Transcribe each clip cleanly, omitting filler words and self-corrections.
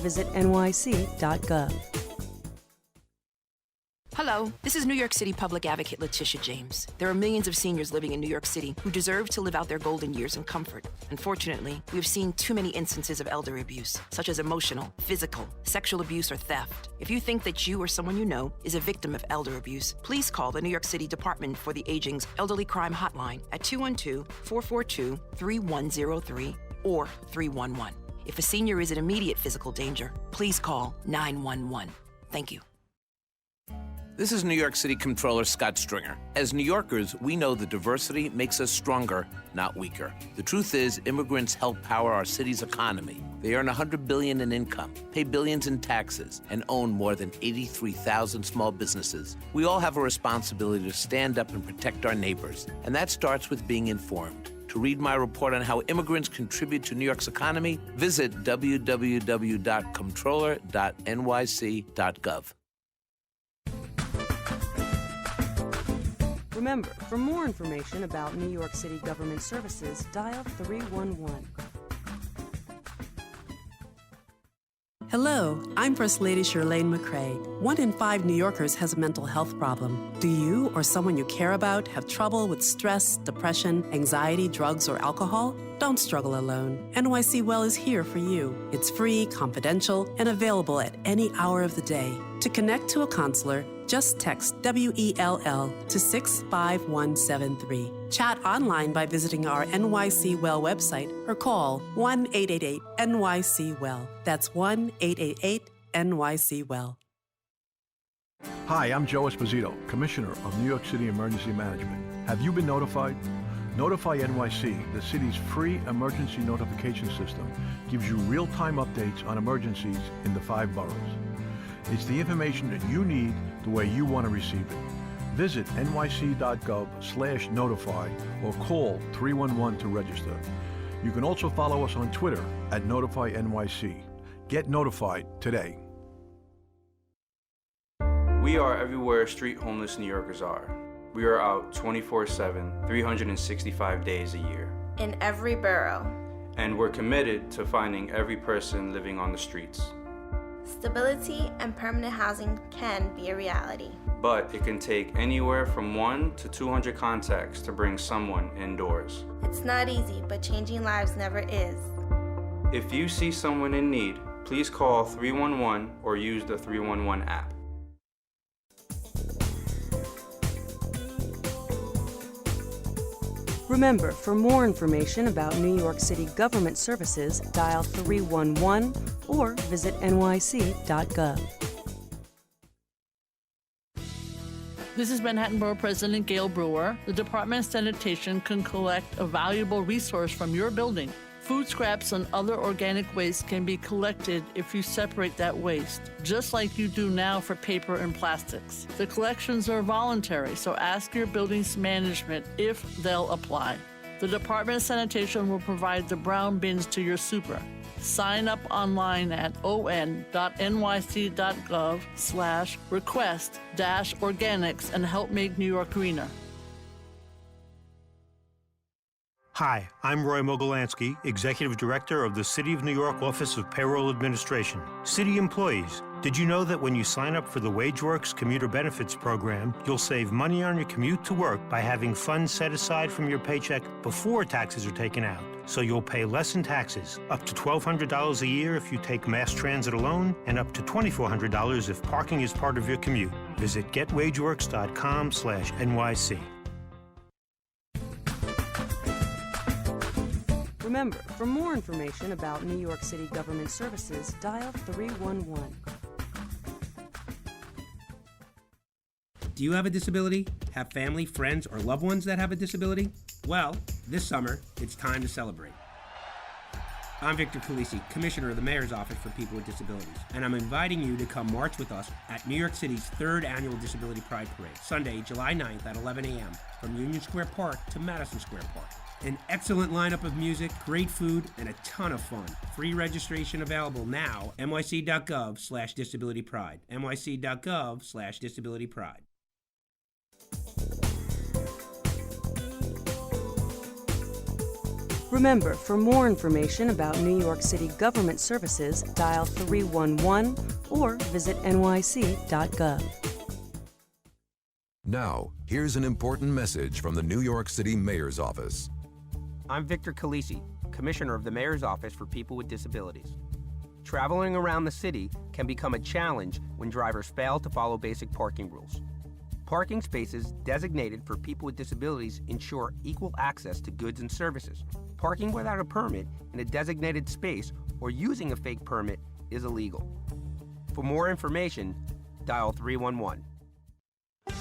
visit nyc.gov. Hello, this is New York City Public Advocate Letitia James. There are millions of seniors living in New York City who deserve to live out their golden years in comfort. Unfortunately, we have seen too many instances of elder abuse, such as emotional, physical, sexual abuse, or theft. If you think that you or someone you know is a victim of elder abuse, please call the New York City Department for the Aging's Elderly Crime Hotline at 212-442-3103 or 311. If a senior is in immediate physical danger, please call 911. Thank you. This is New York City Comptroller Scott Stringer. As New Yorkers, we know that diversity makes us stronger, not weaker. The truth is, immigrants help power our city's economy. They earn $100 billion in income, pay billions in taxes, and own more than 83,000 small businesses. We all have a responsibility to stand up and protect our neighbors, and that starts with being informed. To read my report on how immigrants contribute to New York's economy, visit www.comptroller.nyc.gov. Remember, for more information about New York City government services, dial 311. Hello, I'm First Lady Shirlane McCrae. 1 in 5 New Yorkers has a mental health problem. Do you or someone you care about have trouble with stress, depression, anxiety, drugs, or alcohol? Don't struggle alone. NYC Well is here for you. It's free, confidential, and available at any hour of the day. To connect to a counselor, just text WELL to 65173. Chat online by visiting our NYC Well website or call 1-888-NYC-WELL. That's 1-888-NYC-WELL. Hi, I'm Joe Esposito, Commissioner of New York City Emergency Management. Have you been notified? Notify NYC, the city's free emergency notification system, gives you real-time updates on emergencies in the 5 boroughs. It's the information that you need the way you want to receive it. Visit nyc.gov/notify or call 311 to register. You can also follow us on Twitter at NotifyNYC. Get notified today. We are everywhere street homeless New Yorkers are. We are out 24/7, 365 days a year. In every borough. And we're committed to finding every person living on the streets. Stability and permanent housing can be a reality. But it can take anywhere from 1 to 200 contacts to bring someone indoors. It's not easy, but changing lives never is. If you see someone in need, please call 311 or use the 311 app. Remember, for more information about New York City government services, dial 311 or visit nyc.gov. This is Manhattan Borough President Gail Brewer. The Department of Sanitation can collect a valuable resource from your building. Food scraps and other organic waste can be collected if you separate that waste, just like you do now for paper and plastics. The collections are voluntary, so ask your building's management if they'll apply. The Department of Sanitation will provide the brown bins to your super. Sign up online at on.nyc.gov/request-organics and help make New York greener. Hi, I'm Roy Mogolansky, Executive Director of the City of New York Office of Payroll Administration. City employees, did you know that when you sign up for the WageWorks Commuter Benefits Program, you'll save money on your commute to work by having funds set aside from your paycheck before taxes are taken out? So you'll pay less in taxes, up to $1,200 a year if you take mass transit alone, and up to $2,400 if parking is part of your commute. Visit getwageworks.com/NYC. Remember, for more information about New York City government services, dial 311. Do you have a disability? Have family, friends, or loved ones that have a disability? Well, this summer, it's time to celebrate. I'm Victor Calisi, Commissioner of the Mayor's Office for People with Disabilities, and I'm inviting you to come march with us at New York City's 3rd Annual Disability Pride Parade, Sunday, July 9th at 11 a.m. from Union Square Park to Madison Square Park. An excellent lineup of music, great food, and a ton of fun. Free registration available now, nyc.gov/disabilitypride, nyc.gov/disabilitypride. Remember, for more information about New York City government services, dial 311 or visit nyc.gov. Now, here's an important message from the New York City Mayor's Office. I'm Victor Calisi, Commissioner of the Mayor's Office for People with Disabilities. Traveling around the city can become a challenge when drivers fail to follow basic parking rules. Parking spaces designated for people with disabilities ensure equal access to goods and services. Parking without a permit in a designated space or using a fake permit is illegal. For more information, dial 311.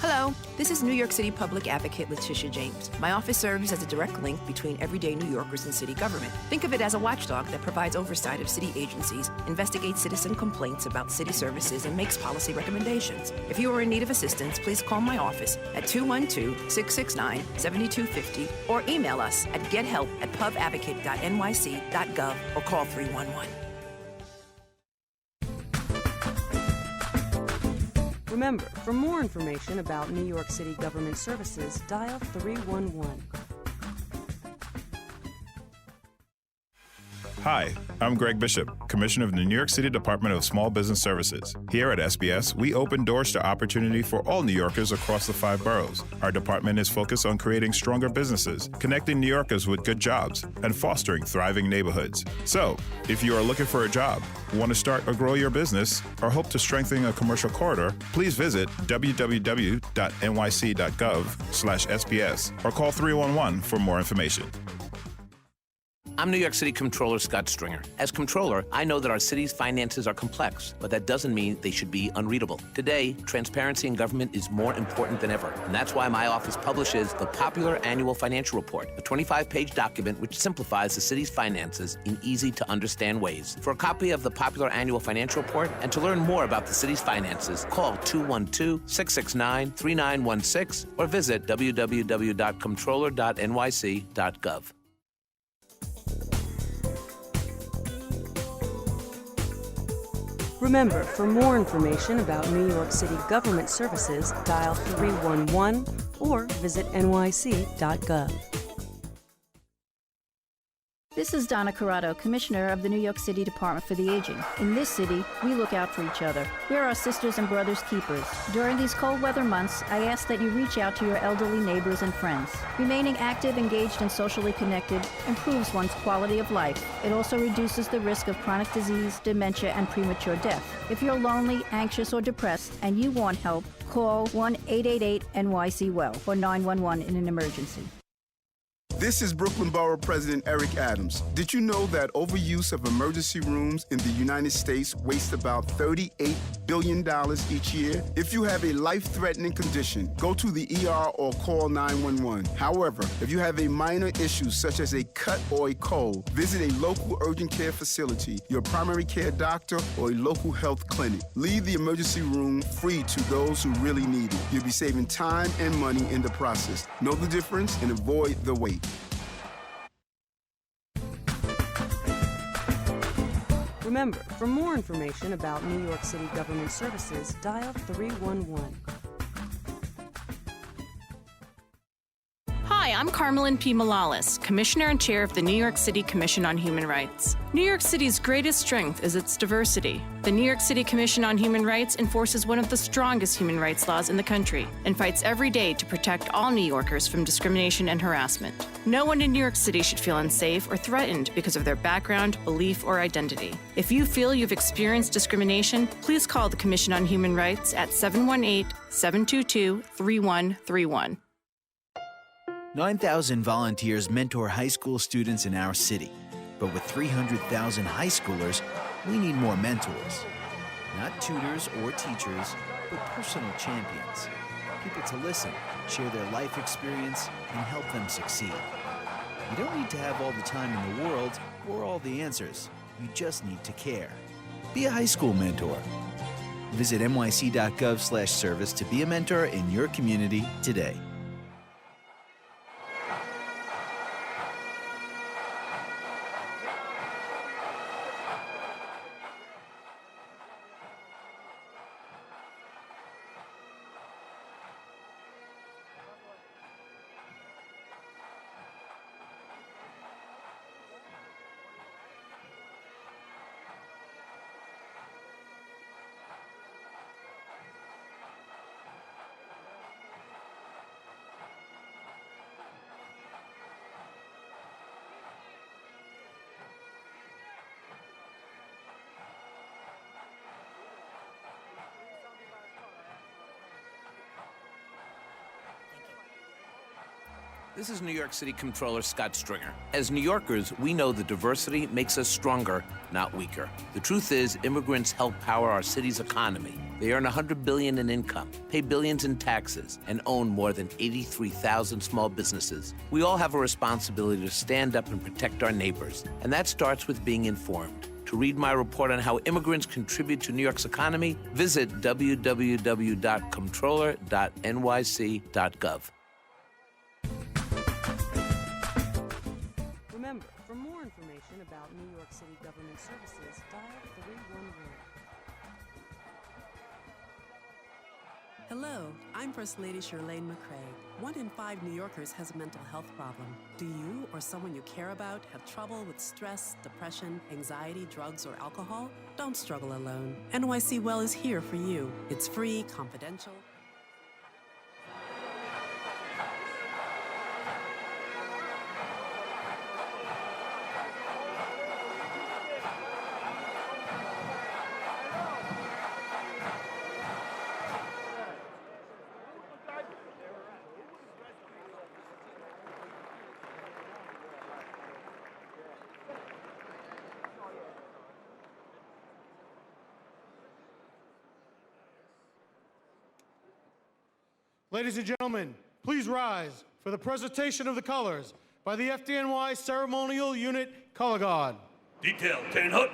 Hello, this is New York City Public Advocate Letitia James. My office serves as a direct link between everyday New Yorkers and city government. Think of it as a watchdog that provides oversight of city agencies, investigates citizen complaints about city services, and makes policy recommendations. If you are in need of assistance, please call my office at 212-669-7250 or email us at gethelp@pubadvocate.nyc.gov or call 311. Remember, for more information about New York City government services, dial 311. Hi, I'm Greg Bishop, Commissioner of the New York City Department of Small Business Services. Here at SBS, we open doors to opportunity for all New Yorkers across the 5 boroughs. Our department is focused on creating stronger businesses, connecting New Yorkers with good jobs, and fostering thriving neighborhoods. So, if you are looking for a job, want to start or grow your business, or hope to strengthen a commercial corridor, please visit www.nyc.gov/SBS or call 311 for more information. I'm New York City Comptroller Scott Stringer. As Comptroller, I know that our city's finances are complex, but that doesn't mean they should be unreadable. Today, transparency in government is more important than ever, and that's why my office publishes the popular Annual Financial Report, a 25-page document which simplifies the city's finances in easy-to-understand ways. For a copy of the popular Annual Financial Report and to learn more about the city's finances, call 212-669-3916 or visit www.comptroller.nyc.gov. Remember, for more information about New York City government services, dial 311 or visit nyc.gov. This is Donna Corrado, Commissioner of the New York City Department for the Aging. In this city, we look out for each other. We're our sisters and brothers keepers. During these cold weather months, I ask that you reach out to your elderly neighbors and friends. Remaining active, engaged, and socially connected improves one's quality of life. It also reduces the risk of chronic disease, dementia, and premature death. If you're lonely, anxious, or depressed, and you want help, call 1-888-NYC-WELL or 911 in an emergency. This is Brooklyn Borough President Eric Adams. Did you know that overuse of emergency rooms in the United States wastes about $38 billion each year? If you have a life-threatening condition, go to the ER or call 911. However, if you have a minor issue such as a cut or a cold, visit a local urgent care facility, your primary care doctor, or a local health clinic. Leave the emergency room free to those who really need it. You'll be saving time and money in the process. Know the difference and avoid the wait. Remember, for more information about New York City government services, dial 311. Hi, I'm Carmelyn P. Malalis, Commissioner and Chair of the New York City Commission on Human Rights. New York City's greatest strength is its diversity. The New York City Commission on Human Rights enforces one of the strongest human rights laws in the country and fights every day to protect all New Yorkers from discrimination and harassment. No one in New York City should feel unsafe or threatened because of their background, belief, or identity. If you feel you've experienced discrimination, please call the Commission on Human Rights at 718-722-3131. 9,000 volunteers mentor high school students in our city. But with 300,000 high schoolers, we need more mentors. Not tutors or teachers, but personal champions. People to listen, share their life experience, and help them succeed. You don't need to have all the time in the world or all the answers. You just need to care. Be a high school mentor. Visit nyc.gov/service to be a mentor in your community today. This is New York City Comptroller Scott Stringer. As New Yorkers, we know that diversity makes us stronger, not weaker. The truth is, immigrants help power our city's economy. They earn $100 billion in income, pay billions in taxes, and own more than 83,000 small businesses. We all have a responsibility to stand up and protect our neighbors, and that starts with being informed. To read my report on how immigrants contribute to New York's economy, visit www.comptroller.nyc.gov. Remember, for more information about New York City government services, dial 311. Hello, I'm First Lady Shirlane McCray. 1 in 5 New Yorkers has a mental health problem. Do you or someone you care about have trouble with stress, depression, anxiety, drugs, or alcohol? Don't struggle alone. NYC Well is here for you. It's free, confidential. Ladies and gentlemen, please rise for the presentation of the colors by the FDNY Ceremonial Unit Color Guard. Detail 10 Hut.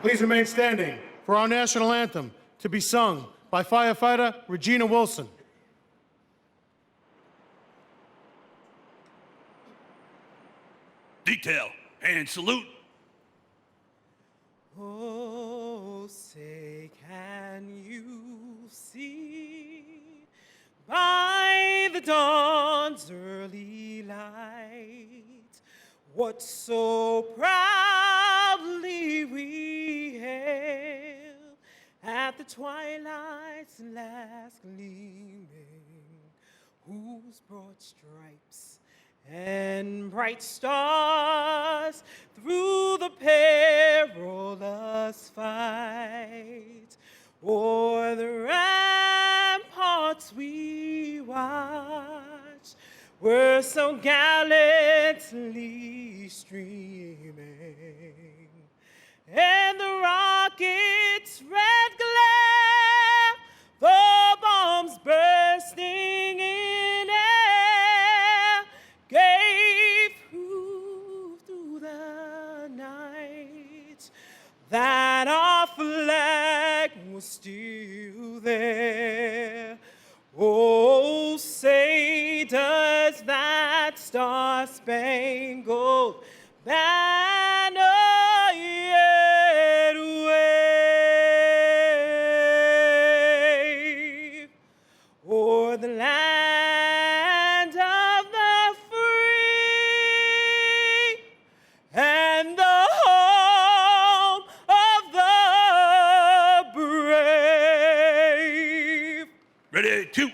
Please remain standing for our national anthem to be sung by firefighter Regina Wilson. Detail and salute. Oh, say can you see by the dawn's early light what so proudly we hail at the twilight's last gleaming, whose broad stripes and bright stars through the perilous fight o'er the ramparts we watch were so gallantly streaming, and the rocket's red glare, the bombs bursting in air, gave proof through the night that our flag was still there. Oh, say does that star-spangled banner yet wave o'er the land of the free and the home of the brave? Ready, two.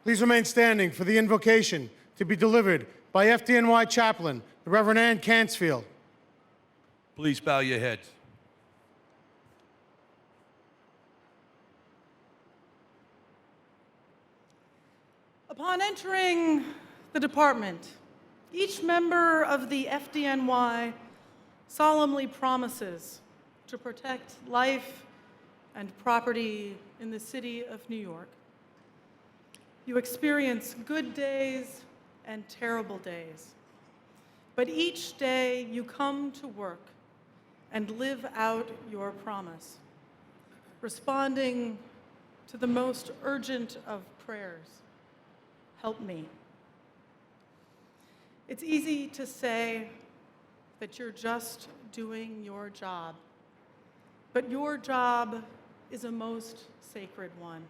Please remain standing for the invocation to be delivered by FDNY Chaplain, the Reverend Ann Cansfield. Please bow your heads. Upon entering the department, each member of the FDNY solemnly promises to protect life and property in the city of New York. You experience good days and terrible days, but each day you come to work and live out your promise, responding to the most urgent of prayers, help me. It's easy to say that you're just doing your job. But your job is a most sacred one.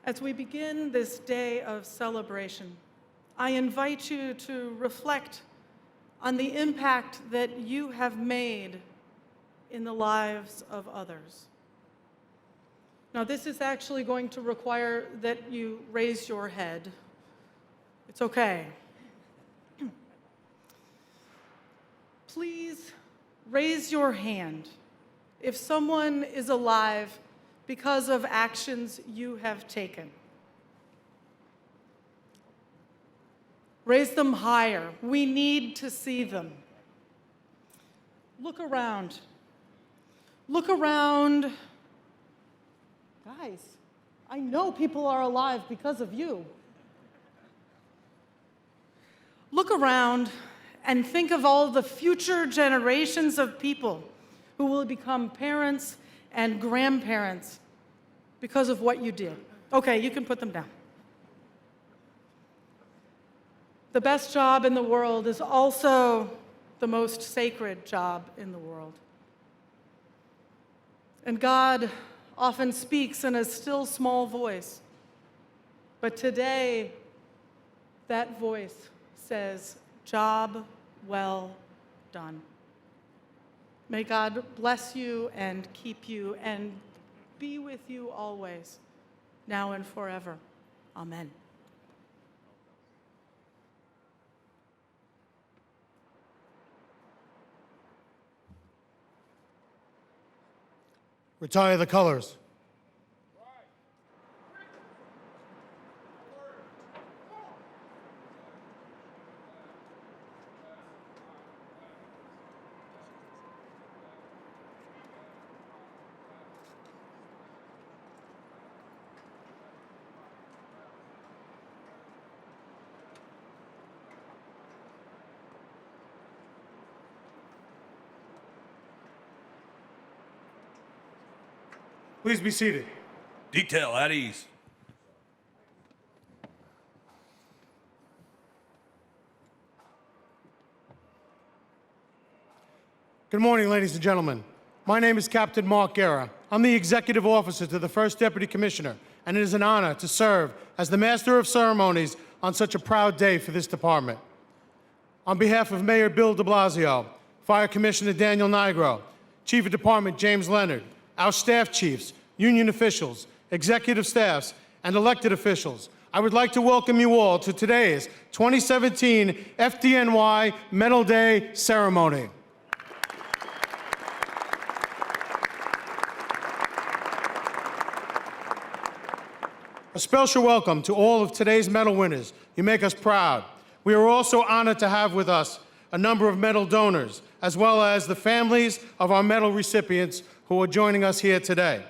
As we begin this day of celebration, I invite you to reflect on the impact that you have made in the lives of others. Now, this is actually going to require that you raise your head. It's okay. Please raise your hand if someone is alive because of actions you have taken. Raise them higher. We need to see them. Look around. Look around. Guys, I know people are alive because of you. Look around and think of all the future generations of people who will become parents and grandparents because of what you did. Okay, you can put them down. The best job in the world is also the most sacred job in the world. And God often speaks in a still small voice. But today, that voice says, "Job well done." May God bless you and keep you and be with you always, now and forever. Amen. Retire the colors. Please be seated. Detail at ease. Good morning, ladies and gentlemen. My name is Captain Mark Guerra. I'm the Executive Officer to the First Deputy Commissioner, and it is an honor to serve as the Master of Ceremonies on such a proud day for this department. On behalf of Mayor Bill de Blasio, Fire Commissioner Daniel Nigro, Chief of Department James Leonard, our staff chiefs, union officials, executive staffs, and elected officials, I would like to welcome you all to today's 2017 FDNY Medal Day ceremony. A special welcome to all of today's medal winners. You make us proud. We are also honored to have with us a number of medal donors, as well as the families of our medal recipients who are joining us here today.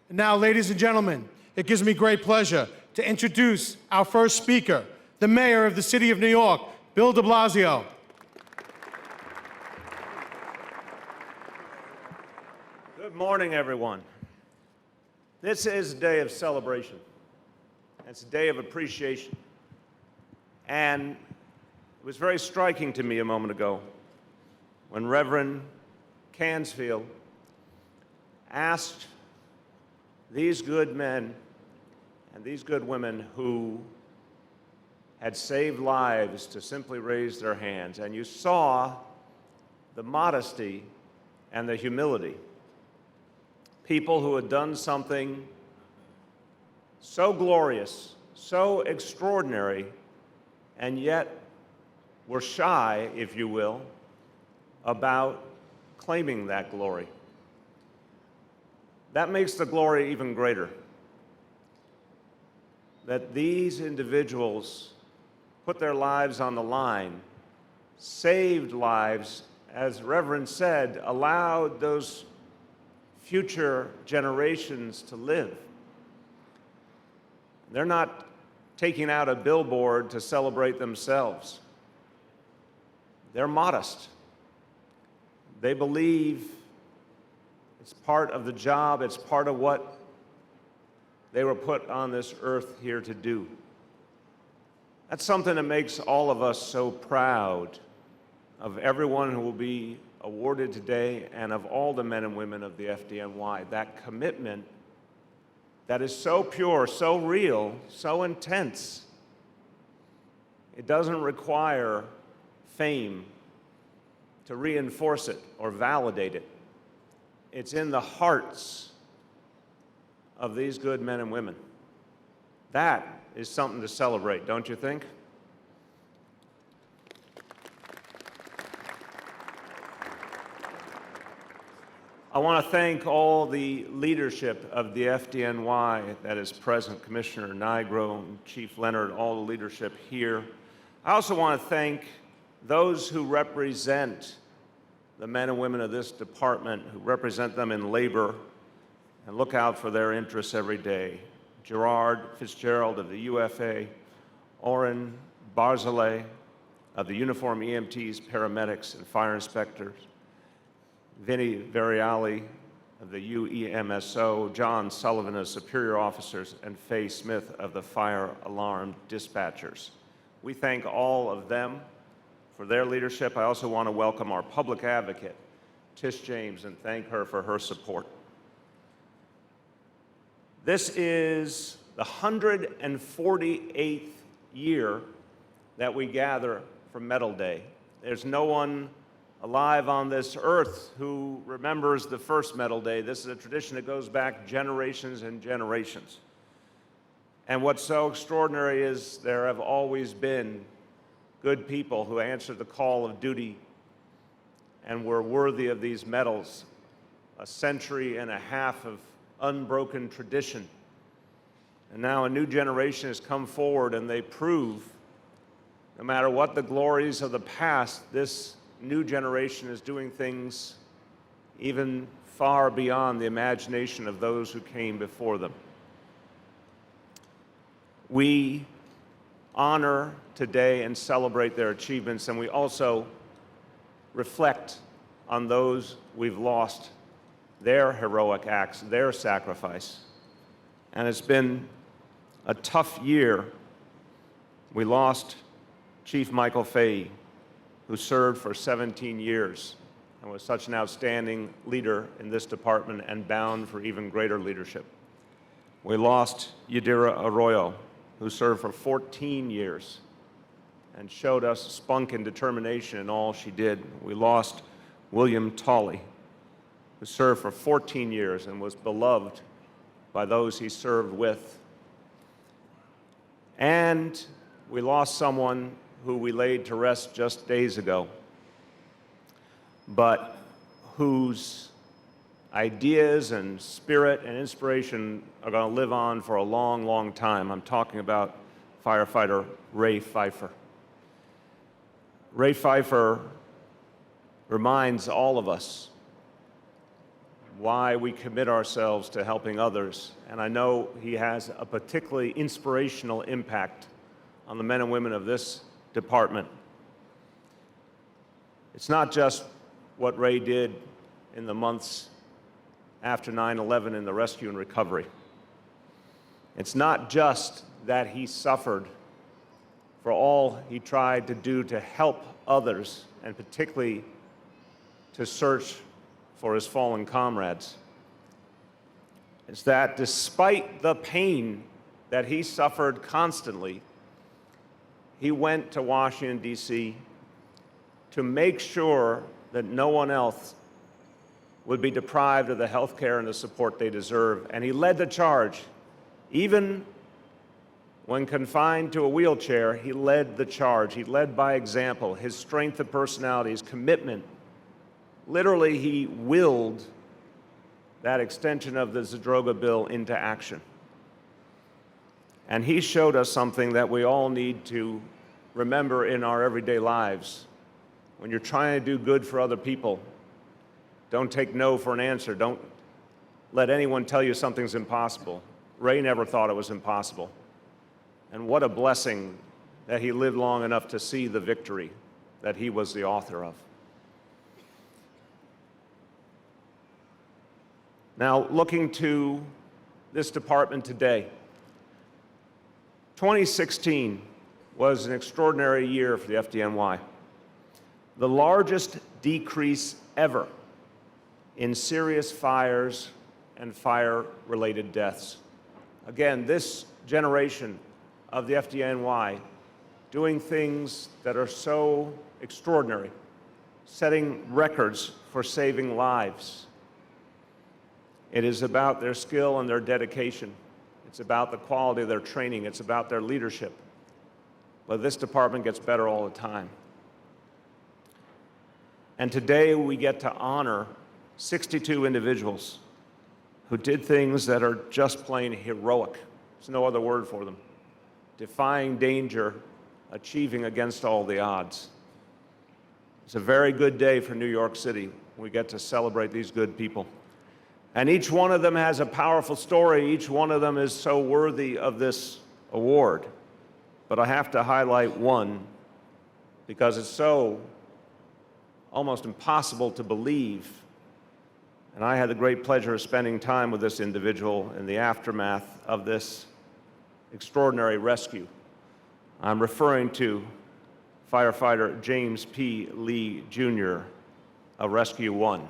And now, ladies and gentlemen, it gives me great pleasure to introduce our first speaker, the Mayor of the City of New York, Bill de Blasio. Good morning, everyone. This is a day of celebration. It's a day of appreciation. And it was very striking to me a moment ago when Reverend Cansfield asked these good men and these good women who had saved lives to simply raise their hands. And you saw the modesty and the humility. People who had done something so glorious, so extraordinary, and yet were shy, if you will, about claiming that glory. That makes the glory even greater. That these individuals put their lives on the line, saved lives, as Reverend said, allowed those future generations to live. They're not taking out a billboard to celebrate themselves. They're modest. They believe it's part of the job, it's part of what they were put on this earth here to do. That's something that makes all of us so proud of everyone who will be awarded today and of all the men and women of the FDNY, that commitment that is so pure, so real, so intense. It doesn't require fame to reinforce it or validate it. It's in the hearts of these good men and women. That is something to celebrate, don't you think? I want to thank all the leadership of the FDNY that is present, Commissioner Nigro, Chief Leonard, all the leadership here. I also want to thank those who represent the men and women of this department, who represent them in labor and look out for their interests every day. Gerard Fitzgerald of the UFA, Oren Barzilay of the Uniform EMTs, paramedics, and fire inspectors, Vinny Variali of the UEMSO, John Sullivan of Superior Officers, and Faye Smith of the Fire Alarm Dispatchers. We thank all of them for their leadership. I also want to welcome our public advocate, Tish James, and thank her for her support. This is the 148th year that we gather for Medal Day. There's no one alive on this earth who remembers the first Medal Day. This is a tradition that goes back generations and generations. And what's so extraordinary is there have always been good people who answered the call of duty and were worthy of these medals. A century and a half of unbroken tradition. And now a new generation has come forward, and they prove, no matter what the glories of the past, this new generation is doing things even far beyond the imagination of those who came before them. We honor today and celebrate their achievements, and we also reflect on those we've lost, their heroic acts, their sacrifice. And it's been a tough year. We lost Chief Michael Fahey, who served for 17 years and was such an outstanding leader in this department and bound for even greater leadership. We lost Yadira Arroyo, who served for 14 years and showed us spunk and determination in all she did. We lost William Tolley, who served for 14 years and was beloved by those he served with. And we lost someone who we laid to rest just days ago, but whose ideas and spirit and inspiration are going to live on for a long, long time. I'm talking about firefighter Ray Pfeiffer. Ray Pfeiffer reminds all of us why we commit ourselves to helping others, and I know he has a particularly inspirational impact on the men and women of this department. It's not just what Ray did in the months after 9/11 in the rescue and recovery. It's not just that he suffered for all he tried to do to help others, and particularly to search for his fallen comrades. It's that despite the pain that he suffered constantly, he went to Washington, D.C. to make sure that no one else would be deprived of the health care and the support they deserve. And he led the charge. Even when confined to a wheelchair, he led the charge. He led by example. His strength of personality, his commitment. Literally, he willed that extension of the Zadroga bill into action. And he showed us something that we all need to remember in our everyday lives. When you're trying to do good for other people, don't take no for an answer. Don't let anyone tell you something's impossible. Ray never thought it was impossible. And what a blessing that he lived long enough to see the victory that he was the author of. Now, looking to this department today, 2016 was an extraordinary year for the FDNY. the largest decrease ever in serious fires and fire-related deaths. Again, this generation of the FDNY doing things that are so extraordinary, setting records for saving lives. It is about their skill and their dedication. It's about the quality of their training. It's about their leadership. But this department gets better all the time. And today we get to honor 62 individuals who did things that are just plain heroic. There's no other word for them. Defying danger, achieving against all the odds. It's a very good day for New York City. We get to celebrate these good people. And each one of them has a powerful story. Each one of them is so worthy of this award. But I have to highlight one because it's so almost impossible to believe. And I had the great pleasure of spending time with this individual in the aftermath of this extraordinary rescue. I'm referring to firefighter James P. Lee, Jr. of Rescue 1.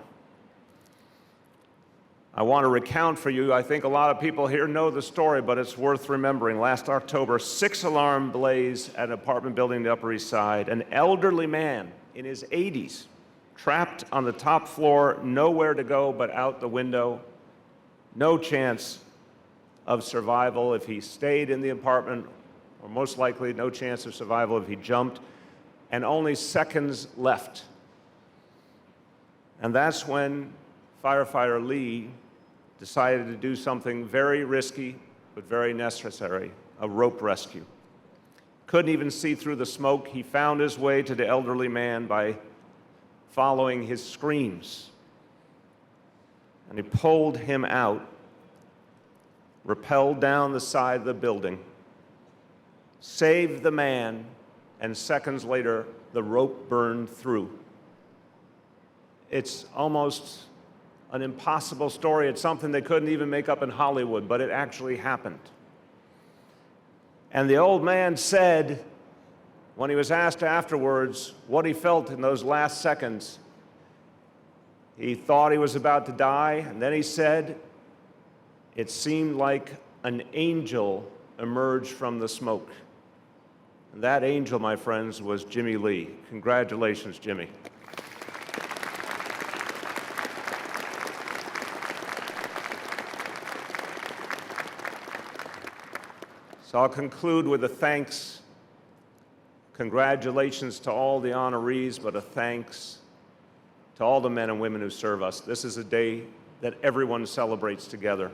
I want to recount for you, I think a lot of people here know the story, but it's worth remembering. Last October, 6-alarm blaze at an apartment building in the Upper East Side. An elderly man in his 80s, trapped on the top floor, nowhere to go but out the window. No chance of survival if he stayed in the apartment, or most likely no chance of survival if he jumped, and only seconds left. And that's when firefighter Lee decided to do something very risky but very necessary, a rope rescue. Couldn't even see through the smoke. He found his way to the elderly man by following his screams. And he pulled him out, rappelled down the side of the building, saved the man, and seconds later, the rope burned through. It's almost an impossible story. It's something they couldn't even make up in Hollywood, but it actually happened. And the old man said, when he was asked afterwards what he felt in those last seconds, he thought he was about to die, and then he said, it seemed like an angel emerged from the smoke. And that angel, my friends, was Jimmy Lee. Congratulations, Jimmy. So I'll conclude with a thanks. Congratulations to all the honorees, but a thanks to all the men and women who serve us. This is a day that everyone celebrates together,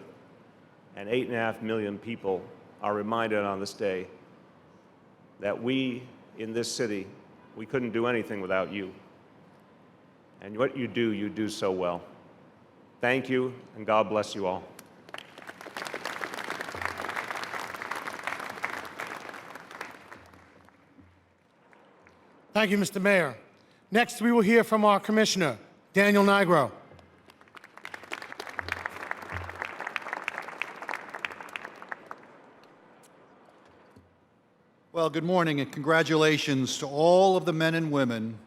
and 8.5 million people are reminded on this day that we in this city, we couldn't do anything without you. And what you do so well. Thank you, and God bless you all. Thank you, Mr. Mayor. Next, we will hear from our Commissioner, Daniel Nigro. Well, good morning and congratulations to all of the men and women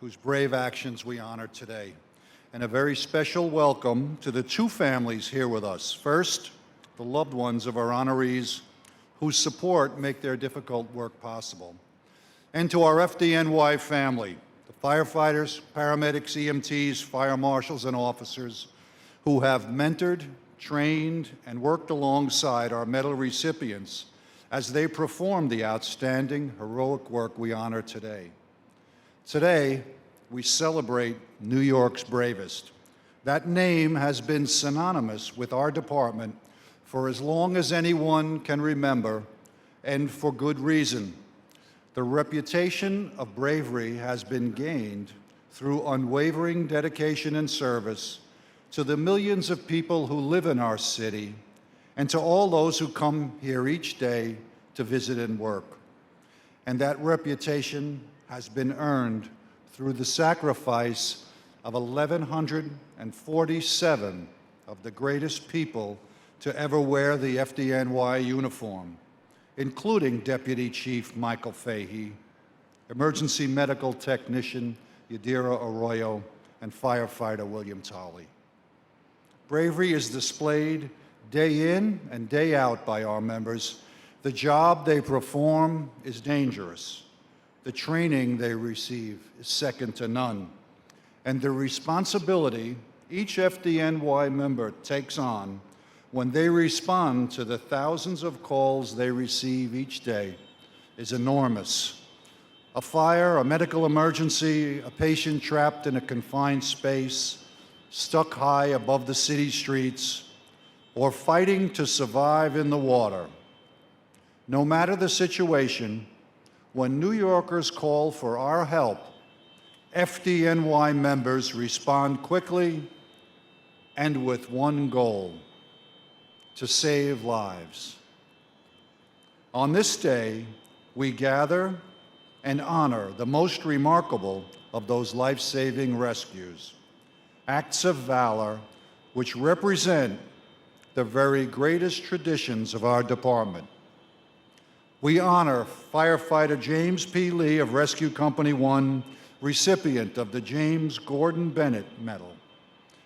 whose brave actions we honor today. And a very special welcome to the two families here with us. First, the loved ones of our honorees whose support make their difficult work possible. And to our FDNY family, the firefighters, paramedics, EMTs, fire marshals, and officers who have mentored, trained, and worked alongside our medal recipients as they perform the outstanding, heroic work we honor today. Today, we celebrate New York's bravest. That name has been synonymous with our department for as long as anyone can remember, and for good reason. The reputation of bravery has been gained through unwavering dedication and service to the millions of people who live in our city and to all those who come here each day to visit and work. And that reputation has been earned through the sacrifice of 1,147 of the greatest people to ever wear the FDNY uniform, including Deputy Chief Michael Fahey, Emergency Medical Technician Yadira Arroyo, and firefighter William Tolley. Bravery is displayed day in and day out by our members. The job they perform is dangerous. The training they receive is second to none. And the responsibility each FDNY member takes on when they respond to the thousands of calls they receive each day is enormous. A fire, a medical emergency, a patient trapped in a confined space, stuck high above the city streets, or fighting to survive in the water. No matter the situation, when New Yorkers call for our help, FDNY members respond quickly and with one goal: to save lives. On this day, we gather and honor the most remarkable of those life-saving rescues, acts of valor which represent the very greatest traditions of our department. We honor firefighter James P. Lee of Rescue Company 1, recipient of the James Gordon Bennett Medal,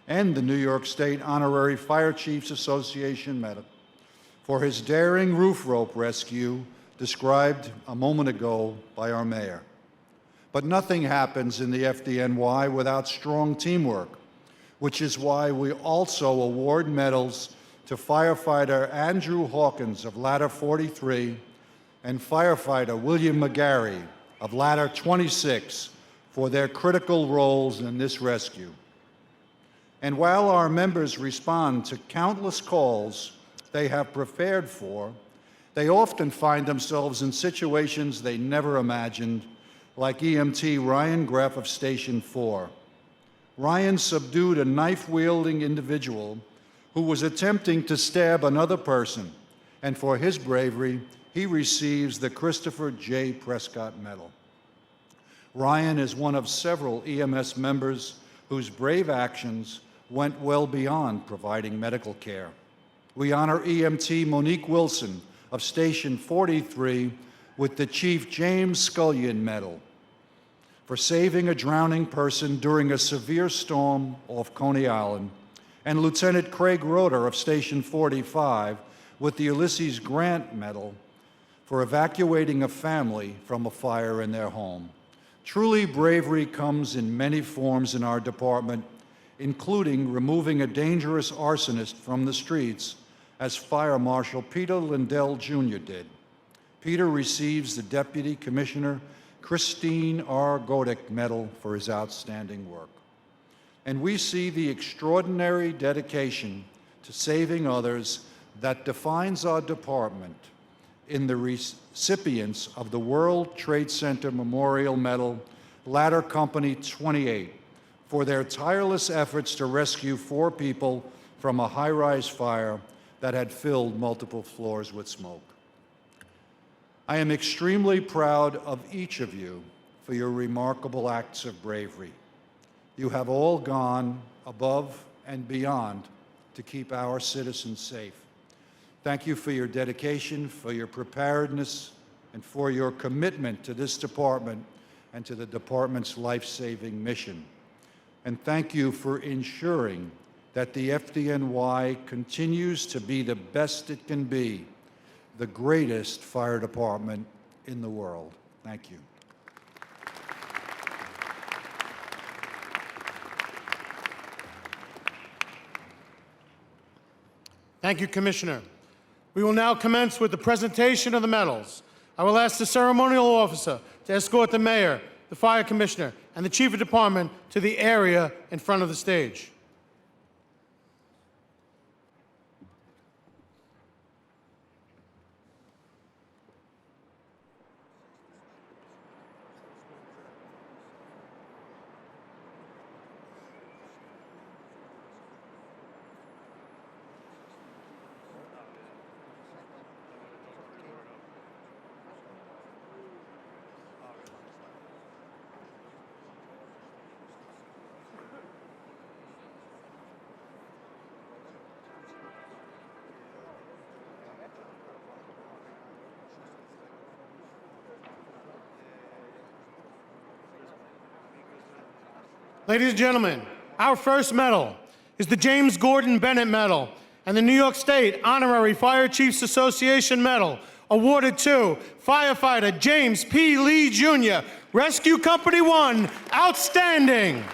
and the New York State Honorary Fire Chiefs Association Medal for his daring roof rope rescue described a moment ago by our mayor. But nothing happens in the FDNY without strong teamwork, which is why we also award medals to firefighter Andrew Hawkins of Ladder 43 and firefighter William McGarry of Ladder 26 for their critical roles in this rescue. And while our members respond to countless calls they have prepared for, they often find themselves in situations they never imagined, like EMT Ryan Greff of Station 4. Ryan subdued a knife-wielding individual who was attempting to stab another person, and for his bravery, he receives the Christopher J. Prescott Medal. Ryan is one of several EMS members whose brave actions went well beyond providing medical care. We honor EMT Monique Wilson of Station 43 with the Chief James Scullion Medal for saving a drowning person during a severe storm off Coney Island, and Lieutenant Craig Roeder of Station 45 with the Ulysses Grant Medal for evacuating a family from a fire in their home. Truly, bravery comes in many forms in our department, including removing a dangerous arsonist from the streets, as Fire Marshal Peter Lindell Jr. did. Peter receives the Deputy Commissioner Christine R. Godick Medal for his outstanding work. And we see the extraordinary dedication to saving others that defines our department in the recipients of the World Trade Center Memorial Medal, Ladder Company 28, for their tireless efforts to rescue 4 people from a high-rise fire that had filled multiple floors with smoke. I am extremely proud of each of you for your remarkable acts of bravery. You have all gone above and beyond to keep our citizens safe. Thank you for your dedication, for your preparedness, and for your commitment to this department and to the department's life-saving mission. And thank you for ensuring that the FDNY continues to be the best it can be, the greatest fire department in the world. Thank you. Thank you, Commissioner. We will now commence with the presentation of the medals. I will ask the ceremonial officer to escort the mayor, the fire commissioner, and the chief of department to the area in front of the stage. Ladies and gentlemen, our first medal is the James Gordon Bennett Medal and the New York State Honorary Fire Chiefs Association Medal, awarded to firefighter James P. Lee, Jr., Rescue Company 1, outstanding.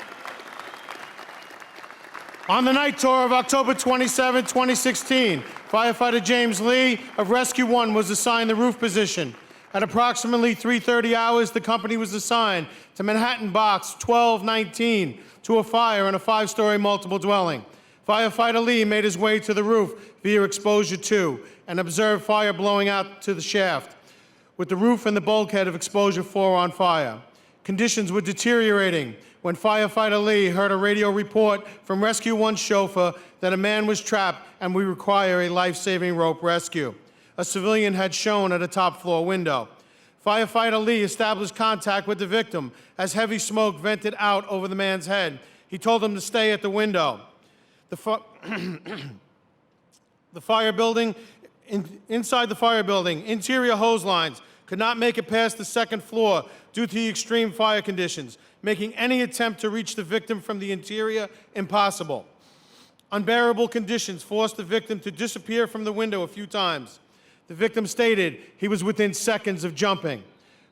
On the night tour of October 27, 2016, firefighter James Lee of Rescue 1 was assigned the roof position. At approximately 3:30 hours, the company was assigned to Manhattan Box 1219 to a fire in a 5-story multiple dwelling. Firefighter Lee made his way to the roof via exposure 2 and observed fire blowing out to the shaft, with the roof and the bulkhead of exposure 4 on fire. Conditions were deteriorating when firefighter Lee heard a radio report from Rescue 1 chauffeur that a man was trapped and would require a life-saving rope rescue. A civilian had shown at a top-floor window. Firefighter Lee established contact with the victim as heavy smoke vented out over the man's head. He told him to stay at the window. Inside the fire building, interior hose lines could not make it past the second floor due to the extreme fire conditions, making any attempt to reach the victim from the interior impossible. Unbearable conditions forced the victim to disappear from the window a few times. The victim stated he was within seconds of jumping.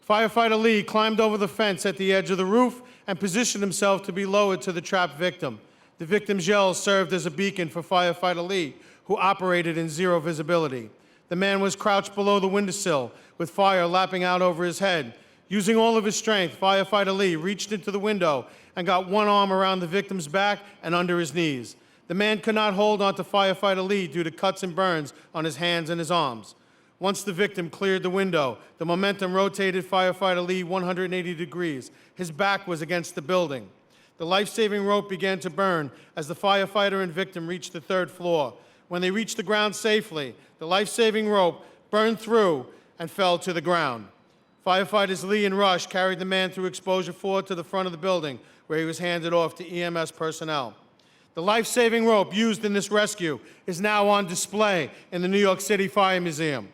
Firefighter Lee climbed over the fence at the edge of the roof and positioned himself to be lowered to the trapped victim. The victim's yells served as a beacon for firefighter Lee, who operated in zero visibility. The man was crouched below the windowsill, with fire lapping out over his head. Using all of his strength, firefighter Lee reached into the window and got one arm around the victim's back and under his knees. The man could not hold onto firefighter Lee due to cuts and burns on his hands and his arms. Once the victim cleared the window, the momentum rotated firefighter Lee 180 degrees. His back was against the building. The life-saving rope began to burn as the firefighter and victim reached the 3rd floor. When they reached the ground safely, the life-saving rope burned through and fell to the ground. Firefighters Lee and Rush carried the man through exposure 4 to the front of the building, where he was handed off to EMS personnel. The life-saving rope used in this rescue is now on display in the New York City Fire Museum.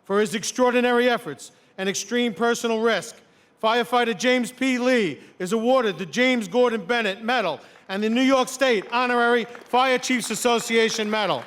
For his extraordinary efforts and extreme personal risk, firefighter James P. Lee is awarded the James Gordon Bennett Medal and the New York State Honorary Fire Chiefs Association Medal.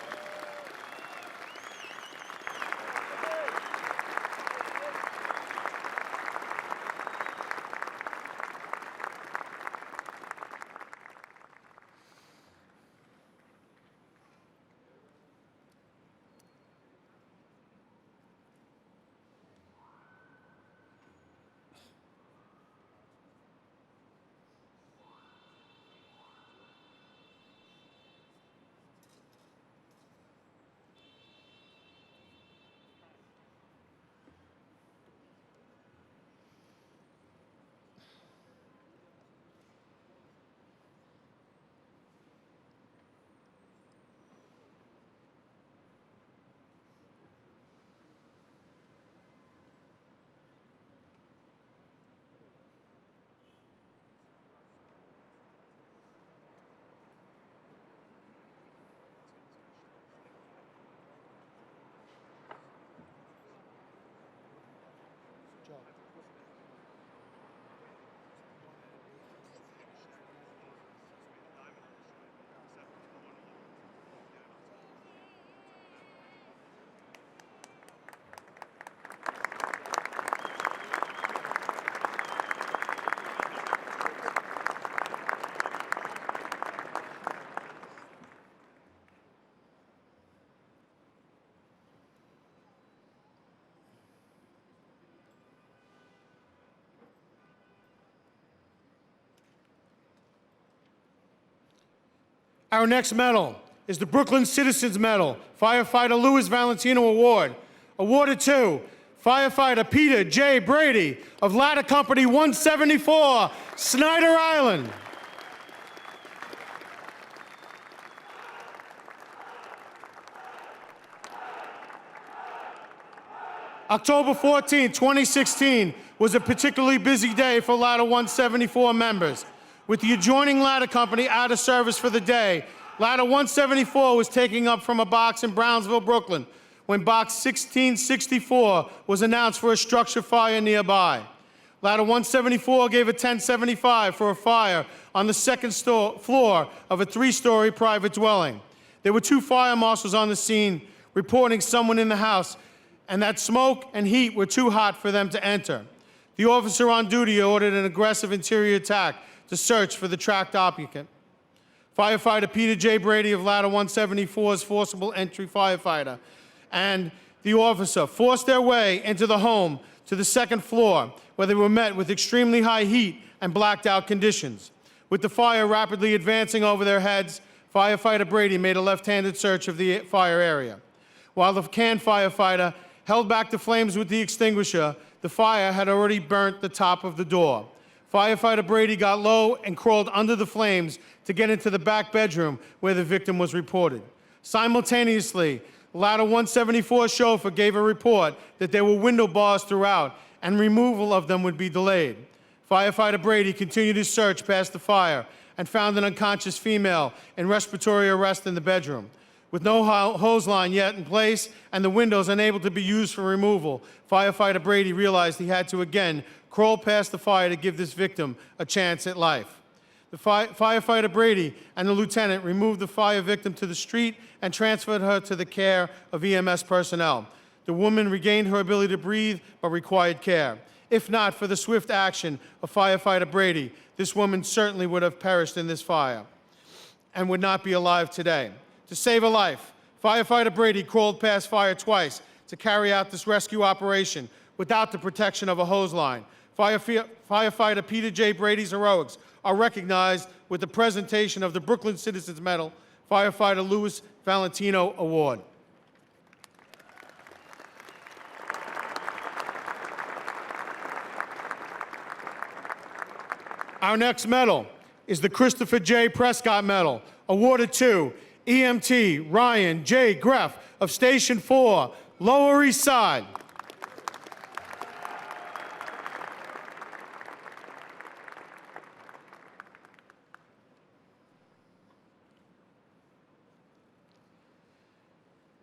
Our next medal is the Brooklyn Citizens Medal, Firefighter Louis Valentino Award, awarded to firefighter Peter J. Brady of Ladder Company 174, Snyder Island. October 14, 2016 was a particularly busy day for Ladder 174 members. With the adjoining ladder company out of service for the day, Ladder 174 was taking up from a box in Brownsville, Brooklyn, when box 1664 was announced for a structure fire nearby. Ladder 174 gave a 1075 for a fire on the second floor of a 3-story private dwelling. There were 2 fire marshals on the scene reporting someone in the house, and that smoke and heat were too hot for them to enter. The officer on duty ordered an aggressive interior attack to search for the trapped occupant. Firefighter Peter J. Brady of Ladder 174's forcible entry firefighter and the officer forced their way into the home to the second floor, where they were met with extremely high heat and blacked out conditions. With the fire rapidly advancing over their heads, Firefighter Brady made a left-handed search of the fire area. While the can firefighter held back the flames with the extinguisher, the fire had already burnt the top of the door. Firefighter Brady got low and crawled under the flames to get into the back bedroom where the victim was reported. Simultaneously, Ladder 174's chauffeur gave a report that there were window bars throughout and removal of them would be delayed. Firefighter Brady continued his search past the fire and found an unconscious female in respiratory arrest in the bedroom. With no hose line yet in place and the windows unable to be used for removal, Firefighter Brady realized he had to again crawl past the fire to give this victim a chance at life. The Firefighter Brady and the lieutenant removed the fire victim to the street and transferred her to the care of EMS personnel. The woman regained her ability to breathe but required care. If not for the swift action of Firefighter Brady, this woman certainly would have perished in this fire and would not be alive today. To save a life, Firefighter Brady crawled past fire twice to carry out this rescue operation without the protection of a hose line. Firefighter Peter J. Brady's heroics are recognized with the presentation of the Brooklyn Citizens Medal Firefighter Louis Valentino Award. Our next medal is the Christopher J. Prescott Medal, awarded to EMT Ryan J. Greff of Station 4, Lower East Side.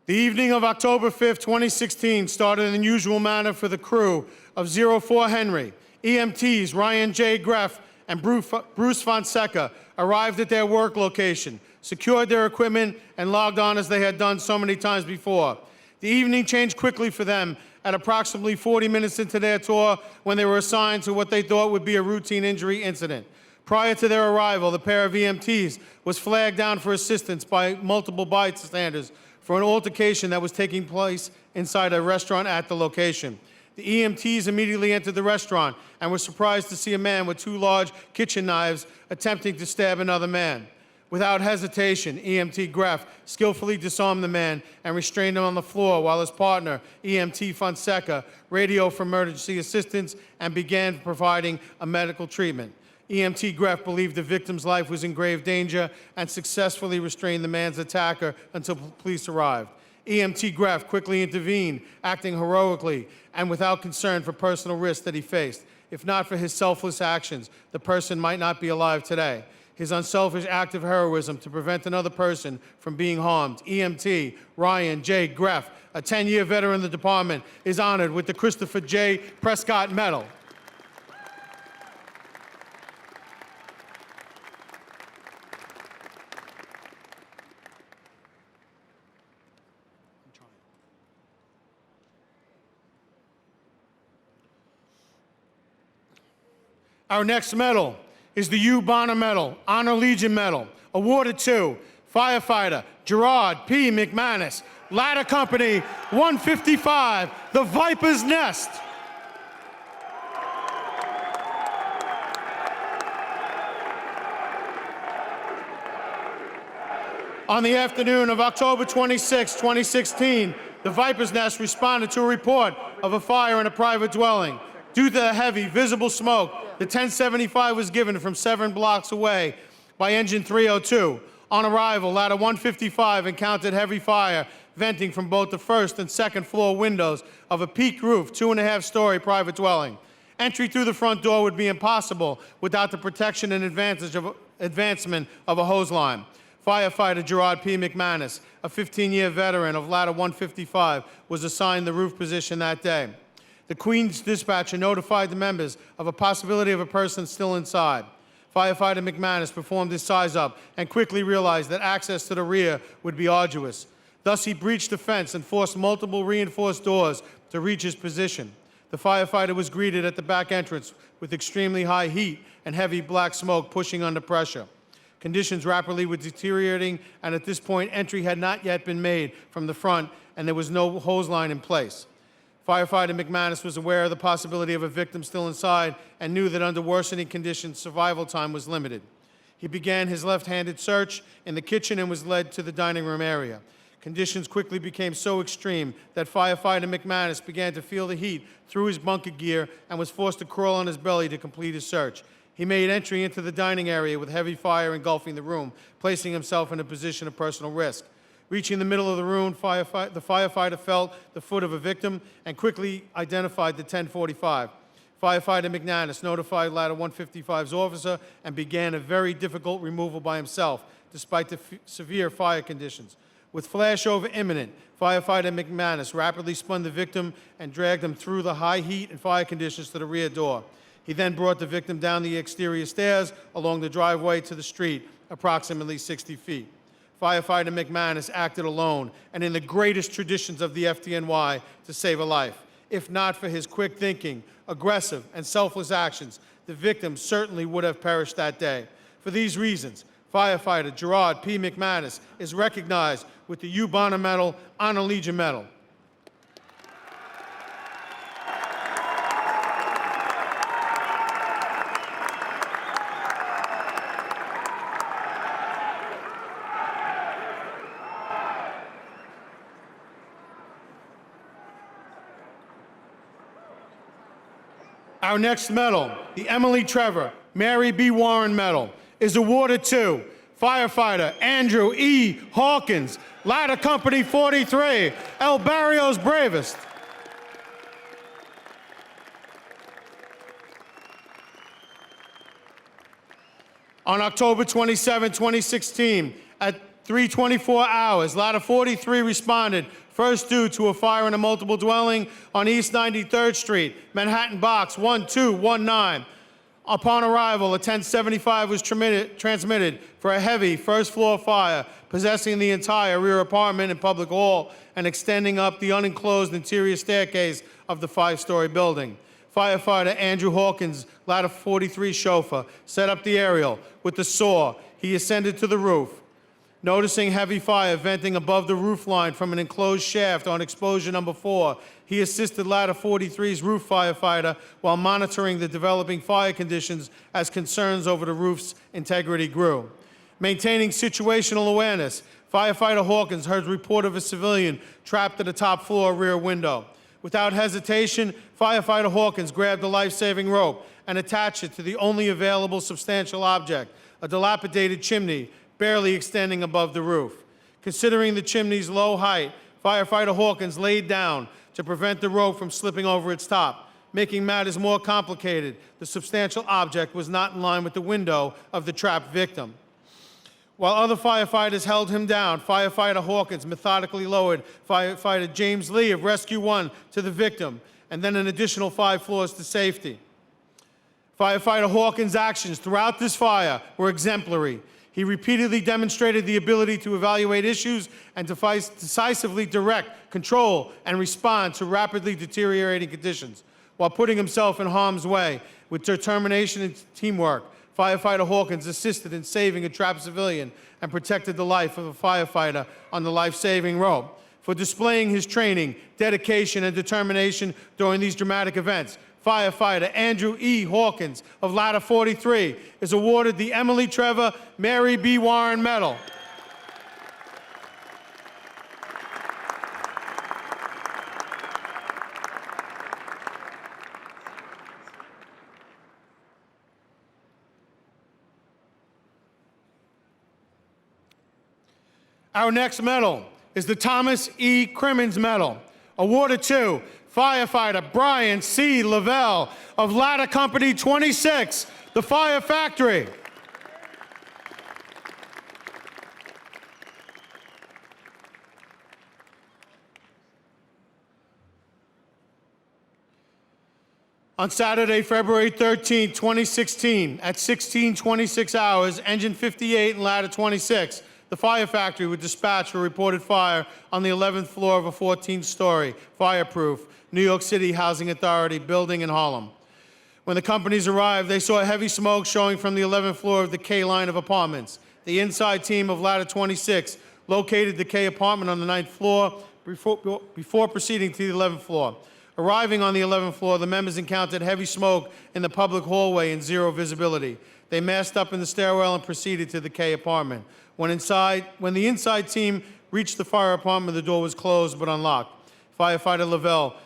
The evening of October 5th, 2016 started in the usual manner for the crew of 04 Henry. EMTs Ryan J. Greff and Bruce Fonseca arrived at their work location, secured their equipment, and logged on as they had done so many times before. The evening changed quickly for them at approximately 40 minutes into their tour when they were assigned to what they thought would be a routine injury incident. Prior to their arrival, the pair of EMTs was flagged down for assistance by multiple bystanders for an altercation that was taking place inside a restaurant at the location. The EMTs immediately entered the restaurant and were surprised to see a man with 2 large kitchen knives attempting to stab another man. Without hesitation, EMT Greff skillfully disarmed the man and restrained him on the floor while his partner, EMT Fonseca, radioed for emergency assistance and began providing a medical treatment. EMT Greff believed the victim's life was in grave danger and successfully restrained the man's attacker until police arrived. EMT Greff quickly intervened, acting heroically and without concern for personal risk that he faced. If not for his selfless actions, the person might not be alive today. His unselfish act of heroism to prevent another person from being harmed, EMT Ryan J. Greff, a 10-year veteran of the department, is honored with the Christopher J. Prescott Medal. Our next medal is the U. Bonner Medal, Honor Legion Medal, awarded to firefighter Gerard P. McManus, Ladder Company 155, the Viper's Nest. On the afternoon of October 26, 2016, the Viper's Nest responded to a report of a fire in a private dwelling. Due to the heavy, visible smoke, the 1075 was given from 7 blocks away by engine 302. On arrival, Ladder 155 encountered heavy fire venting from both the first and second floor windows of a peaked roof, 2.5-story private dwelling. Entry through the front door would be impossible without the protection and advancement of a hose line. Firefighter Gerard P. McManus, a 15-year veteran of Ladder 155, was assigned the roof position that day. The Queens dispatcher notified the members of a possibility of a person still inside. Firefighter McManus performed his size-up and quickly realized that access to the rear would be arduous. Thus, he breached the fence and forced multiple reinforced doors to reach his position. The firefighter was greeted at the back entrance with extremely high heat and heavy black smoke pushing under pressure. Conditions rapidly were deteriorating, and at this point, entry had not yet been made from the front, and there was no hose line in place. Firefighter McManus was aware of the possibility of a victim still inside and knew that under worsening conditions, survival time was limited. He began his left-handed search in the kitchen and was led to the dining room area. Conditions quickly became so extreme that firefighter McManus began to feel the heat through his bunker gear and was forced to crawl on his belly to complete his search. He made entry into the dining area with heavy fire engulfing the room, placing himself in a position of personal risk. Reaching the middle of the room, the firefighter felt the foot of a victim and quickly identified the 1045. Firefighter McManus notified Ladder 155's officer and began a very difficult removal by himself, despite the severe fire conditions. With flashover imminent, firefighter McManus rapidly spun the victim and dragged him through the high heat and fire conditions to the rear door. He then brought the victim down the exterior stairs along the driveway to the street, approximately 60 feet. Firefighter McManus acted alone and in the greatest traditions of the FDNY to save a life. If not for his quick thinking, aggressive, and selfless actions, the victim certainly would have perished that day. For these reasons, firefighter Gerard P. McManus is recognized with the U. Bonner Medal, Honor Legion Medal. Our next medal, the Emily Trevor Mary B. Warren Medal, is awarded to firefighter Andrew E. Hawkins, Ladder Company 43, El Barrio's bravest. On October 27, 2016, at 3:24 hours, Ladder 43 responded first due to a fire in a multiple dwelling on East 93rd Street, Manhattan Box 1219. Upon arrival, a 1075 was transmitted for a heavy first-floor fire possessing the entire rear apartment and public hall and extending up the unenclosed interior staircase of the 5-story building. Firefighter Andrew Hawkins, Ladder 43 chauffeur, set up the aerial. With the saw, he ascended to the roof. Noticing heavy fire venting above the roof line from an enclosed shaft on exposure number 4, he assisted Ladder 43's roof firefighter while monitoring the developing fire conditions as concerns over the roof's integrity grew. Maintaining situational awareness, firefighter Hawkins heard report of a civilian trapped at a top floor rear window. Without hesitation, firefighter Hawkins grabbed a life-saving rope and attached it to the only available substantial object, a dilapidated chimney barely extending above the roof. Considering the chimney's low height, firefighter Hawkins laid down to prevent the rope from slipping over its top. Making matters more complicated, the substantial object was not in line with the window of the trapped victim. While other firefighters held him down, firefighter Hawkins methodically lowered firefighter James Lee of Rescue 1 to the victim, and then an additional 5 floors to safety. Firefighter Hawkins' actions throughout this fire were exemplary. He repeatedly demonstrated the ability to evaluate issues and to decisively direct, control, and respond to rapidly deteriorating conditions. While putting himself in harm's way, with determination and teamwork, firefighter Hawkins assisted in saving a trapped civilian and protected the life of a firefighter on the life-saving rope. For displaying his training, dedication, and determination during these dramatic events, firefighter Andrew E. Hawkins of Ladder 43 is awarded the Emily Trevor Mary B. Warren Medal. Our next medal is the Thomas E. Crimmins Medal, awarded to firefighter Brian C. Lavelle of Ladder Company 26, the Fire Factory. On Saturday, February 13, 2016, at 16:26 hours, Engine 58 and Ladder 26, the fire factory, were dispatched for reported fire on the 11th floor of a 14-story, fireproof New York City Housing Authority building in Harlem. When the companies arrived, they saw heavy smoke showing from the 11th floor of the K line of apartments. The inside team of Ladder 26 located the K apartment on the 9th floor before proceeding to the 11th floor. Arriving on the 11th floor, the members encountered heavy smoke in the public hallway and zero visibility. They masked up in the stairwell and proceeded to the K apartment. When the inside team reached the fire apartment, the door was closed but unlocked. Firefighter Lavelle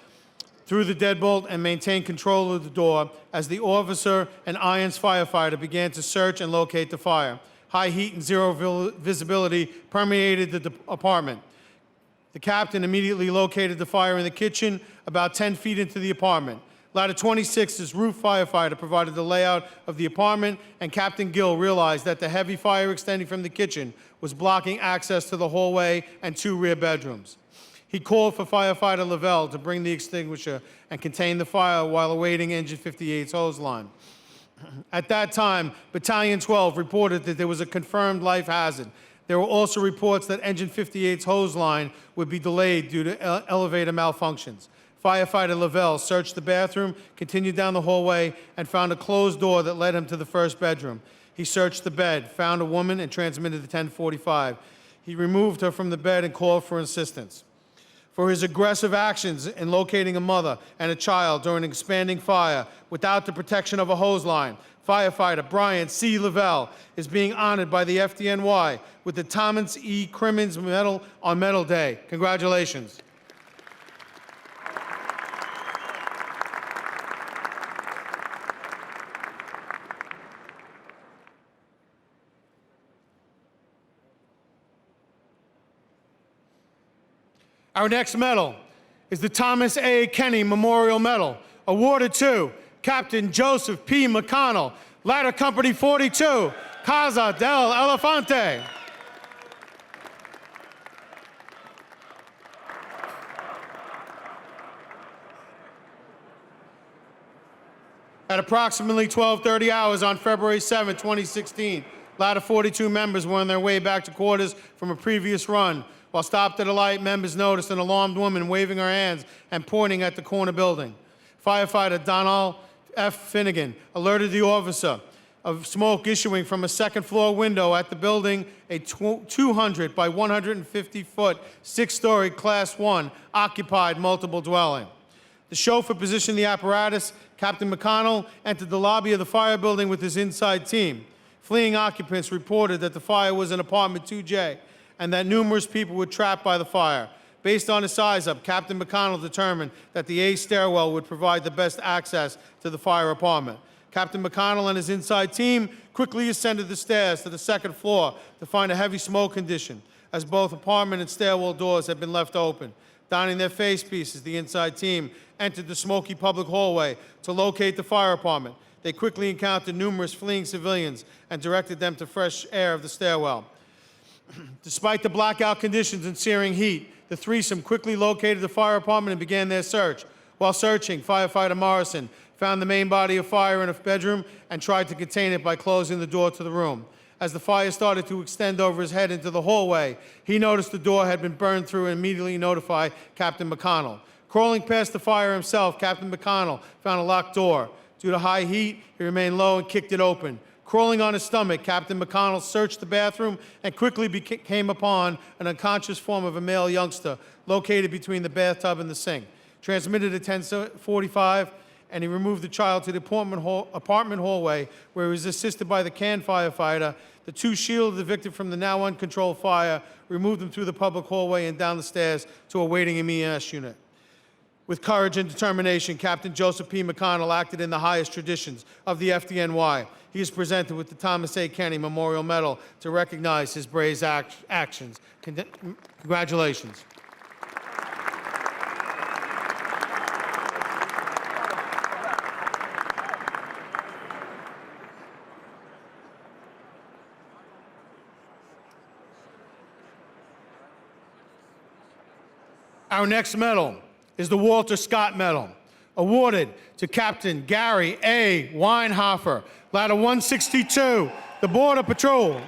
threw the deadbolt and maintained control of the door as the officer and Irons firefighter began to search and locate the fire. High heat and zero visibility permeated the apartment. The captain immediately located the fire in the kitchen about 10 feet into the apartment. Ladder 26's roof firefighter provided the layout of the apartment, and Captain Gill realized that the heavy fire extending from the kitchen was blocking access to the hallway and 2 rear bedrooms. He called for firefighter Lavelle to bring the extinguisher and contain the fire while awaiting Engine 58's hose line. At that time, Battalion 12 reported that there was a confirmed life hazard. There were also reports that Engine 58's hose line would be delayed due to elevator malfunctions. Firefighter Lavelle searched the bathroom, continued down the hallway, and found a closed door that led him to the first bedroom. He searched the bed, found a woman, and transmitted to 1045. He removed her from the bed and called for assistance. For his aggressive actions in locating a mother and a child during an expanding fire without the protection of a hose line, firefighter Brian C. Lavelle is being honored by the FDNY with the Thomas E. Crimmins Medal on Medal Day. Congratulations. Our next medal is the Thomas A. Kenny Memorial Medal, awarded to Captain Joseph P. McConnell, Ladder Company 42, Casa del Elefante. At approximately 12:30 hours on February 7, 2016, Ladder 42 members were on their way back to quarters from a previous run. While stopped at a light, members noticed an alarmed woman waving her hands and pointing at the corner building. Firefighter Donald F. Finnegan alerted the officer of smoke issuing from a second-floor window at the building, a 200 by 150-foot, 6-story Class 1 occupied multiple dwelling. The chauffeur positioned the apparatus. Captain McConnell entered the lobby of the fire building with his inside team. Fleeing occupants reported that the fire was in apartment 2J and that numerous people were trapped by the fire. Based on a size-up, Captain McConnell determined that the A stairwell would provide the best access to the fire apartment. Captain McConnell and his inside team quickly ascended the stairs to the second floor to find a heavy smoke condition, as both apartment and stairwell doors had been left open. Donning their face pieces, the inside team entered the smoky public hallway to locate the fire apartment. They quickly encountered numerous fleeing civilians and directed them to fresh air of the stairwell. Despite the blackout conditions and searing heat, the threesome quickly located the fire apartment and began their search. While searching, firefighter Morrison found the main body of fire in a bedroom and tried to contain it by closing the door to the room. As the fire started to extend over his head into the hallway, he noticed the door had been burned through and immediately notified Captain McConnell. Crawling past the fire himself, Captain McConnell found a locked door. Due to high heat, he remained low and kicked it open. Crawling on his stomach, Captain McConnell searched the bathroom and quickly came upon an unconscious form of a male youngster located between the bathtub and the sink. Transmitted at 1045, and he removed the child to the apartment hallway, where he was assisted by the can firefighter. The two shielded the victim from the now uncontrolled fire, removed him through the public hallway and down the stairs to a waiting MES unit. With courage and determination, Captain Joseph P. McConnell acted in the highest traditions of the FDNY. He is presented with the Thomas A. Kenny Memorial Medal to recognize his brave actions. Congratulations. Our next medal is the Walter Scott Medal, Awarded to Captain Gary A. Weinhofer, Ladder 162, the Border Patrol.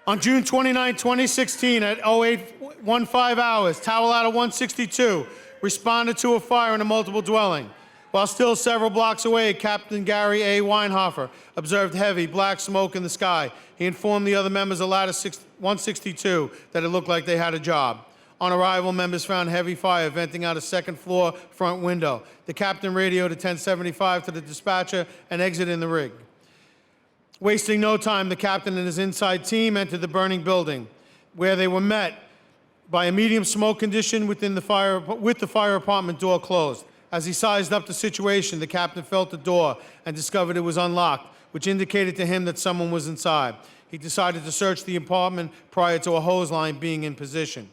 On June 29, 2016, at 08:15 hours, Tower Ladder 162 responded to a fire in a multiple dwelling. While still several blocks away, Captain Gary A. Weinhofer observed heavy black smoke in the sky. He informed the other members of Ladder 162 that it looked like they had a job. On arrival, members found heavy fire venting out a second-floor front window. The captain radioed a 1075 to the dispatcher and exited the rig. Wasting no time, the captain and his inside team entered the burning building, where they were met by a medium smoke condition with the fire apartment door closed. As he sized up the situation, the captain felt the door and discovered it was unlocked, which indicated to him that someone was inside. He decided to search the apartment prior to a hose line being in position.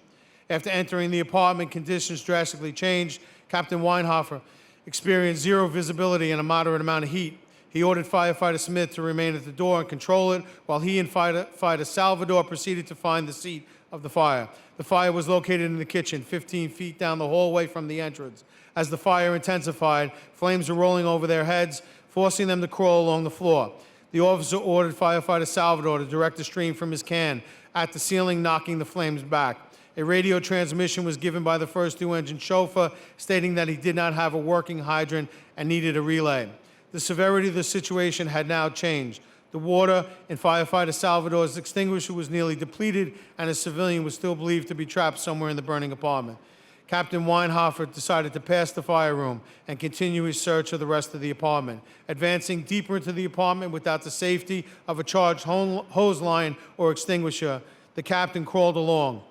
After entering the apartment, conditions drastically changed. Captain Weinhofer experienced zero visibility and a moderate amount of heat. He ordered firefighter Smith to remain at the door and control it, while he and firefighter Salvador proceeded to find the seat of the fire. The fire was located in the kitchen, 15 feet down the hallway from the entrance. As the fire intensified, flames were rolling over their heads, forcing them to crawl along the floor. The officer ordered firefighter Salvador to direct the stream from his can at the ceiling, knocking the flames back. A radio transmission was given by the first two-engine chauffeur, stating that he did not have a working hydrant and needed a relay. The severity of the situation had now changed. The water in firefighter Salvador's extinguisher was nearly depleted, and a civilian was still believed to be trapped somewhere in the burning apartment. Captain Weinhofer decided to pass the fire room and continue his search of the rest of the apartment. Advancing deeper into the apartment without the safety of a charged hose line or extinguisher, the captain crawled along.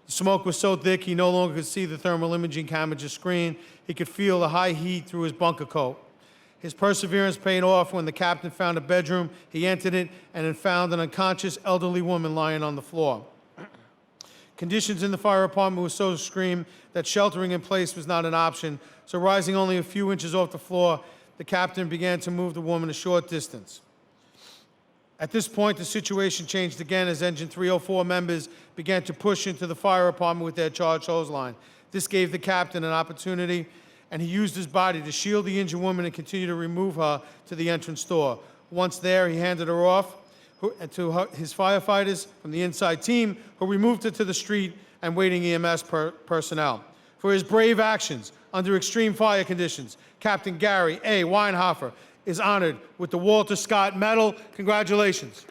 The smoke was so thick he no longer could see the thermal imaging camera's screen. He could feel the high heat through his bunker coat. His perseverance paid off when the captain found a bedroom. He entered it and then found an unconscious elderly woman lying on the floor. Conditions in the fire apartment were so extreme that sheltering in place was not an option, so rising only a few inches off the floor, the captain began to move the woman a short distance. At this point, the situation changed again as Engine 304 members began to push into the fire apartment with their charged hose line. This gave the captain an opportunity, and he used his body to shield the injured woman and continue to remove her to the entrance door. Once there, he handed her off to his firefighters from the inside team, who removed her to the street and waiting EMS personnel. For his brave actions under extreme fire conditions, Captain Gary A. Weinhofer is honored with the Walter Scott Medal. Congratulations.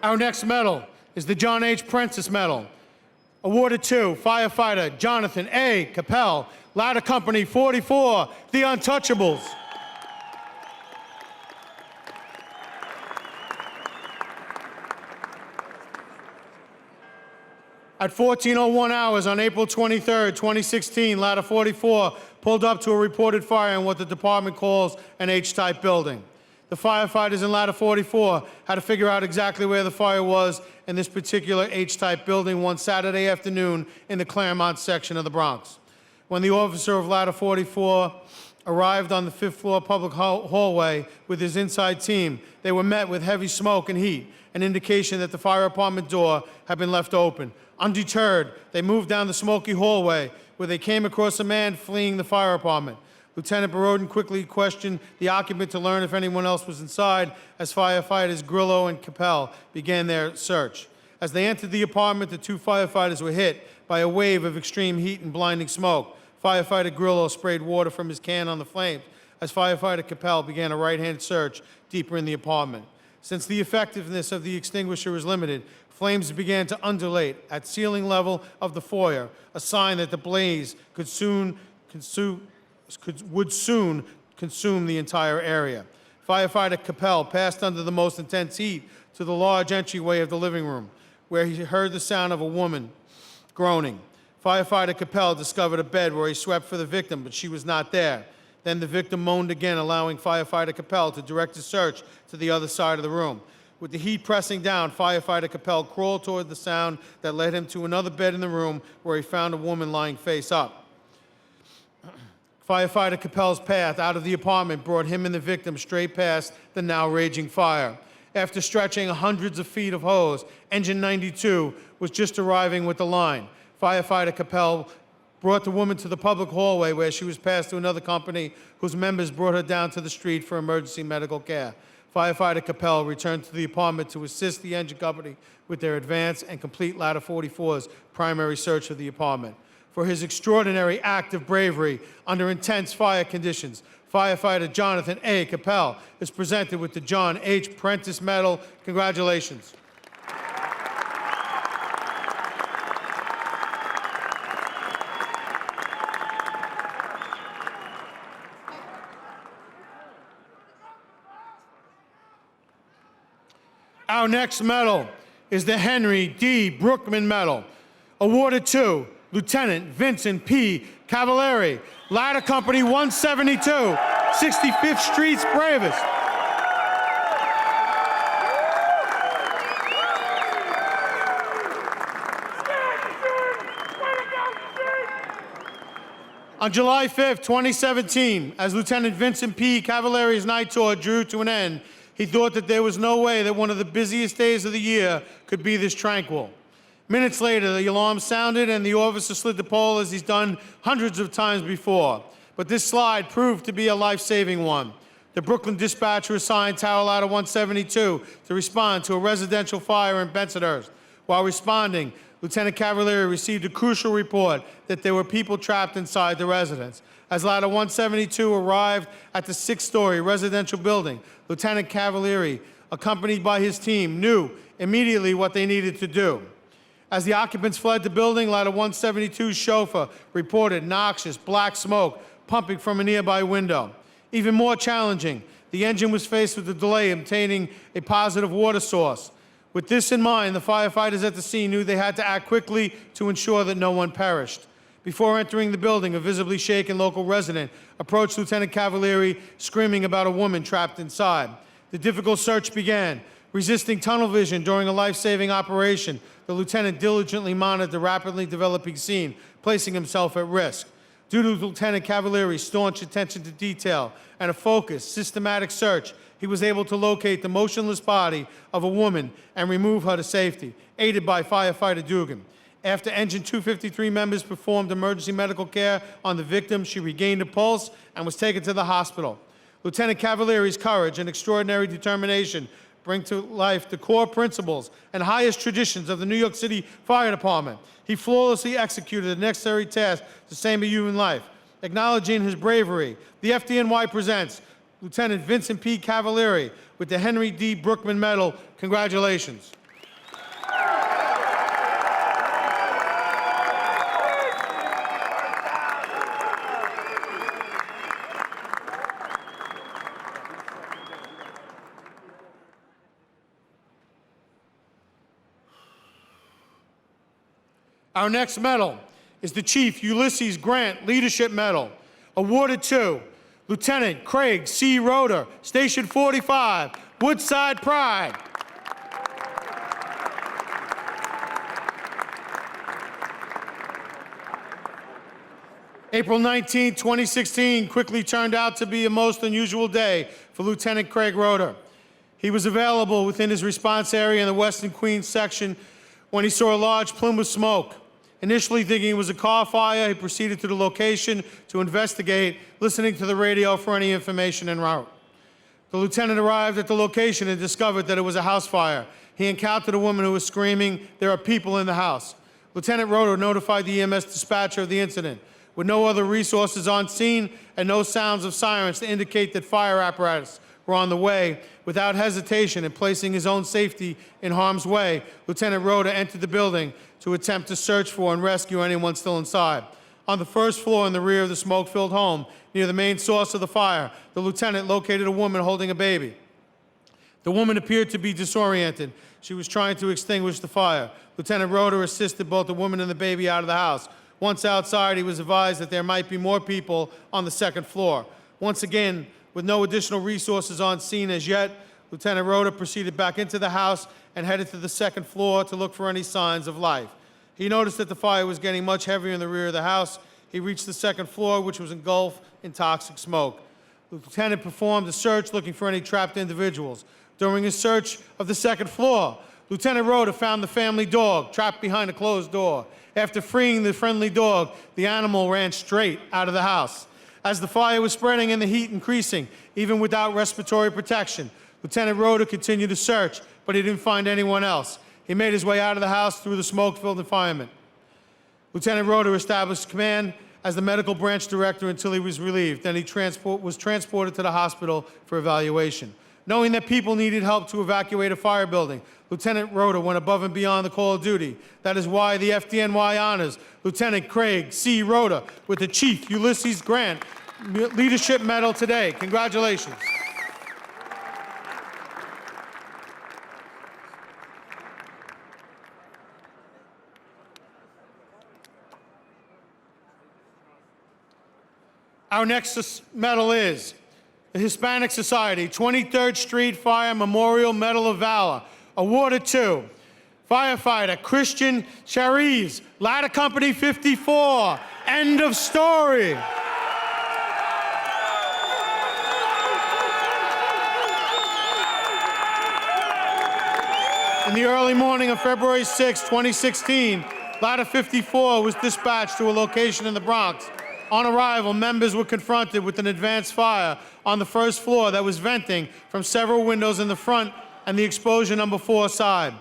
Our next medal is the John H. Prentice Medal, awarded to firefighter Jonathan A. Capel, Ladder Company 44, the Untouchables. At 14:01 hours on April 23, 2016, Ladder 44 pulled up to a reported fire in what the department calls an H-type building. The firefighters in Ladder 44 had to figure out exactly where the fire was in this particular H-type building one Saturday afternoon in the Claremont section of the Bronx. When the officer of Ladder 44 arrived on the fifth-floor public hallway with his inside team, they were met with heavy smoke and heat, an indication that the fire apartment door had been left open. Undeterred, they moved down the smoky hallway where they came across a man fleeing the fire apartment. Lieutenant Borodin quickly questioned the occupant to learn if anyone else was inside as firefighters Grillo and Capel began their search. As they entered the apartment, the two firefighters were hit by a wave of extreme heat and blinding smoke. Firefighter Grillo sprayed water from his can on the flames as firefighter Capel began a right-hand search deeper in the apartment. Since the effectiveness of the extinguisher was limited, flames began to undulate at ceiling level of the foyer, a sign that the blaze would soon consume the entire area. Firefighter Capel passed under the most intense heat to the large entryway of the living room, where he heard the sound of a woman groaning. Firefighter Capel discovered a bed where he swept for the victim, but she was not there. Then the victim moaned again, allowing Firefighter Capel to direct his search to the other side of the room. With the heat pressing down, Firefighter Capel crawled toward the sound that led him to another bed in the room where he found a woman lying face up. Firefighter Capel's path out of the apartment brought him and the victim straight past the now raging fire. After stretching hundreds of feet of hose, Engine 92 was just arriving with the line. Firefighter Capel brought the woman to the public hallway where she was passed to another company whose members brought her down to the street for emergency medical care. Firefighter Capel returned to the apartment to assist the engine company with their advance and complete Ladder 44's primary search of the apartment. For his extraordinary act of bravery under intense fire conditions, Firefighter Jonathan A. Capel is presented with the John H. Prentice Medal. Congratulations. Our next medal is the Henry D. Brookman Medal, awarded to Lieutenant Vincent P. Cavalieri, Ladder Company 172, 65th Street's bravest. On July 5th, 2017, as Lieutenant Vincent P. Cavalieri's night tour drew to an end, he thought that there was no way that one of the busiest days of the year could be this tranquil. Minutes later, the alarm sounded and the officer slid the pole as he's done hundreds of times before. But this slide proved to be a life-saving one. The Brooklyn dispatcher assigned Tower Ladder 172 to respond to a residential fire in Bensonhurst. While responding, Lieutenant Cavalieri received a crucial report that there were people trapped inside the residence. As Ladder 172 arrived at the 6-story residential building, Lieutenant Cavalieri, accompanied by his team, knew immediately what they needed to do. As the occupants fled the building, Ladder 172's chauffeur reported noxious black smoke pumping from a nearby window. Even more challenging, the engine was faced with the delay in obtaining a positive water source. With this in mind, the firefighters at the scene knew they had to act quickly to ensure that no one perished. Before entering the building, a visibly shaken local resident approached Lieutenant Cavalieri, screaming about a woman trapped inside. The difficult search began. Resisting tunnel vision during a life-saving operation, the lieutenant diligently monitored the rapidly developing scene, placing himself at risk. Due to Lieutenant Cavalieri's staunch attention to detail and a focused, systematic search, he was able to locate the motionless body of a woman and remove her to safety, aided by firefighter Dugan. After Engine 253 members performed emergency medical care on the victim, she regained a pulse and was taken to the hospital. Lieutenant Cavalieri's courage and extraordinary determination bring to life the core principles and highest traditions of the New York City Fire Department. He flawlessly executed the necessary task to save a human life. Acknowledging his bravery, the FDNY presents Lieutenant Vincent P. Cavalieri with the Henry D. Brookman Medal. Congratulations. Our next medal is the Chief Ulysses Grant Leadership Medal, awarded to Lieutenant Craig C. Roeder, Station 45, Woodside Pride. April 19, 2016 quickly turned out to be a most unusual day for Lieutenant Craig Roeder. He was available within his response area in the Western Queens section when he saw a large plume of smoke. Initially thinking it was a car fire, he proceeded to the location to investigate, listening to the radio for any information en route. The lieutenant arrived at the location and discovered that it was a house fire. He encountered a woman who was screaming, "There are people in the house." Lieutenant Roeder notified the EMS dispatcher of the incident. With no other resources on scene and no sounds of sirens to indicate that fire apparatus were on the way, without hesitation and placing his own safety in harm's way, Lieutenant Roeder entered the building to attempt to search for and rescue anyone still inside. On the first floor in the rear of the smoke-filled home, near the main source of the fire, the lieutenant located a woman holding a baby. The woman appeared to be disoriented. She was trying to extinguish the fire. Lieutenant Roeder assisted both the woman and the baby out of the house. Once outside, he was advised that there might be more people on the second floor. Once again, with no additional resources on scene as yet, Lieutenant Rhoda proceeded back into the house and headed to the second floor to look for any signs of life. He noticed that the fire was getting much heavier in the rear of the house. He reached the second floor, which was engulfed in toxic smoke. The lieutenant performed a search looking for any trapped individuals. During his search of the second floor, Lieutenant Rhoda found the family dog trapped behind a closed door. After freeing the friendly dog, the animal ran straight out of the house. As the fire was spreading and the heat increasing, even without respiratory protection, Lieutenant Rhoda continued to search, but he didn't find anyone else. He made his way out of the house through the smoke-filled environment. Lieutenant Rhoda established command as the medical branch director until he was relieved. Then he was transported to the hospital for evaluation. Knowing that people needed help to evacuate a fire building, Lieutenant Rhoda went above and beyond the call of duty. That is why the FDNY honors Lieutenant Craig C. Rhoda with the Chief Ulysses Grant Leadership Medal today. Congratulations. Our next medal is the Hispanic Society 23rd Street Fire Memorial Medal of Valor, awarded to firefighter Christian Chariz, Ladder Company 54. End of story. In the early morning of February 6, 2016, Ladder 54 was dispatched to a location in the Bronx. On arrival, members were confronted with an advanced fire on the first floor that was venting from several windows in the front and the exposure number 4 side.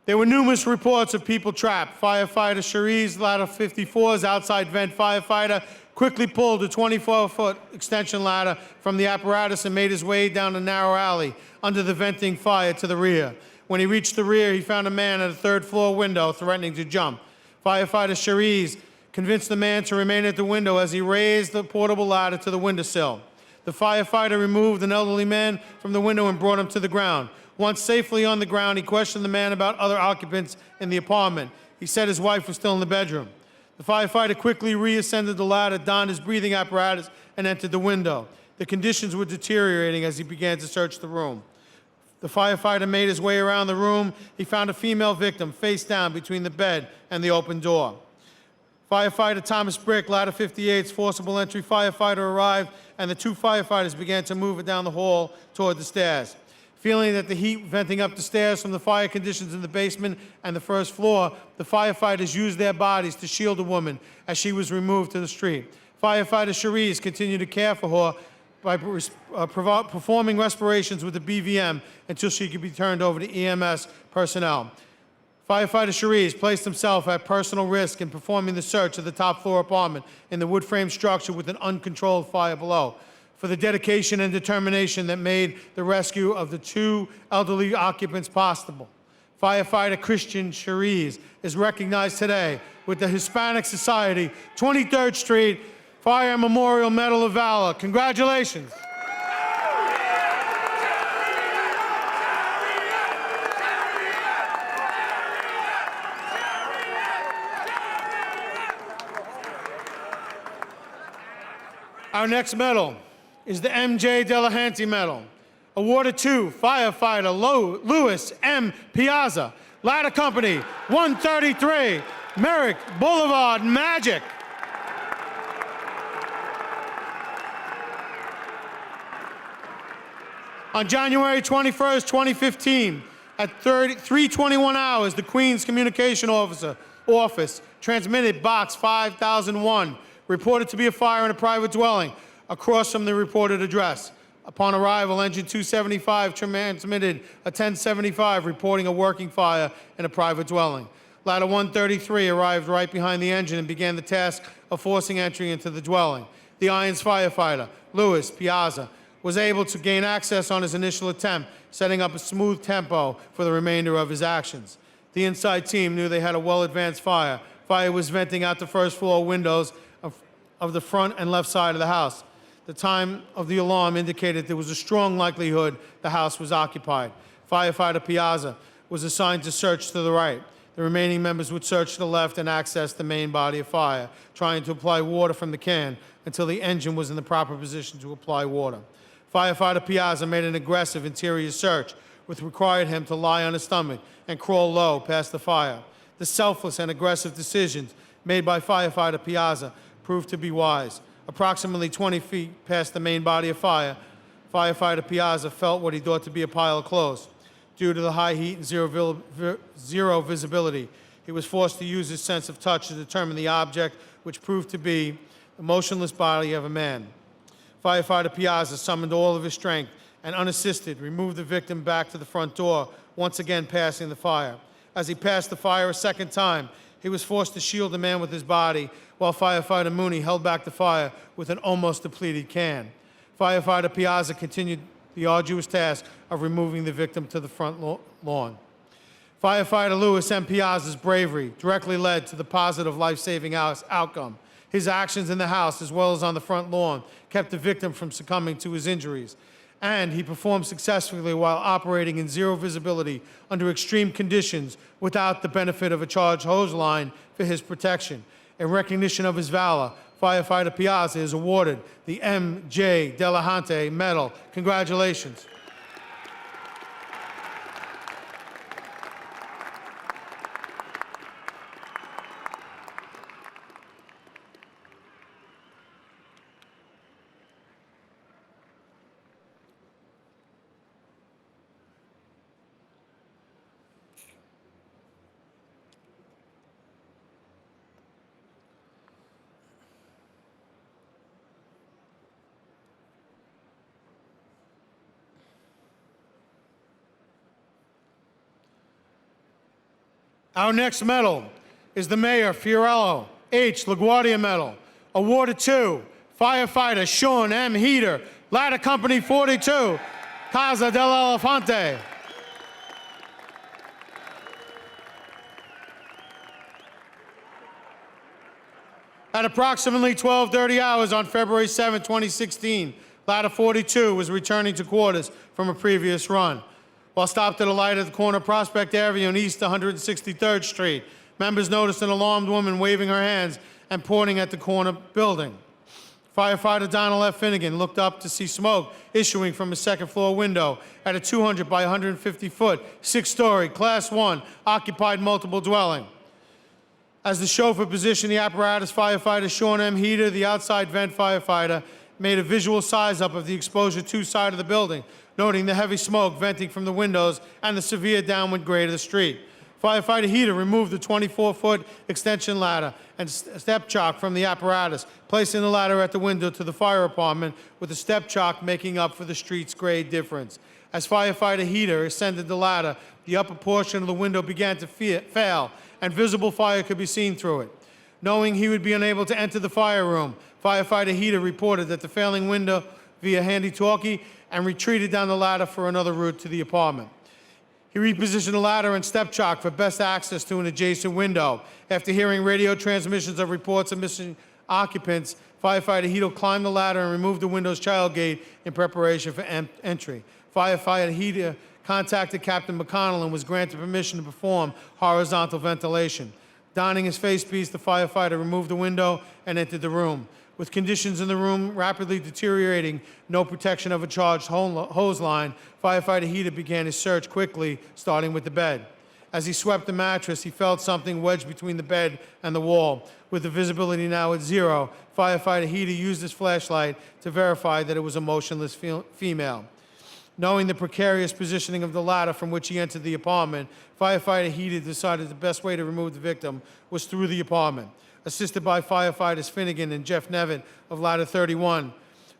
There were numerous reports of people trapped. Firefighter Chariz, Ladder 54's outside vent firefighter, quickly pulled a 24-foot extension ladder from the apparatus and made his way down a narrow alley under the venting fire to the rear. When he reached the rear, he found a man at a third-floor window threatening to jump. Firefighter Chariz convinced the man to remain at the window as he raised the portable ladder to the windowsill. The firefighter removed an elderly man from the window and brought him to the ground. Once safely on the ground, he questioned the man about other occupants in the apartment. He said his wife was still in the bedroom. The firefighter quickly reascended the ladder, donned his breathing apparatus, and entered the window. The conditions were deteriorating as he began to search the room. The firefighter made his way around the room. He found a female victim face down between the bed and the open door. Firefighter Thomas Brick, Ladder 58's forcible entry firefighter, arrived, and the 2 firefighters began to move it down the hall toward the stairs. Feeling that the heat venting up the stairs from the fire conditions in the basement and the first floor, the firefighters used their bodies to shield the woman as she was removed to the street. Firefighter Chariz continued to care for her by performing respirations with the BVM until she could be turned over to EMS personnel. Firefighter Chariz placed himself at personal risk in performing the search of the top-floor apartment in the wood-frame structure with an uncontrolled fire below. For the dedication and determination that made the rescue of the 2 elderly occupants possible. Firefighter Christian Chariz is recognized today with the Hispanic Society 23rd Street Fire Memorial Medal of Valor. Congratulations. Our next medal is the M.J. Delahanty Medal, awarded to firefighter Louis M. Piazza, Ladder Company 133, Merrick Boulevard, Magic. On January 21st, 2015, at 3:21 hours, the Queens Communication Office transmitted Box 5001, reported to be a fire in a private dwelling across from the reported address. Upon arrival, Engine 275 transmitted a 1075 reporting a working fire in a private dwelling. Ladder 133 arrived right behind the engine and began the task of forcing entry into the dwelling. The Irons firefighter, Louis Piazza, was able to gain access on his initial attempt, setting up a smooth tempo for the remainder of his actions. The inside team knew they had a well-advanced fire. Fire was venting out the first-floor windows of the front and left side of the house. The time of the alarm indicated there was a strong likelihood the house was occupied. Firefighter Piazza was assigned to search to the right. The remaining members would search to the left and access the main body of fire, trying to apply water from the can until the engine was in the proper position to apply water. Firefighter Piazza made an aggressive interior search, which required him to lie on his stomach and crawl low past the fire. The selfless and aggressive decisions made by Firefighter Piazza proved to be wise. Approximately 20 feet past the main body of fire, Firefighter Piazza felt what he thought to be a pile of clothes. Due to the high heat and zero visibility, he was forced to use his sense of touch to determine the object, which proved to be the motionless body of a man. Firefighter Piazza summoned all of his strength and, unassisted, removed the victim back to the front door, once again passing the fire. As he passed the fire a second time, he was forced to shield the man with his body, while Firefighter Mooney held back the fire with an almost depleted can. Firefighter Piazza continued the arduous task of removing the victim to the front lawn. Firefighter Lewis M. Piazza's bravery directly led to the positive life-saving outcome. His actions in the house, as well as on the front lawn, kept the victim from succumbing to his injuries. And he performed successfully while operating in zero visibility under extreme conditions without the benefit of a charged hose line for his protection. In recognition of his valor, Firefighter Piazza is awarded the M.J. Delahunty Medal. Congratulations. Our next medal is the Mayor Fiorello H. LaGuardia Medal, awarded to Firefighter Sean M. Heater, Ladder Company 42, Casa del Elefante. At approximately 12:30 hours on February 7, 2016, Ladder 42 was returning to quarters from a previous run. While stopped at a light at the corner of Prospect Avenue and East 163rd Street, members noticed an alarmed woman waving her hands and pointing at the corner building. Firefighter Donald F. Finnegan looked up to see smoke issuing from a second-floor window at a 200 by 150-foot, six-story, Class 1, occupied multiple dwelling. As the chauffeur positioned the apparatus, Firefighter Sean M. Heater, the outside vent firefighter, made a visual size-up of the exposure to side of the building, noting the heavy smoke venting from the windows and the severe downward grade of the street. Firefighter Heater removed the 24-foot extension ladder and step chock from the apparatus, placing the ladder at the window to the fire apartment, with the step chock making up for the street's grade difference. As Firefighter Heater ascended the ladder, the upper portion of the window began to fail, and visible fire could be seen through it. Knowing he would be unable to enter the fire room, Firefighter Heater reported that the failing window via handy-talkie and retreated down the ladder for another route to the apartment. He repositioned the ladder and step chock for best access to an adjacent window. After hearing radio transmissions of reports of missing occupants, Firefighter Heater climbed the ladder and removed the window's child gate in preparation for entry. Firefighter Heater contacted Captain McConnell and was granted permission to perform horizontal ventilation. Donning his face piece, the firefighter removed the window and entered the room. With conditions in the room rapidly deteriorating, no protection of a charged hose line, Firefighter Heater began his search quickly, starting with the bed. As he swept the mattress, he felt something wedged between the bed and the wall. With the visibility now at zero, Firefighter Heater used his flashlight to verify that it was a motionless female. Knowing the precarious positioning of the ladder from which he entered the apartment, Firefighter Heater decided the best way to remove the victim was through the apartment. Assisted by firefighters Finnegan and Jeff Nevitt of Ladder 31,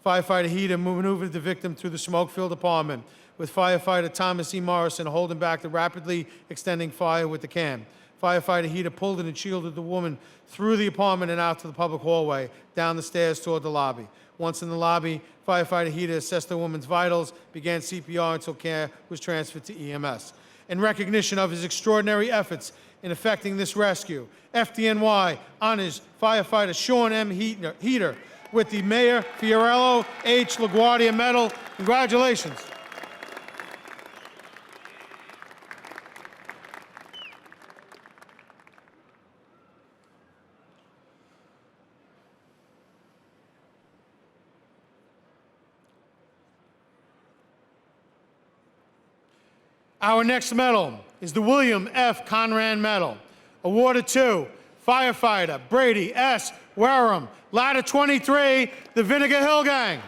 Firefighter Heater maneuvered the victim through the smoke-filled apartment, with Firefighter Thomas E. Morrison holding back the rapidly extending fire with the can. Firefighter Heater pulled and shielded the woman through the apartment and out to the public hallway, down the stairs toward the lobby. Once in the lobby, Firefighter Heater assessed the woman's vitals, began CPR until care was transferred to EMS. In recognition of his extraordinary efforts in effecting this rescue, FDNY honors Firefighter Sean M. Heater with the Mayor Fiorello H. LaGuardia Medal. Congratulations. Our next medal is the William F. Conrad Medal, awarded to firefighter Brady S. Wareham, Ladder 23, the Vinegar Hill Gang.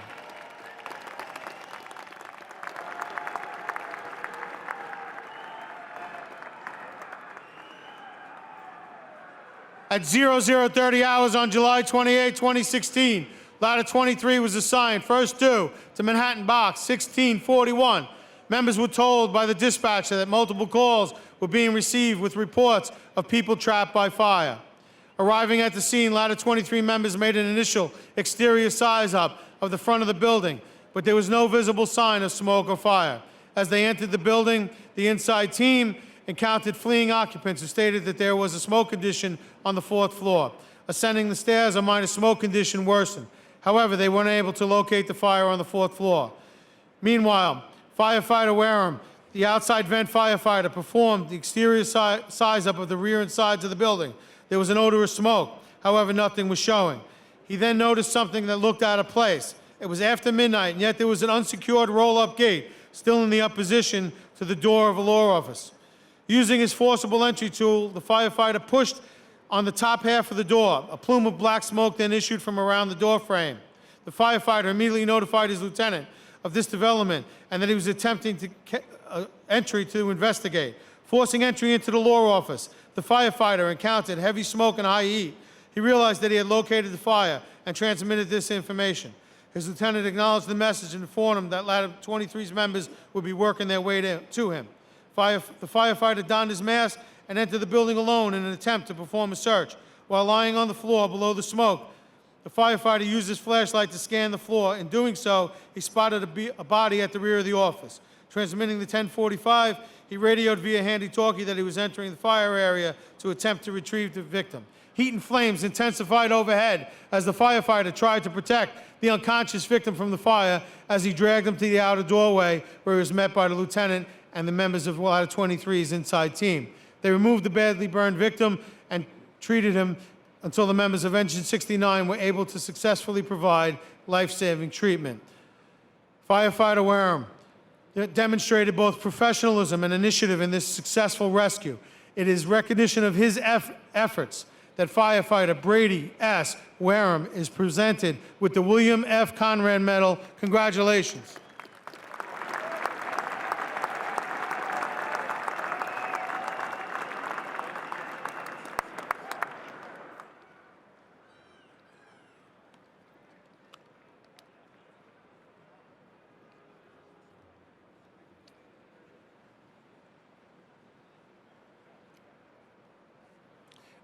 At 0030 hours on July 28, 2016, Ladder 23 was assigned first due to Manhattan Box 1641. Members were told by the dispatcher that multiple calls were being received with reports of people trapped by fire. Arriving at the scene, Ladder 23 members made an initial exterior size-up of the front of the building, but there was no visible sign of smoke or fire. As they entered the building, the inside team encountered fleeing occupants who stated that there was a smoke condition on the 4th floor. Ascending the stairs, a minor smoke condition worsened. However, they weren't able to locate the fire on the 4th floor. Meanwhile, firefighter Wareham, the outside vent firefighter, performed the exterior size-up of the rear and sides of the building. There was an odor of smoke. However, nothing was showing. He then noticed something that looked out of place. It was after midnight, and yet there was an unsecured roll-up gate still in the opposition to the door of a law office. Using his forcible entry tool, the firefighter pushed on the top half of the door. A plume of black smoke then issued from around the door frame. The firefighter immediately notified his lieutenant of this development and that he was attempting to entry to investigate. Forcing entry into the law office, the firefighter encountered heavy smoke and high heat. He realized that he had located the fire and transmitted this information. His lieutenant acknowledged the message and informed him that Ladder 23's members would be working their way to him. The firefighter donned his mask and entered the building alone in an attempt to perform a search. While lying on the floor below the smoke, the firefighter used his flashlight to scan the floor. In doing so, he spotted a body at the rear of the office. Transmitting the 1045, he radioed via handy-talkie that he was entering the fire area to attempt to retrieve the victim. Heat and flames intensified overhead as the firefighter tried to protect the unconscious victim from the fire as he dragged him to the outer doorway, where he was met by the lieutenant and the members of Ladder 23's inside team. They removed the badly burned victim and treated him until the members of Engine 69 were able to successfully provide life-saving treatment. Firefighter Wareham demonstrated both professionalism and initiative in this successful rescue. It is recognition of his efforts that firefighter Brady S. Wareham is presented with the William F. Conrad Medal. Congratulations.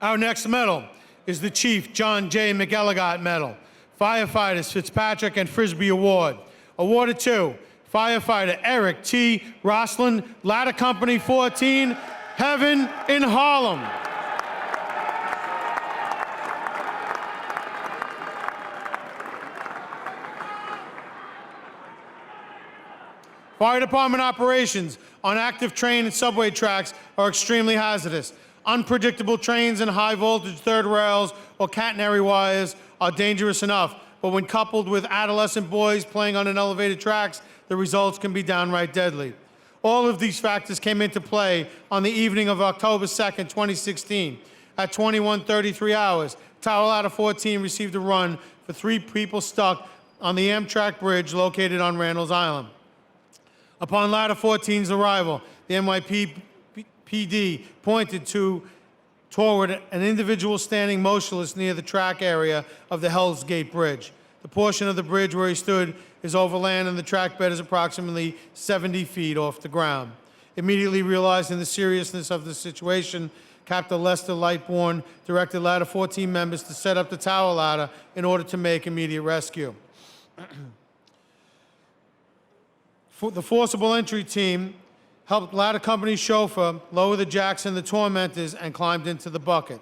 Our next medal is the Chief John J. McElligott Medal, Firefighters Fitzpatrick and Frisbee Award, awarded to firefighter Eric T. Roslin, Ladder Company 14, Heaven in Harlem. Fire department operations on active train and subway tracks are extremely hazardous. Unpredictable trains and high-voltage third rails or catenary wires are dangerous enough, but when coupled with adolescent boys playing on an elevated tracks, the results can be downright deadly. All of these factors came into play on the evening of October 2nd, 2016. At 21:33 hours, Tower Ladder 14 received a run for 3 people stuck on the Amtrak bridge located on Randall's Island. Upon Ladder 14's arrival, the NYPD pointed toward an individual standing motionless near the track area of the Hell's Gate Bridge. The portion of the bridge where he stood is overland and the track bed is approximately 70 feet off the ground. Immediately realizing the seriousness of the situation, Captain Lester Lightbourne directed Ladder 14 members to set up the tower ladder in order to make immediate rescue. The forcible entry team helped Ladder Company chauffeur lower the jacks and the tormentors and climbed into the bucket.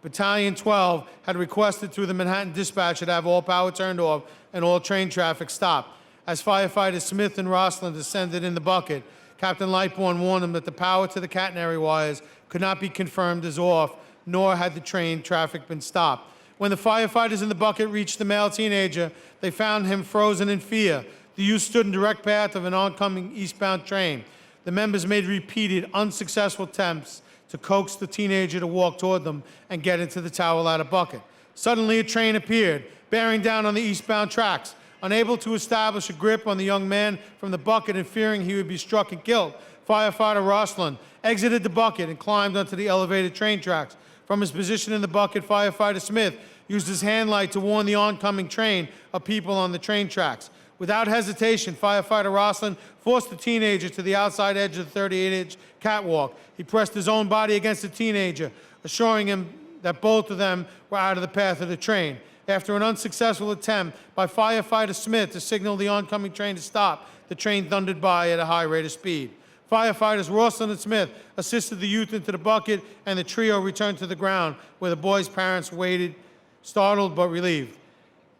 Battalion 12 had requested through the Manhattan dispatcher to have all power turned off and all train traffic stopped. As firefighters Smith and Roslin descended in the bucket, Captain Lightbourne warned them that the power to the catenary wires could not be confirmed as off, nor had the train traffic been stopped. When the firefighters in the bucket reached the male teenager, they found him frozen in fear. The youth stood in direct path of an oncoming eastbound train. The members made repeated unsuccessful attempts to coax the teenager to walk toward them and get into the towel ladder bucket. Suddenly, a train appeared, bearing down on the eastbound tracks. Unable to establish a grip on the young man from the bucket and fearing he would be struck and killed, firefighter Roslin exited the bucket and climbed onto the elevated train tracks. From his position in the bucket, firefighter Smith used his hand light to warn the oncoming train of people on the train tracks. Without hesitation, firefighter Roslin forced the teenager to the outside edge of the 38-inch catwalk. He pressed his own body against the teenager, assuring him that both of them were out of the path of the train. After an unsuccessful attempt by firefighter Smith to signal the oncoming train to stop, the train thundered by at a high rate of speed. Firefighters Roslin and Smith assisted the youth into the bucket, and the trio returned to the ground, where the boy's parents waited, startled but relieved.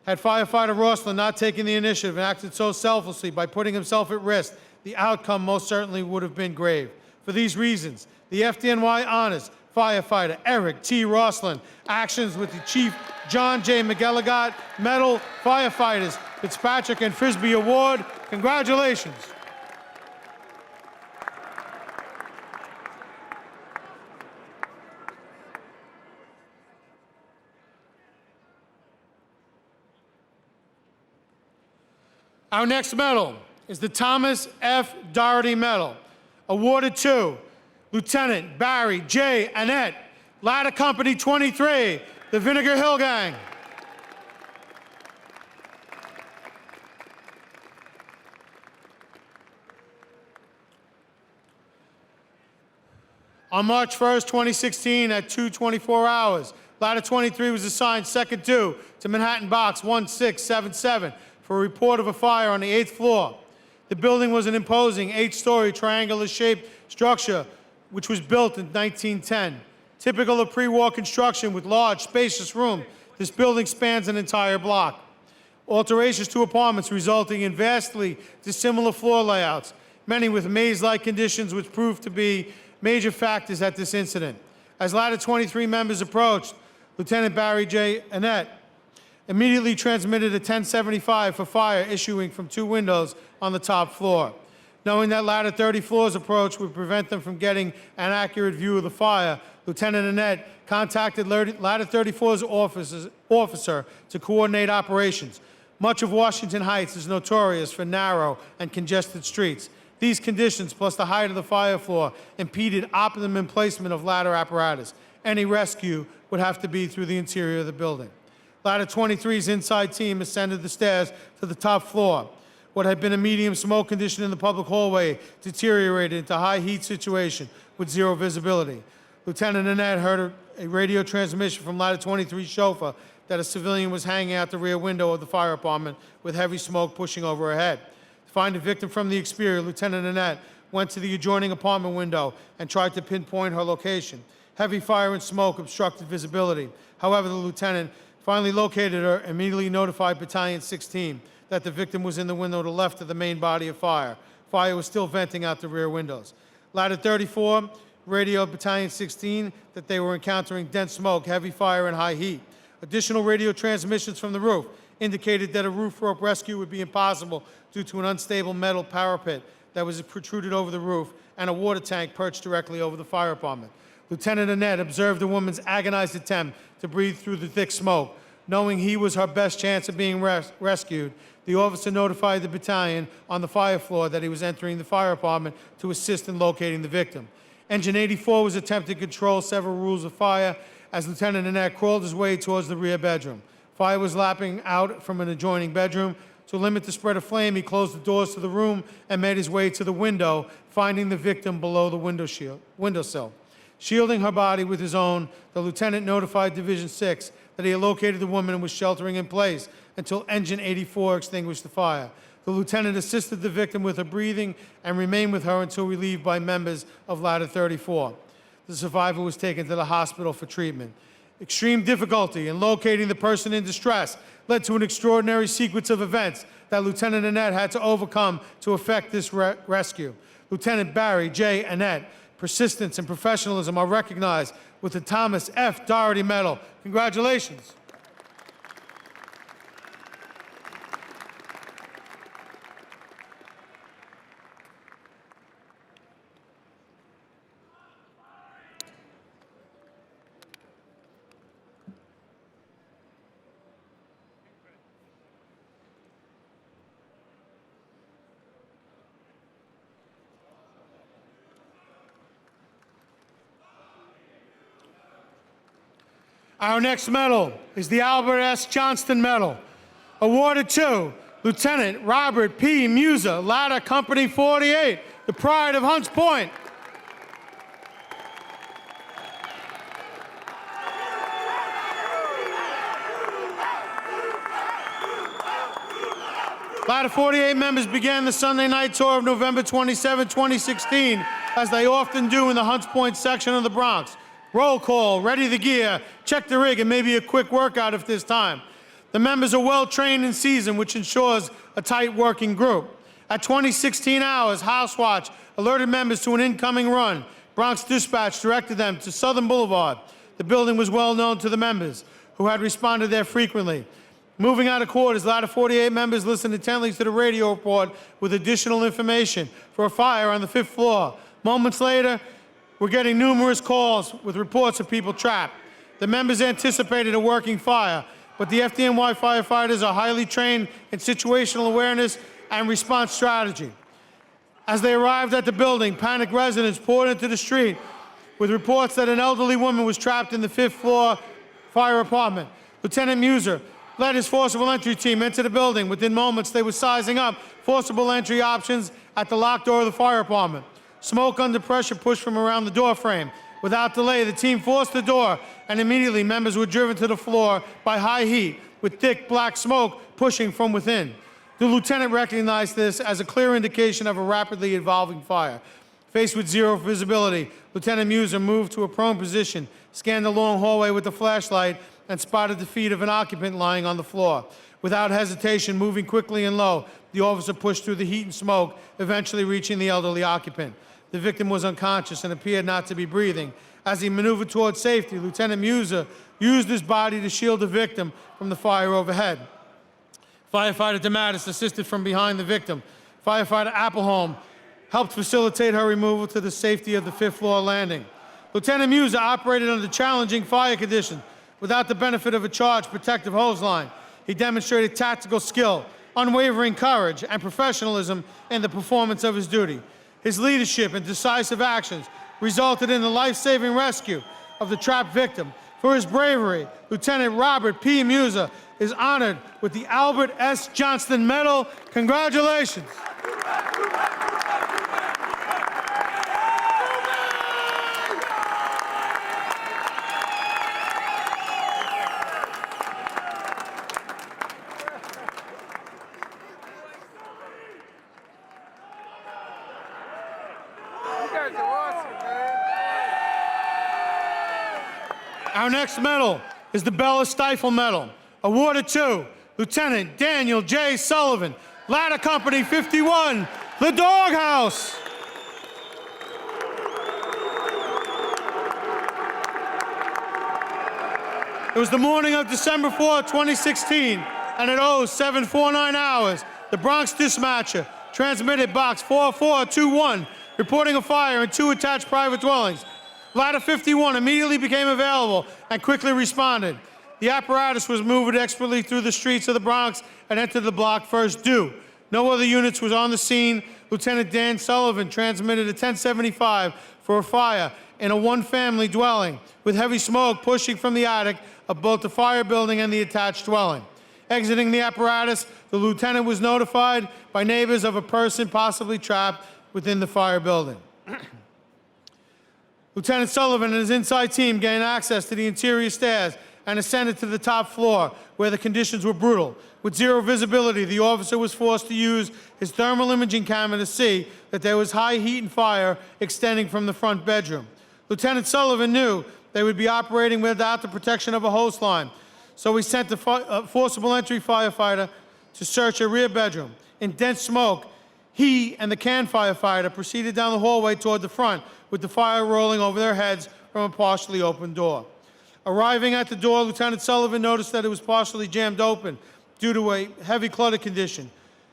Had firefighter Roslin not taken the initiative and acted so selflessly by putting himself at risk, the outcome most certainly would have been grave. For these reasons, the FDNY honors firefighter Eric T. Roslin, actions with the Chief John J. McElligott Medal, firefighters Fitzpatrick and Frisbee Award. Congratulations. Our next medal is the Thomas F. Doherty Medal, awarded to Lieutenant Barry J. Annette, Ladder Company 23, the Vinegar Hill Gang. On March 1st, 2016, at 2:24 hours, Ladder 23 was assigned second due to Manhattan Box 1677 for a report of a fire on the 8th floor. The building was an imposing 8-story triangular-shaped structure which was built in 1910. Typical of pre-war construction with large, spacious rooms, this building spans an entire block. Alterations to apartments resulting in vastly dissimilar floor layouts, many with maze-like conditions which proved to be major factors at this incident. As Ladder 23 members approached, Lieutenant Barry J. Annette immediately transmitted a 1075 for fire issuing from 2 windows on the top floor. Knowing that Ladder 34's approach would prevent them from getting an accurate view of the fire, Lieutenant Annette contacted Ladder 34's officer to coordinate operations. Much of Washington Heights is notorious for narrow and congested streets. These conditions, plus the height of the fire floor, impeded optimum placement of ladder apparatus. Any rescue would have to be through the interior of the building. Ladder 23's inside team ascended the stairs to the top floor. What had been a medium smoke condition in the public hallway deteriorated into a high heat situation with zero visibility. Lieutenant Annette heard a radio transmission from Ladder 23's chauffeur that a civilian was hanging out the rear window of the fire apartment with heavy smoke pushing over her head. To find a victim from the exterior, Lieutenant Annette went to the adjoining apartment window and tried to pinpoint her location. Heavy fire and smoke obstructed visibility. However, the lieutenant finally located her and immediately notified Battalion 16 that the victim was in the window to the left of the main body of fire. Fire was still venting out the rear windows. Ladder 34 radioed Battalion 16 that they were encountering dense smoke, heavy fire, and high heat. Additional radio transmissions from the roof indicated that a roof rope rescue would be impossible due to an unstable metal parapet that was protruded over the roof and a water tank perched directly over the fire apartment. Lieutenant Annette observed the woman's agonized attempt to breathe through the thick smoke. Knowing he was her best chance of being rescued, the officer notified the battalion on the fire floor that he was entering the fire apartment to assist in locating the victim. Engine 84 was attempting to control several rules of fire as Lieutenant Annette crawled his way towards the rear bedroom. Fire was lapping out from an adjoining bedroom. To limit the spread of flame, he closed the doors to the room and made his way to the window, finding the victim below the windowsill. Shielding her body with his own, the lieutenant notified Division 6 that he had located the woman and was sheltering in place until Engine 84 extinguished the fire. The lieutenant assisted the victim with her breathing and remained with her until relieved by members of Ladder 34. The survivor was taken to the hospital for treatment. Extreme difficulty in locating the person in distress led to an extraordinary sequence of events that Lieutenant Annette had to overcome to effect this rescue. Lieutenant Barry J. Annette, persistence and professionalism are recognized with the Thomas F. Doherty Medal. Congratulations. Our next medal is the Albert S. Johnston Medal, awarded to Lieutenant Robert P. Musa, Ladder Company 48, the pride of Hunts Point. Ladder 48 members began the Sunday night tour of November 27, 2016, as they often do in the Hunts Point section of the Bronx. Roll call, ready the gear, check the rig, and maybe a quick workout if there's time. The members are well trained and seasoned, which ensures a tight working group. At 2016 hours, House Watch alerted members to an incoming run. Bronx Dispatch directed them to Southern Boulevard. The building was well known to the members, who had responded there frequently. Moving out of quarters, Ladder 48 members listened intently to the radio report with additional information for a fire on the 5th floor. Moments later, we're getting numerous calls with reports of people trapped. The members anticipated a working fire, but the FDNY firefighters are highly trained in situational awareness and response strategy. As they arrived at the building, panicked residents poured into the street with reports that an elderly woman was trapped in the 5th floor fire apartment. Lieutenant Muser led his forcible entry team into the building. Within moments, they were sizing up forcible entry options at the locked door of the fire apartment. Smoke under pressure pushed from around the door frame. Without delay, the team forced the door, and immediately members were driven to the floor by high heat, with thick black smoke pushing from within. The lieutenant recognized this as a clear indication of a rapidly evolving fire. Faced with zero visibility, Lieutenant Muser moved to a prone position, scanned the long hallway with the flashlight, and spotted the feet of an occupant lying on the floor. Without hesitation, moving quickly and low, the officer pushed through the heat and smoke, eventually reaching the elderly occupant. The victim was unconscious and appeared not to be breathing. As he maneuvered towards safety, Lieutenant Muser used his body to shield the victim from the fire overhead. Firefighter DeMattis assisted from behind the victim. Firefighter Appleholm helped facilitate her removal to the safety of the 5th floor landing. Lieutenant Muser operated under challenging fire conditions without the benefit of a charged protective hose line. He demonstrated tactical skill, unwavering courage, and professionalism in the performance of his duty. His leadership and decisive actions resulted in the life-saving rescue of the trapped victim. For his bravery, Lieutenant Robert P. Muser is honored with the Albert S. Johnston Medal. Congratulations. Our next medal is the Bella Stifle Medal, awarded to Lieutenant Daniel J. Sullivan, Ladder Company 51, the Doghouse. It was the morning of December 4, 2016, and at 0749 hours, the Bronx dispatcher transmitted box 4421, reporting a fire in 2 attached private dwellings. Ladder 51 immediately became available and quickly responded. The apparatus was moved expertly through the streets of the Bronx and entered the block first due. No other units was on the scene. Lieutenant Dan Sullivan transmitted a 1075 for a fire in a one-family dwelling with heavy smoke pushing from the attic of both the fire building and the attached dwelling. Exiting the apparatus, the lieutenant was notified by neighbors of a person possibly trapped within the fire building. Lieutenant Sullivan and his inside team gained access to the interior stairs and ascended to the top floor, where the conditions were brutal. With zero visibility, the officer was forced to use his thermal imaging camera to see that there was high heat and fire extending from the front bedroom. Lieutenant Sullivan knew they would be operating without the protection of a hose line, so he sent a forcible entry firefighter to search a rear bedroom. In dense smoke, he and the can firefighter proceeded down the hallway toward the front, with the fire rolling over their heads from a partially open door. Arriving at the door, Lieutenant Sullivan noticed that it was partially jammed open due to a heavy clutter condition.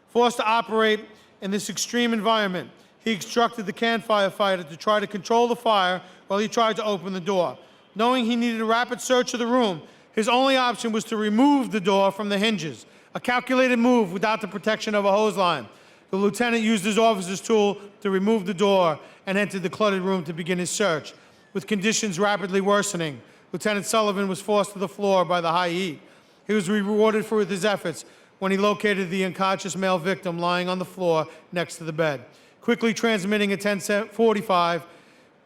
Forced to operate in this extreme environment, he instructed the can firefighter to try to control the fire while he tried to open the door. Knowing he needed a rapid search of the room, his only option was to remove the door from the hinges, a calculated move without the protection of a hose line. The lieutenant used his officer's tool to remove the door and entered the cluttered room to begin his search. With conditions rapidly worsening, Lieutenant Sullivan was forced to the floor by the high heat. He was rewarded for his efforts when he located the unconscious male victim lying on the floor next to the bed. Quickly transmitting at 10:45,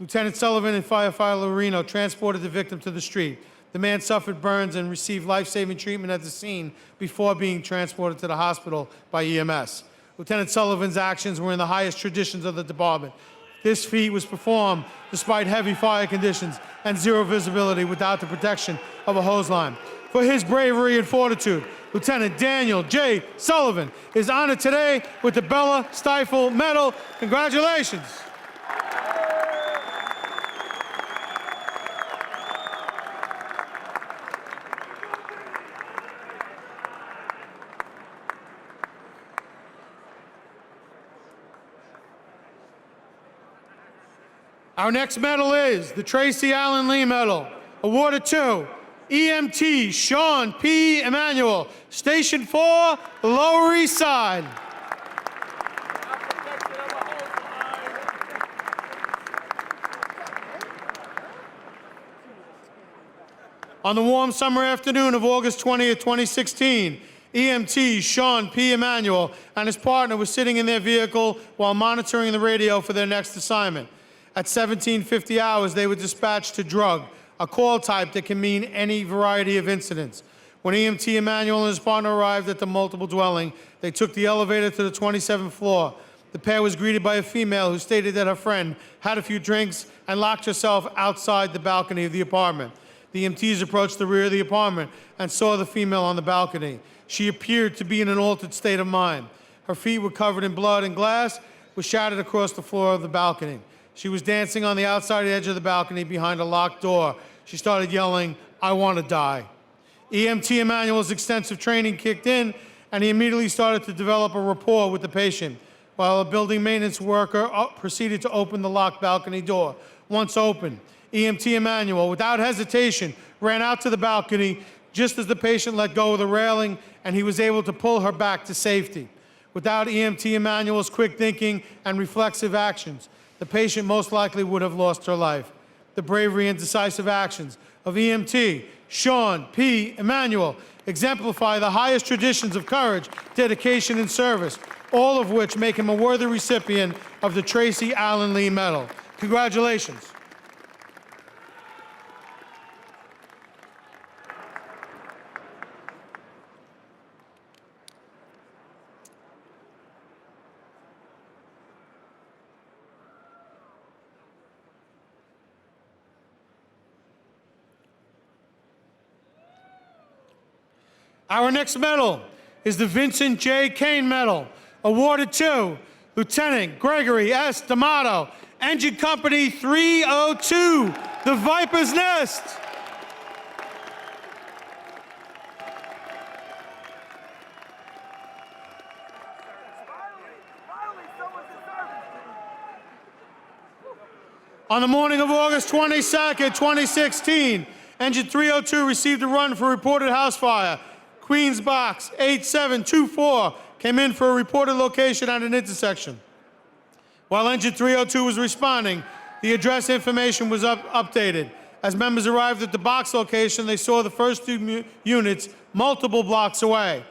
Lieutenant Sullivan and firefighter Loreno transported the victim to the street. The man suffered burns and received life-saving treatment at the scene before being transported to the hospital by EMS. Lieutenant Sullivan's actions were in the highest traditions of the department. This feat was performed despite heavy fire conditions and zero visibility without the protection of a hose line. For his bravery and fortitude, Lieutenant Daniel J. Sullivan is honored today with the Bella Stifel Medal. Congratulations. Our next medal is the Tracy Allen Lee Medal, awarded to EMT Sean P. Emanuel, Station 4, Lower East Side. On the warm summer afternoon of August 20th, 2016, EMT Sean P. Emanuel and his partner were sitting in their vehicle while monitoring the radio for their next assignment. At 1750 hours, they were dispatched to drug, a call type that can mean any variety of incidents. When EMT Emanuel and his partner arrived at the multiple dwelling, they took the elevator to the 27th floor. The pair was greeted by a female who stated that her friend had a few drinks and locked herself outside the balcony of the apartment. The EMTs approached the rear of the apartment and saw the female on the balcony. She appeared to be in an altered state of mind. Her feet were covered in blood and glass was shattered across the floor of the balcony. She was dancing on the outside edge of the balcony behind a locked door. She started yelling, "I want to die." EMT Emanuel's extensive training kicked in, and he immediately started to develop a rapport with the patient, while a building maintenance worker proceeded to open the locked balcony door. Once open, EMT Emanuel, without hesitation, ran out to the balcony just as the patient let go of the railing, and he was able to pull her back to safety. Without EMT Emanuel's quick thinking and reflexive actions, the patient most likely would have lost her life. The bravery and decisive actions of EMT Sean P. Emanuel exemplify the highest traditions of courage, dedication, and service, all of which make him a worthy recipient of the Tracy Allen Lee Medal. Congratulations. Our next medal is the Vincent J. Kane Medal, awarded to Lieutenant Gregory S. D'Amato, Engine Company 302, the Viper's Nest. On the morning of August 22nd, 2016, Engine 302 received a run for reported house fire. Queens Box 8724 came in for a reported location at an intersection. While Engine 302 was responding, the address information was updated. As members arrived at the box location, they saw the first two units multiple blocks away.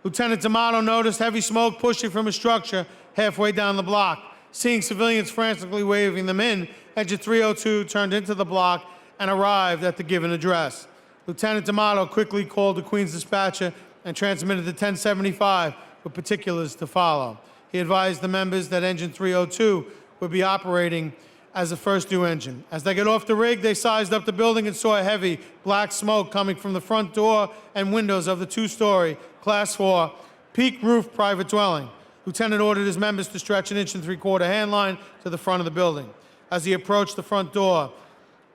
Lieutenant D'Amato noticed heavy smoke pushing from a structure halfway down the block. Seeing civilians frantically waving them in, Engine 302 turned into the block and arrived at the given address. Lieutenant D'Amato quickly called the Queens dispatcher and transmitted to 1075 with particulars to follow. He advised the members that Engine 302 would be operating as the first due engine. As they got off the rig, they sized up the building and saw a heavy black smoke coming from the front door and windows of the two-story, Class 4, peak roof private dwelling. Lieutenant ordered his members to stretch an 1 3/4 hand line to the front of the building. As he approached the front door,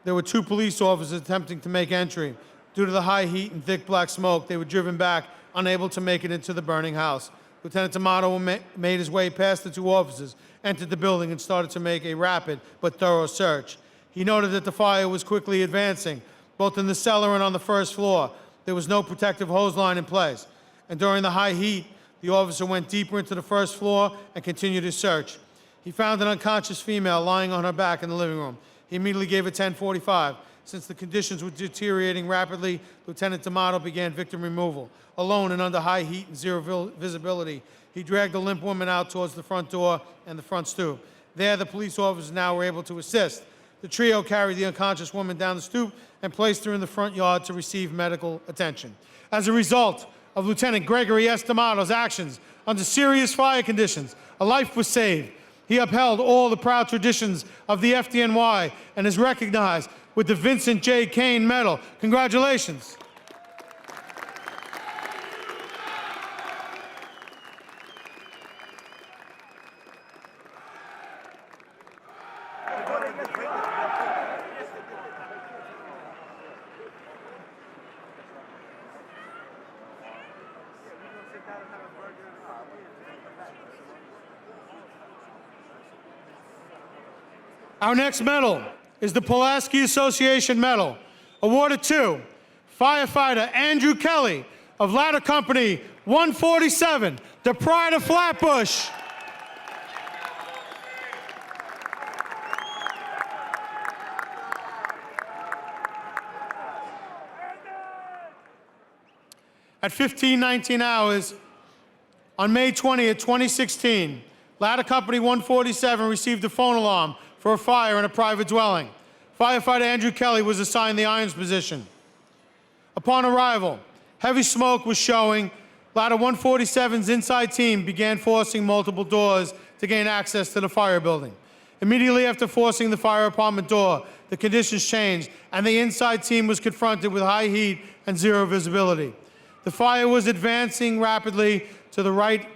there were two police officers attempting to make entry. Due to the high heat and thick black smoke, they were driven back, unable to make it into the burning house. Lieutenant D'Amato made his way past the two officers, entered the building, and started to make a rapid but thorough search. He noted that the fire was quickly advancing, both in the cellar and on the first floor. There was no protective hose line in place. And during the high heat, the officer went deeper into the first floor and continued his search. He found an unconscious female lying on her back in the living room. He immediately gave a 1045. Since the conditions were deteriorating rapidly, Lieutenant D'Amato began victim removal. Alone and under high heat and zero visibility, he dragged the limp woman out towards the front door and the front stoop. There, the police officers now were able to assist. The trio carried the unconscious woman down the stoop and placed her in the front yard to receive medical attention. As a result of Lieutenant Gregory S. D'Amato's actions under serious fire conditions, a life was saved. He upheld all the proud traditions of the FDNY and is recognized with the Vincent J. Kane Medal. Congratulations. Our next medal is the Pulaski Association Medal, awarded to firefighter Andrew Kelly of Ladder Company 147, the Pride of Flatbush. At 15:19 hours on May 20th, 2016, Ladder Company 147 received a phone alarm for a fire in a private dwelling. Firefighter Andrew Kelly was assigned the irons position. Upon arrival, heavy smoke was showing. Ladder 147's inside team began forcing multiple doors to gain access to the fire building. Immediately after forcing the fire apartment door, the conditions changed and the inside team was confronted with high heat and zero visibility. The fire was advancing rapidly to the right,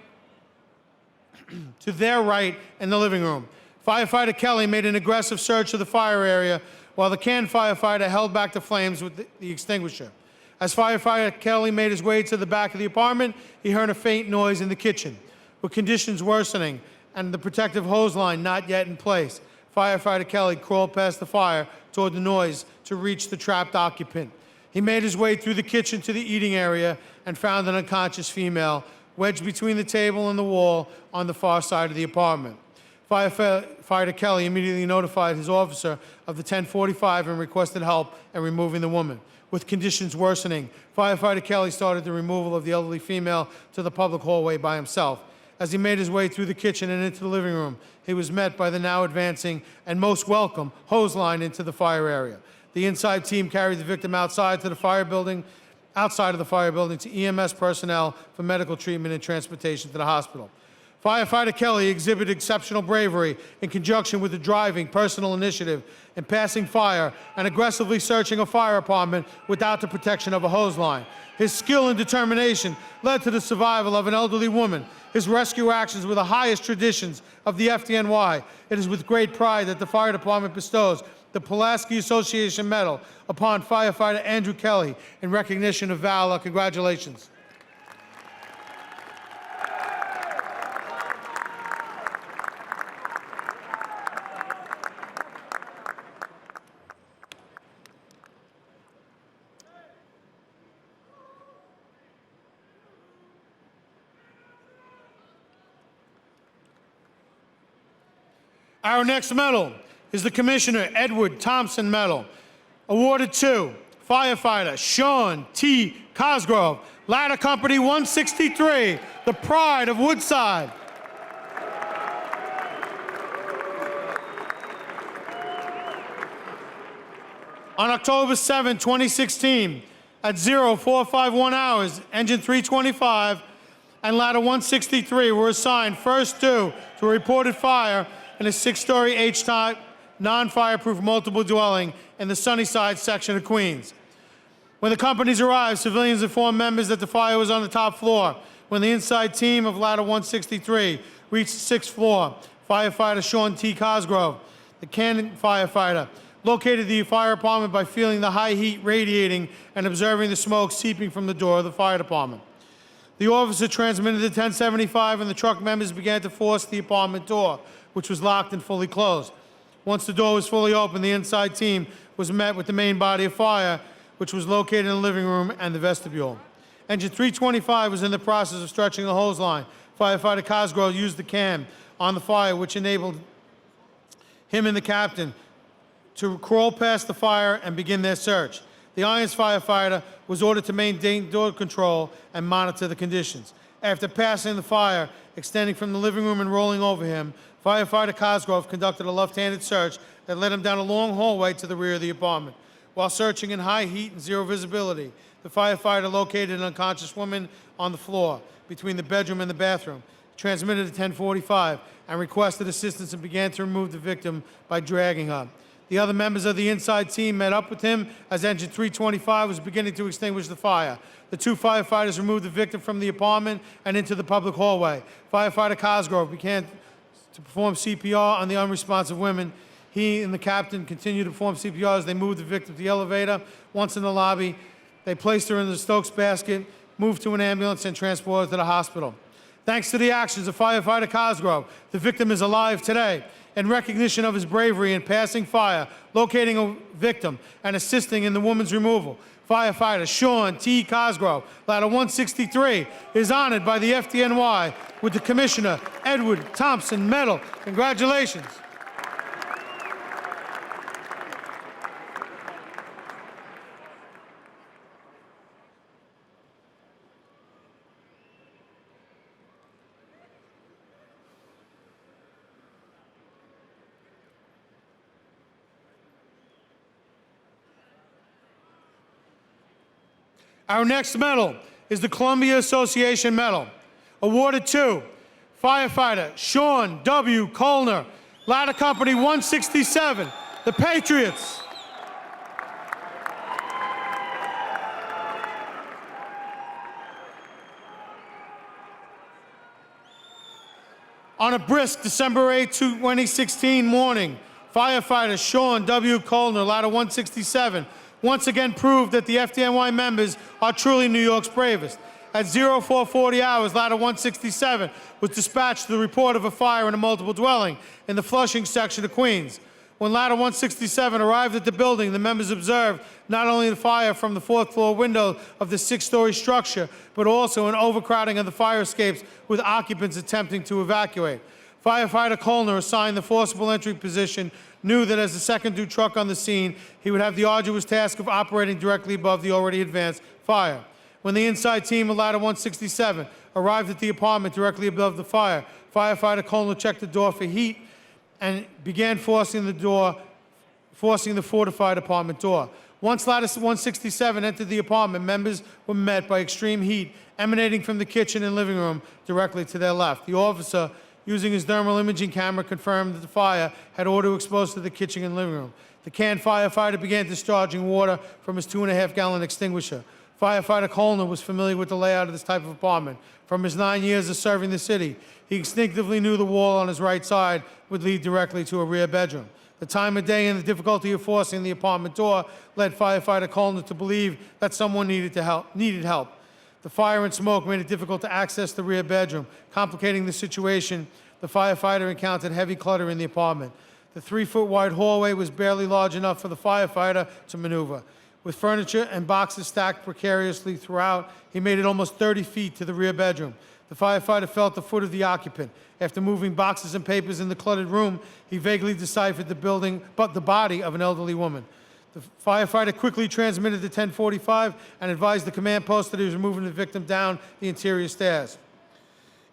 to their right in the living room. Firefighter Kelly made an aggressive search of the fire area while the can firefighter held back the flames with the extinguisher. As firefighter Kelly made his way to the back of the apartment, he heard a faint noise in the kitchen. With conditions worsening and the protective hose line not yet in place, firefighter Kelly crawled past the fire toward the noise to reach the trapped occupant. He made his way through the kitchen to the eating area and found an unconscious female wedged between the table and the wall on the far side of the apartment. Firefighter Kelly immediately notified his officer of the 1045 and requested help in removing the woman. With conditions worsening, firefighter Kelly started the removal of the elderly female to the public hallway by himself. As he made his way through the kitchen and into the living room, he was met by the now advancing and most welcome hose line into the fire area. The inside team carried the victim outside of the fire building to EMS personnel for medical treatment and transportation to the hospital. Firefighter Kelly exhibited exceptional bravery in conjunction with the driving personal initiative in passing fire and aggressively searching a fire apartment without the protection of a hose line. His skill and determination led to the survival of an elderly woman. His rescue actions were the highest traditions of the FDNY. It is with great pride that the fire department bestows the Pulaski Association Medal upon firefighter Andrew Kelly in recognition of valor. Congratulations. Our next medal is the Commissioner Edward Thompson Medal, awarded to firefighter Sean T. Cosgrove, Ladder Company 163, the Pride of Woodside. On October 7, 2016, at 0451 hours, engine 325 and ladder 163 were assigned first due to a reported fire in a 6-story H-type non-fireproof multiple dwelling in the Sunnyside section of Queens. When the companies arrived, civilians informed members that the fire was on the top floor. When the inside team of ladder 163 reached the 6th floor, firefighter Sean T. Cosgrove, the Cannon firefighter, located the fire apartment by feeling the high heat radiating and observing the smoke seeping from the door of the fire department. The officer transmitted the 1075 and the truck members began to force the apartment door, which was locked and fully closed. Once the door was fully open, the inside team was met with the main body of fire, which was located in the living room and the vestibule. Engine 325 was in the process of stretching the hose line. Firefighter Cosgrove used the cam on the fire, which enabled him and the captain to crawl past the fire and begin their search. The Irons firefighter was ordered to maintain door control and monitor the conditions. After passing the fire, extending from the living room and rolling over him, firefighter Cosgrove conducted a left-handed search that led him down a long hallway to the rear of the apartment. While searching in high heat and zero visibility, the firefighter located an unconscious woman on the floor between the bedroom and the bathroom, transmitted to 1045, and requested assistance and began to remove the victim by dragging her. The other members of the inside team met up with him as engine 325 was beginning to extinguish the fire. The two firefighters removed the victim from the apartment and into the public hallway. Firefighter Cosgrove began to perform CPR on the unresponsive women. He and the captain continued to perform CPR as they moved the victim to the elevator. Once in the lobby, they placed her in the Stokes basket, moved to an ambulance, and transported her to the hospital. Thanks to the actions of firefighter Cosgrove, the victim is alive today. In recognition of his bravery in passing fire, locating a victim, and assisting in the woman's removal, firefighter Sean T. Cosgrove, ladder 163, is honored by the FDNY with the Commissioner Edward Thompson Medal. Congratulations. Our next medal is the Columbia Association Medal, awarded to firefighter Sean W. Colner, ladder company 167, the Patriots. On a brisk December 8, 2016 morning, firefighter Sean W. Colner, ladder 167, once again proved that the FDNY members are truly New York's bravest. At 0440 hours, ladder 167 was dispatched to the report of a fire in a multiple dwelling in the Flushing section of Queens. When ladder 167 arrived at the building, the members observed not only the fire from the fourth floor window of the 6-story structure, but also an overcrowding of the fire escapes with occupants attempting to evacuate. Firefighter Colner, assigned the forcible entry position, knew that as the second due truck on the scene, he would have the arduous task of operating directly above the already advanced fire. When the inside team of ladder 167 arrived at the apartment directly above the fire, firefighter Colner checked the door for heat and began forcing the fortified apartment door. Once ladder 167 entered the apartment, members were met by extreme heat emanating from the kitchen and living room directly to their left. The officer, using his thermal imaging camera, confirmed that the fire had auto exposed to the kitchen and living room. The canned firefighter began discharging water from his 2.5-gallon extinguisher. Firefighter Colner was familiar with the layout of this type of apartment. From his 9 years of serving the city, he instinctively knew the wall on his right side would lead directly to a rear bedroom. The time of day and the difficulty of forcing the apartment door led firefighter Colner to believe that someone needed help. The fire and smoke made it difficult to access the rear bedroom. Complicating the situation, the firefighter encountered heavy clutter in the apartment. The 3-foot-wide hallway was barely large enough for the firefighter to maneuver. With furniture and boxes stacked precariously throughout, he made it almost 30 feet to the rear bedroom. The firefighter felt the foot of the occupant. After moving boxes and papers in the cluttered room, he vaguely deciphered the body of an elderly woman. The firefighter quickly transmitted to 1045 and advised the command post that he was moving the victim down the interior stairs.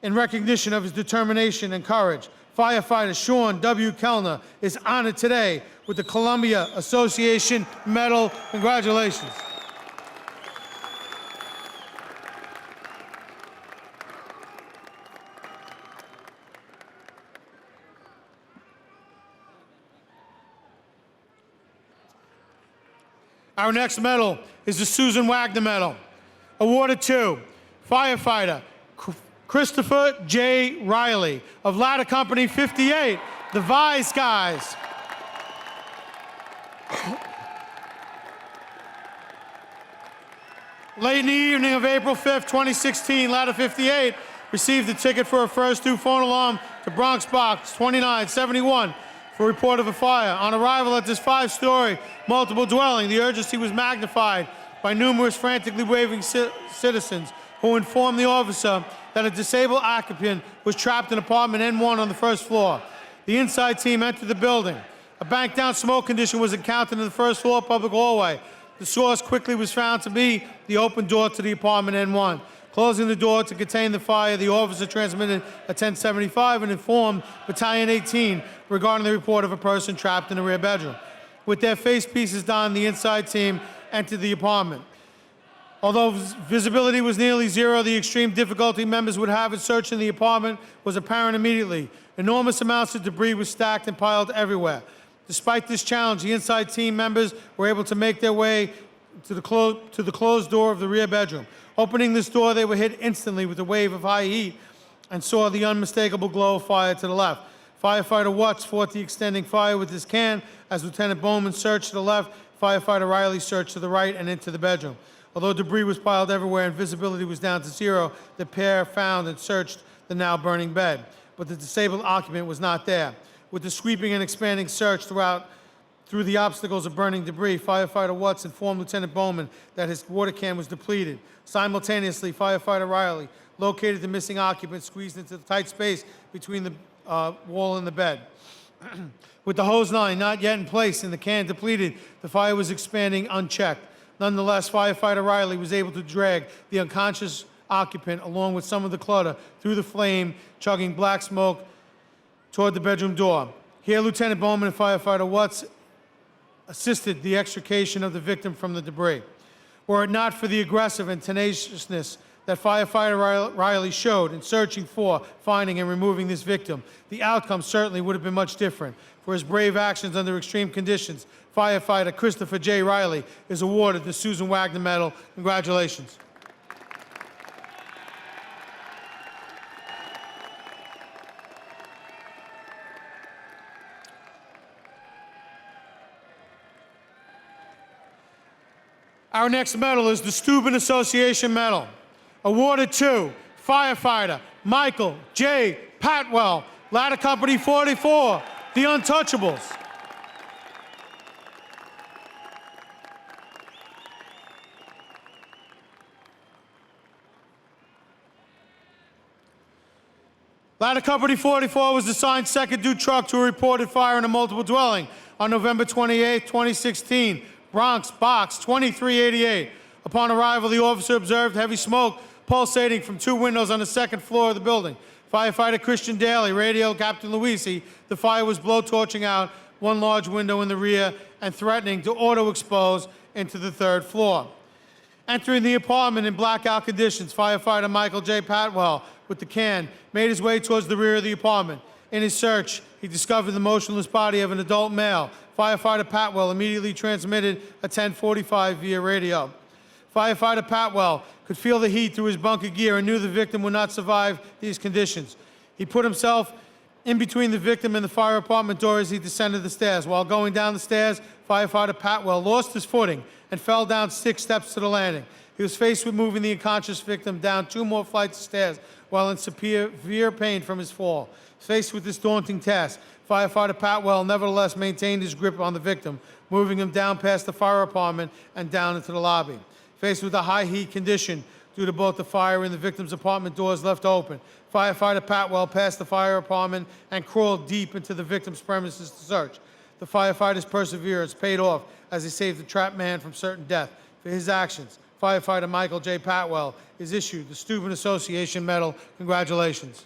In recognition of his determination and courage, firefighter Sean W. Kellner is honored today with the Columbia Association Medal. Congratulations. Our next medal is the Susan Wagner Medal, awarded to firefighter Christopher J. Riley of Ladder Company 58, the Vise Guys. Late in the evening of April 5th, 2016, Ladder 58 received a ticket for a first due phone alarm to Bronx Box 2971 for report of a fire. On arrival at this 5-story multiple dwelling, the urgency was magnified by numerous frantically waving citizens who informed the officer that a disabled occupant was trapped in apartment N1 on the first floor. The inside team entered the building. A A bank-down smoke condition was encountered in the first floor public hallway. The source quickly was found to be the open door to the apartment N1. Closing the door to contain the fire, the officer transmitted a 1075 and informed Battalion 18 regarding the report of a person trapped in the rear bedroom. With their face pieces down, the inside team entered the apartment. Although visibility was nearly zero, the extreme difficulty members would have in searching the apartment was apparent immediately. Enormous amounts of debris were stacked and piled everywhere. Despite this challenge, the inside team members were able to make their way to the closed door of the rear bedroom. Opening this door, they were hit instantly with a wave of high heat and saw the unmistakable glow of fire to the left. Firefighter Watts fought the extending fire with his can. As Lieutenant Bowman searched to the left, Firefighter Riley searched to the right and into the bedroom. Although debris was piled everywhere and visibility was down to zero, the pair found and searched the now burning bed. But the disabled occupant was not there. With the sweeping and expanding search through the obstacles of burning debris, Firefighter Watts informed Lieutenant Bowman that his water can was depleted. Simultaneously, Firefighter Riley located the missing occupant squeezed into the tight space between the wall and the bed. With the hose line not yet in place and the can depleted, the fire was expanding unchecked. Nonetheless, Firefighter Riley was able to drag the unconscious occupant along with some of the clutter through the flame, chugging black smoke toward the bedroom door. Here, Lieutenant Bowman and Firefighter Watts assisted the extrication of the victim from the debris. Were it not for the aggressive and tenaciousness that Firefighter Riley showed in searching for, finding, and removing this victim, the outcome certainly would have been much different. For his brave actions under extreme conditions, Firefighter Christopher J. Riley is awarded the Susan Wagner Medal. Congratulations. Our next medal is the Steuben Association Medal, awarded to Firefighter Michael J. Patwell, Ladder Company 44, the Untouchables. Ladder Company 44 was assigned second due truck to a reported fire in a multiple dwelling on November 28, 2016. Bronx, box 2388. Upon arrival, the officer observed heavy smoke pulsating from two windows on the second floor of the building. Firefighter Christian Daly radioed Captain Luisi the fire was blowtorching out one large window in the rear and threatening to auto-expose into the third floor. Entering the apartment in blackout conditions, Firefighter Michael J. Patwell, with the can, made his way towards the rear of the apartment. In his search, he discovered the motionless body of an adult male. Firefighter Patwell immediately transmitted a 1045 via radio. Firefighter Patwell could feel the heat through his bunker gear and knew the victim would not survive these conditions. He put himself in between the victim and the fire apartment door as he descended the stairs. While going down the stairs, Firefighter Patwell lost his footing and fell down 6 steps to the landing. He was faced with moving the unconscious victim down 2 more flights of stairs while in severe pain from his fall. Faced with this daunting task, Firefighter Patwell nevertheless maintained his grip on the victim, moving him down past the fire apartment and down into the lobby. Faced with a high heat condition due to both the fire and the victim's apartment doors left open, Firefighter Patwell passed the fire apartment and crawled deep into the victim's premises to search. The firefighter's perseverance paid off as he saved the trapped man from certain death. For his actions, Firefighter Michael J. Patwell is issued the Steuben Association Medal. Congratulations.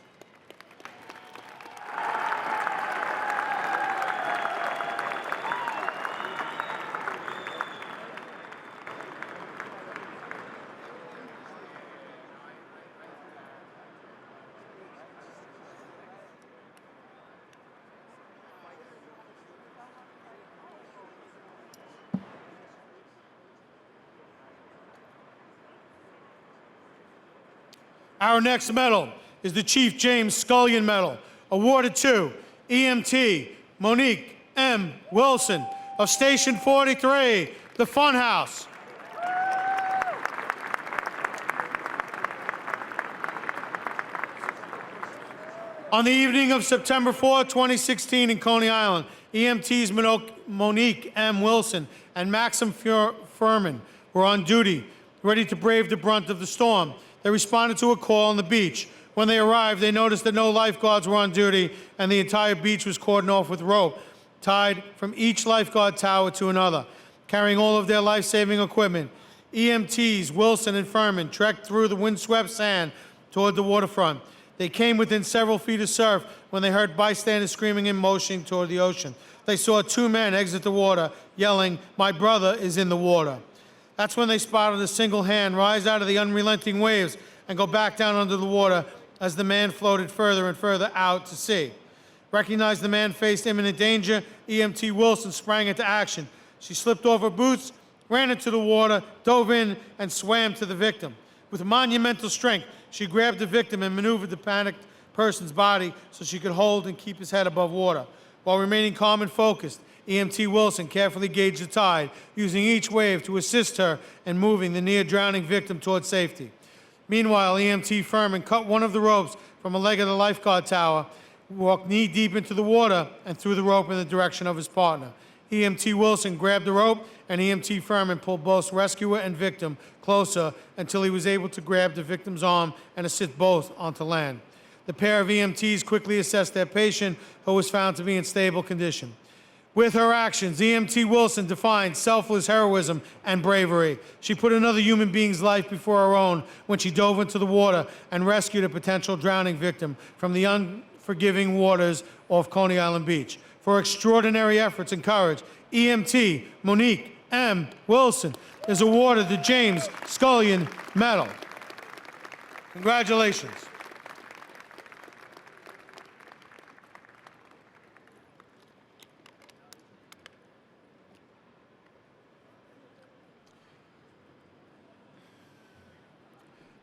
Our next medal is the Chief James Scullion Medal, awarded to EMT Monique M. Wilson of Station 43, the Funhouse. On the evening of September 4, 2016 in Coney Island, EMTs Monique M. Wilson and Maxim Furman were on duty, ready to brave the brunt of the storm. They responded to a call on the beach. When they arrived, they noticed that no lifeguards were on duty and the entire beach was cordoned off with rope. tied from each lifeguard tower to another, carrying all of their life-saving equipment. EMTs, Wilson and Furman, trekked through the windswept sand toward the waterfront. They came within several feet of surf when they heard bystanders screaming and motioning toward the ocean. They saw two men exit the water, yelling, "My brother is in the water." That's when they spotted a single hand rise out of the unrelenting waves and go back down under the water as the man floated further and further out to sea. Recognized the man faced imminent danger, EMT Wilson sprang into action. She slipped off her boots, ran into the water, dove in, and swam to the victim. With monumental strength, she grabbed the victim and maneuvered the panicked person's body so she could hold and keep his head above water. While remaining calm and focused, EMT Wilson carefully gauged the tide, using each wave to assist her in moving the near-drowning victim toward safety. Meanwhile, EMT Furman cut one of the ropes from a leg of the lifeguard tower, walked knee-deep into the water, and threw the rope in the direction of his partner. EMT Wilson grabbed the rope, and EMT Furman pulled both rescuer and victim closer until he was able to grab the victim's arm and assist both onto land. The pair of EMTs quickly assessed their patient, who was found to be in stable condition. With her actions, EMT Wilson defined selfless heroism and bravery. She put another human being's life before her own when she dove into the water and rescued a potential drowning victim from the unforgiving waters off Coney Island Beach. For extraordinary efforts and courage, EMT Monique M. Wilson is awarded the James Scullion Medal. Congratulations.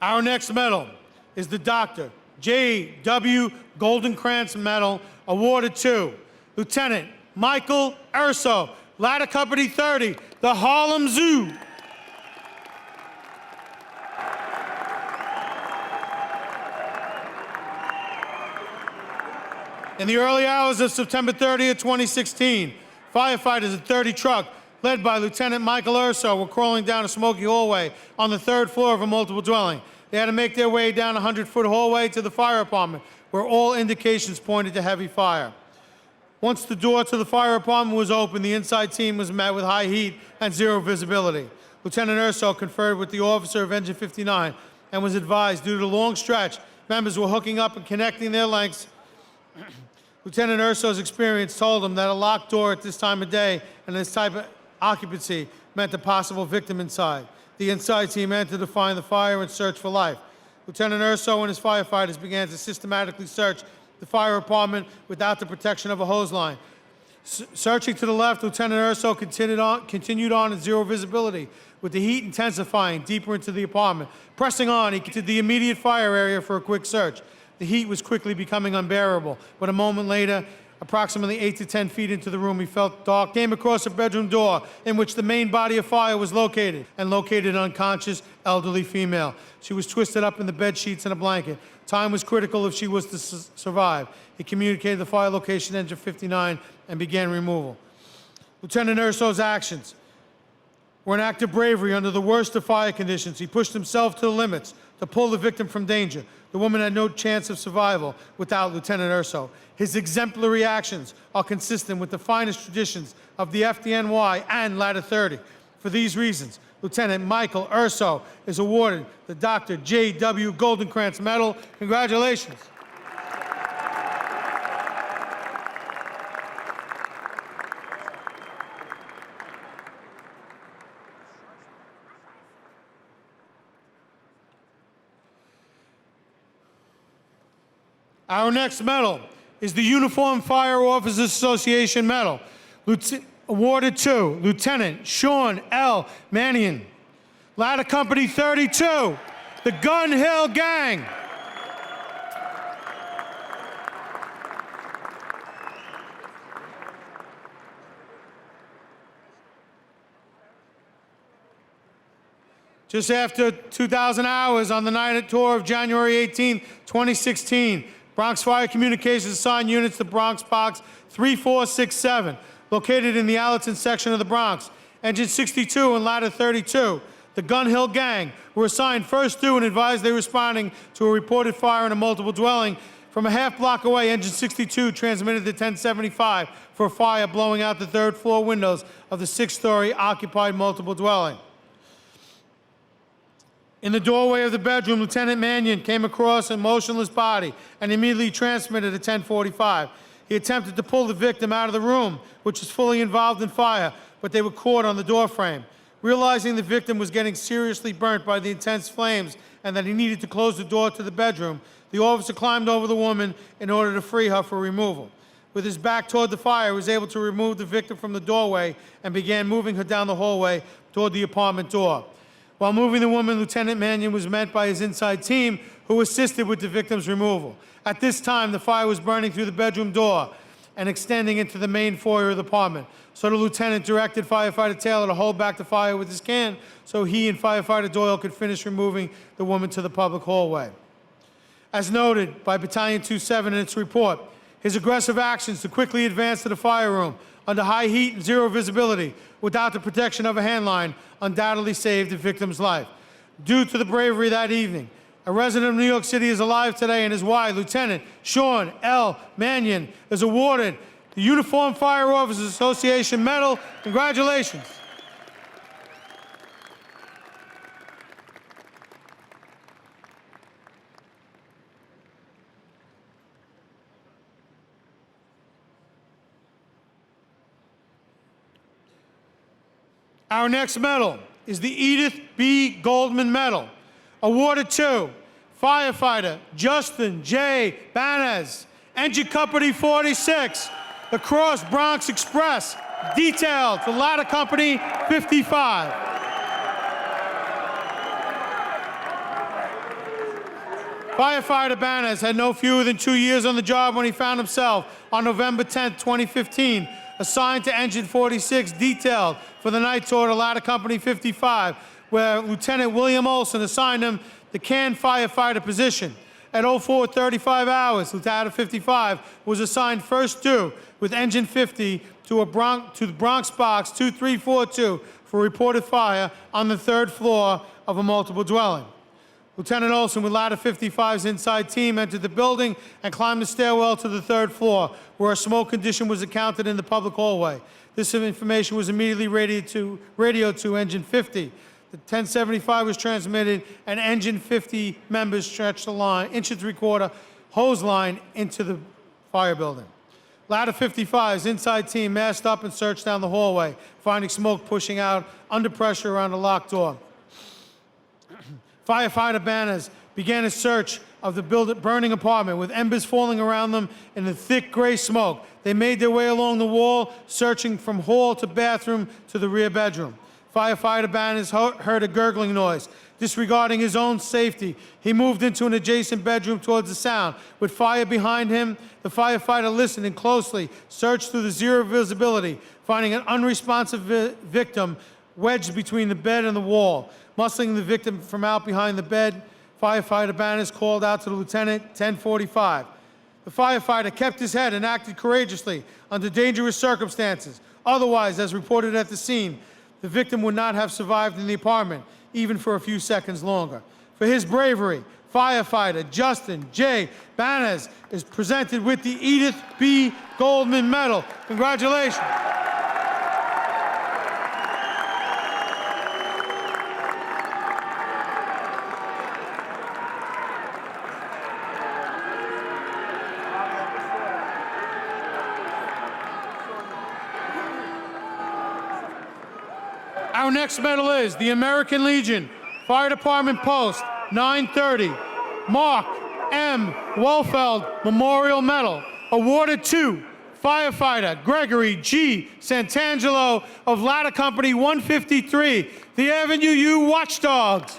Our next medal is the Dr. J.W. Goldenkrantz Medal, awarded to Lieutenant Michael Urso, Ladder Company 30, the Harlem Zoo. In the early hours of September 30th, 2016, firefighters at 30 truck, led by Lieutenant Michael Urso, were crawling down a smoky hallway on the third floor of a multiple dwelling. They had to make their way down a 100-foot hallway to the fire apartment, where all indications pointed to heavy fire. Once the door to the fire apartment was open, the inside team was met with high heat and zero visibility. Lieutenant Urso conferred with the officer of Engine 59 and was advised, due to the long stretch, members were hooking up and connecting their lengths. Lieutenant Urso's experience told him that a locked door at this time of day and this type of occupancy meant a possible victim inside. The inside team entered to find the fire and search for life. Lieutenant Urso and his firefighters began to systematically search the fire apartment without the protection of a hose line. Searching to the left, Lieutenant Urso continued on at zero visibility, with the heat intensifying deeper into the apartment. Pressing on, he entered the immediate fire area for a quick search. The heat was quickly becoming unbearable, but a moment later, approximately 8 to 10 feet into the room, he felt dark, came across a bedroom door in which the main body of fire was located, and located an unconscious elderly female. She was twisted up in the bed sheets and a blanket. Time was critical if she was to survive. He communicated the fire location to Engine 59 and began removal. Lieutenant Urso's actions were an act of bravery under the worst of fire conditions. He pushed himself to the limits to pull the victim from danger. The woman had no chance of survival without Lieutenant Urso. His exemplary actions are consistent with the finest traditions of the FDNY and Ladder 30. For these reasons, Lieutenant Michael Urso is awarded the Dr. J.W. Goldenkrantz Medal. Congratulations. Our next medal is the Uniformed Fire Officers Association Medal, awarded to Lieutenant Sean L. Mannion, Ladder Company 32, the Gun Hill Gang. Just after 2,000 hours on the night tour of January 18, 2016, Bronx Fire Communications assigned units to Bronx Box 3467, located in the Allerton section of the Bronx. Engine 62 and Ladder 32, the Gun Hill Gang, were assigned first due and advised they were responding to a reported fire in a multiple dwelling From a half block away, engine 62 transmitted to 1075 for a fire blowing out the third floor windows of the 6-story occupied multiple dwelling. In the doorway of the bedroom, Lieutenant Mannion came across a motionless body and immediately transmitted at 1045. He attempted to pull the victim out of the room, which was fully involved in fire, but they were caught on the door frame. Realizing the victim was getting seriously burnt by the intense flames and that he needed to close the door to the bedroom, the officer climbed over the woman in order to free her for removal. With his back toward the fire, he was able to remove the victim from the doorway and began moving her down the hallway toward the apartment door. While moving the woman, Lieutenant Mannion was met by his inside team, who assisted with the victim's removal. At this time, the fire was burning through the bedroom door and extending into the main foyer of the apartment. So the lieutenant directed firefighter Taylor to hold back the fire with his can so he and firefighter Doyle could finish removing the woman to the public hallway. As noted by Battalion 27 in its report, his aggressive actions to quickly advance to the fire room under high heat and zero visibility without the protection of a handline undoubtedly saved the victim's life. Due to the bravery that evening, a resident of New York City is alive today, and is why Lieutenant Sean L. Mannion is awarded the Uniformed Fire Officers Association Medal. Congratulations. Our next medal is the Edith B. Goldman Medal, awarded to firefighter Justin J. Banez, Engine Company 46, the Cross Bronx Express, detailed for Ladder Company 55. Firefighter Banez had no fewer than 2 years on the job when he found himself on November 10, 2015, assigned to Engine 46, detailed for the night tour to Ladder Company 55, where Lieutenant William Olson assigned him the can firefighter position. At 04:35 hours, Lieutenant 55 was assigned first due with Engine 50 to the Bronx Box 2342 for reported fire on the third floor of a multiple dwelling. Lieutenant Olson, with Ladder 55's inside team, entered the building and climbed the stairwell to the third floor, where a smoke condition was encountered in the public hallway. This information was immediately radioed to Engine 50. The 1075 was transmitted, and Engine 50 members stretched the line, inch and three-quarter hose line into the fire building. Ladder 55's inside team masked up and searched down the hallway, finding smoke pushing out under pressure around a locked door. Firefighter Banez began a search of the burning apartment with embers falling around them in the thick gray smoke. They made their way along the wall, searching from hall to bathroom to the rear bedroom. Firefighter Banez heard a gurgling noise. Disregarding his own safety, he moved into an adjacent bedroom towards the sound. With fire behind him, the firefighter listened and closely searched through the zero visibility, finding an unresponsive victim wedged between the bed and the wall. Muscling the victim from out behind the bed, firefighter Banez called out to the lieutenant, 1045. The firefighter kept his head and acted courageously under dangerous circumstances. Otherwise, as reported at the scene, the victim would not have survived in the apartment, even for a few seconds longer. For his bravery, firefighter Justin J. Banez is presented with the Edith B. Goldman Medal. Congratulations. Our next medal is the American Legion Fire Department Post 930 Mark M. Wolfeld Memorial Medal, awarded to firefighter Gregory G. Santangelo of Ladder Company 153, the Avenue U Watchdogs.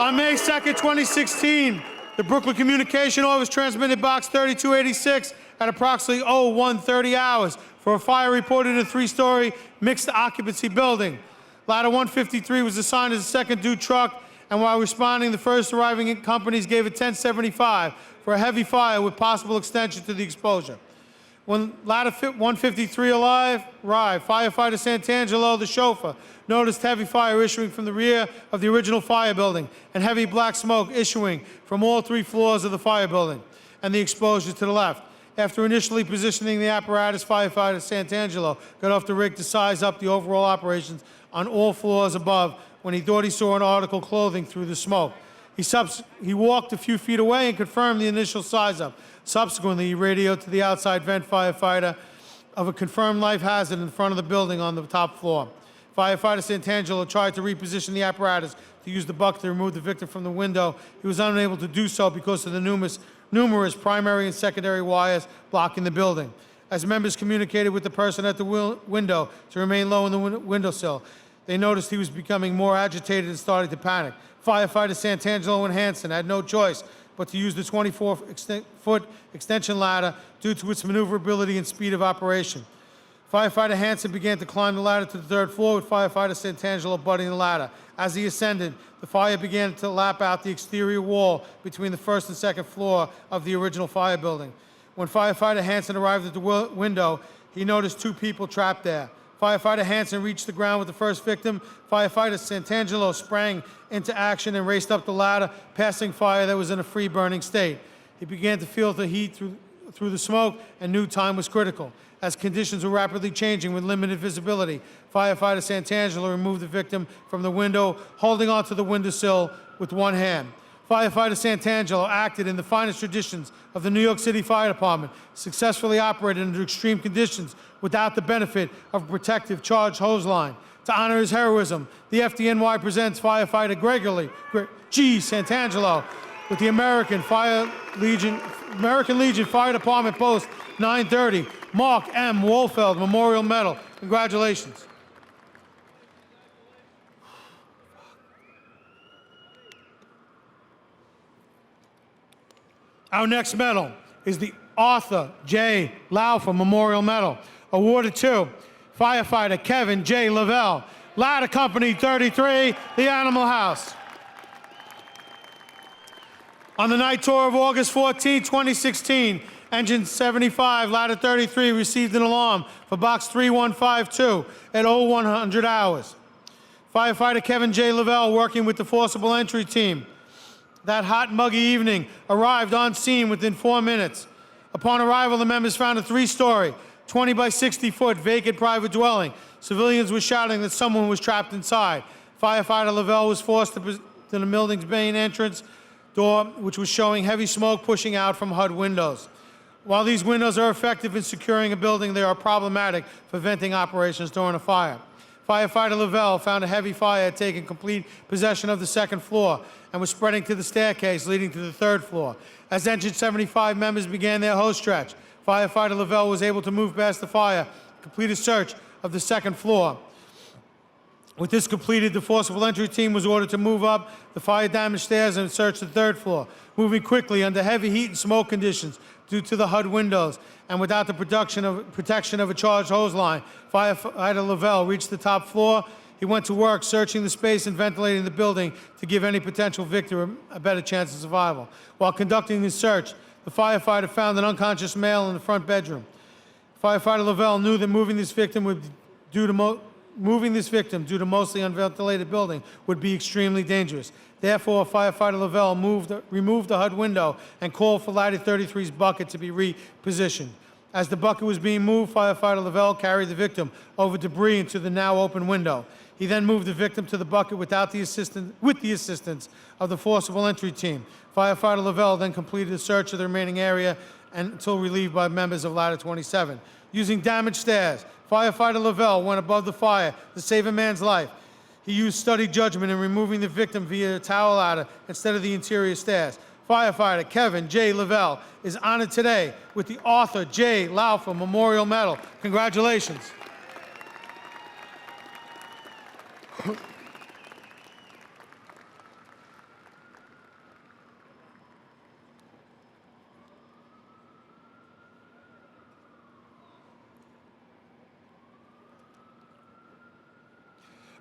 On May 2nd, 2016, the Brooklyn Communication Office transmitted Box 3286 at approximately 01:30 hours for a fire reported in a 3-story mixed occupancy building. Ladder 153 was assigned as a second due truck, and while responding, the first arriving companies gave a 1075 for a heavy fire with possible extension to the exposure. When ladder 153 arrived, firefighter Santangelo, the chauffeur, noticed heavy fire issuing from the rear of the original fire building and heavy black smoke issuing from all 3 floors of the fire building and the exposure to the left. After initially positioning the apparatus, firefighter Santangelo got off the rig to size up the overall operations on all floors above when he thought he saw an article of clothing through the smoke. He walked a few feet away and confirmed the initial size up. Subsequently, he radioed to the outside vent firefighter of a confirmed life hazard in front of the building on the top floor. Firefighter Santangelo tried to reposition the apparatus to use the bucket to remove the victim from the window. He was unable to do so because of the numerous primary and secondary wires blocking the building. As members communicated with the person at the window to remain low in the windowsill, they noticed he was becoming more agitated and started to panic. Firefighter Santangelo and Hanson had no choice but to use the 24-foot extension ladder due to its maneuverability and speed of operation. Firefighter Hanson began to climb the ladder to the 3rd floor with firefighter Santangelo butting the ladder. As he ascended, the fire began to lap out the exterior wall between the 1st and 2nd floor of the original fire building. When firefighter Hanson arrived at the window, he noticed 2 people trapped there. Firefighter Hanson reached the ground with the first victim. Firefighter Santangelo sprang into action and raced up the ladder, passing fire that was in a free-burning state. He began to feel the heat through the smoke and knew time was critical. As conditions were rapidly changing with limited visibility, firefighter Santangelo removed the victim from the window, holding onto the windowsill with one hand. Firefighter Santangelo acted in the finest traditions of the New York City Fire Department, successfully operated under extreme conditions without the benefit of a protective charged hose line. To honor his heroism, the FDNY presents firefighter Gregory G. Santangelo with the American Legion Fire Department Post 930 Mark M. Wolfeld Memorial Medal. Congratulations. Our next medal is the Arthur J. Laufer Memorial Medal, awarded to firefighter Kevin J. Lavelle, Ladder Company 33, the Animal House. On the night tour of August 14, 2016, Engine 75, Ladder 33, received an alarm for box 3152 at 0100 hours. Firefighter Kevin J. Lavelle, working with the forcible entry team, that hot, muggy evening, arrived on scene within 4 minutes. Upon arrival, the members found a 3-story, 20 by 60-foot vacant private dwelling. Civilians were shouting that someone was trapped inside. Firefighter Lavelle was forced to the building's main entrance door, which was showing heavy smoke pushing out from HUD windows. While these windows are effective in securing a building, they are problematic for venting operations during a fire. Firefighter Lavelle found a heavy fire had taken complete possession of the 2nd floor and was spreading to the staircase leading to the 3rd floor. As Engine 75 members began their hose stretch, firefighter Lavelle was able to move past the fire, complete a search of the 2nd floor. With this completed, the forcible entry team was ordered to move up the fire-damaged stairs and search the 3rd floor, moving quickly under heavy heat and smoke conditions due to the HUD windows, and without the protection of a charged hose line. Firefighter Lavelle reached the top floor. He went to work searching the space and ventilating the building to give any potential victim a better chance of survival. While conducting the search, the firefighter found an unconscious male in the front bedroom. Firefighter Lavelle knew that moving this victim due to mostly unventilated building would be extremely dangerous. Therefore, firefighter Lavelle removed the HUD window and called for Ladder 33's bucket to be repositioned. As the bucket was being moved, firefighter Lavelle carried the victim over debris into the now open window. He then moved the victim to the bucket with the assistance of the forcible entry team. Firefighter Lavelle then completed a search of the remaining area until relieved by members of Ladder 27. Using damaged stairs, firefighter Lavelle went above the fire to save a man's life. He used studied judgment in removing the victim via a towel ladder instead of the interior stairs. Firefighter Kevin J. Lavelle is honored today with the Arthur J. Laufer Memorial Medal. Congratulations.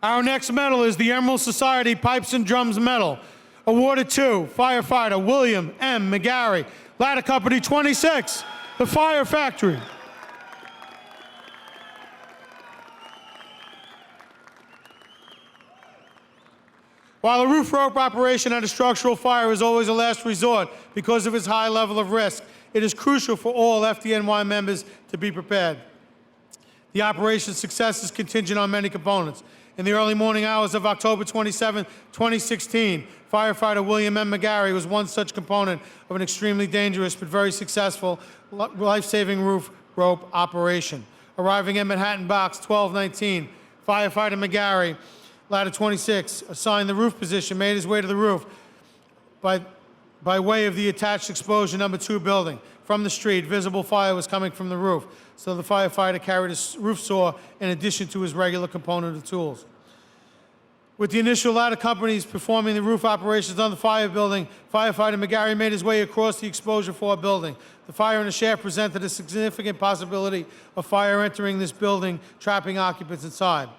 Our next medal is the Emerald Society Pipes and Drums Medal, awarded to firefighter William M. McGarry, Ladder Company 26, the Fire Factory. While a roof rope operation at a structural fire is always a last resort because of its high level of risk, it is crucial for all FDNY members to be prepared. The operation's success is contingent on many components. In the early morning hours of October 27, 2016, firefighter William M. McGarry was one such component of an extremely dangerous but very successful life-saving roof rope operation. Arriving at Manhattan Box 1219, firefighter McGarry, ladder 26, assigned the roof position, made his way to the roof by way of the attached exposure number 2 building. From the street, visible fire was coming from the roof, so the firefighter carried a roof saw in addition to his regular component of tools. With the initial ladder companies performing the roof operations on the fire building, firefighter McGarry made his way across the exposure 4 building. The fire in the shaft presented a significant possibility of fire entering this building, trapping occupants inside.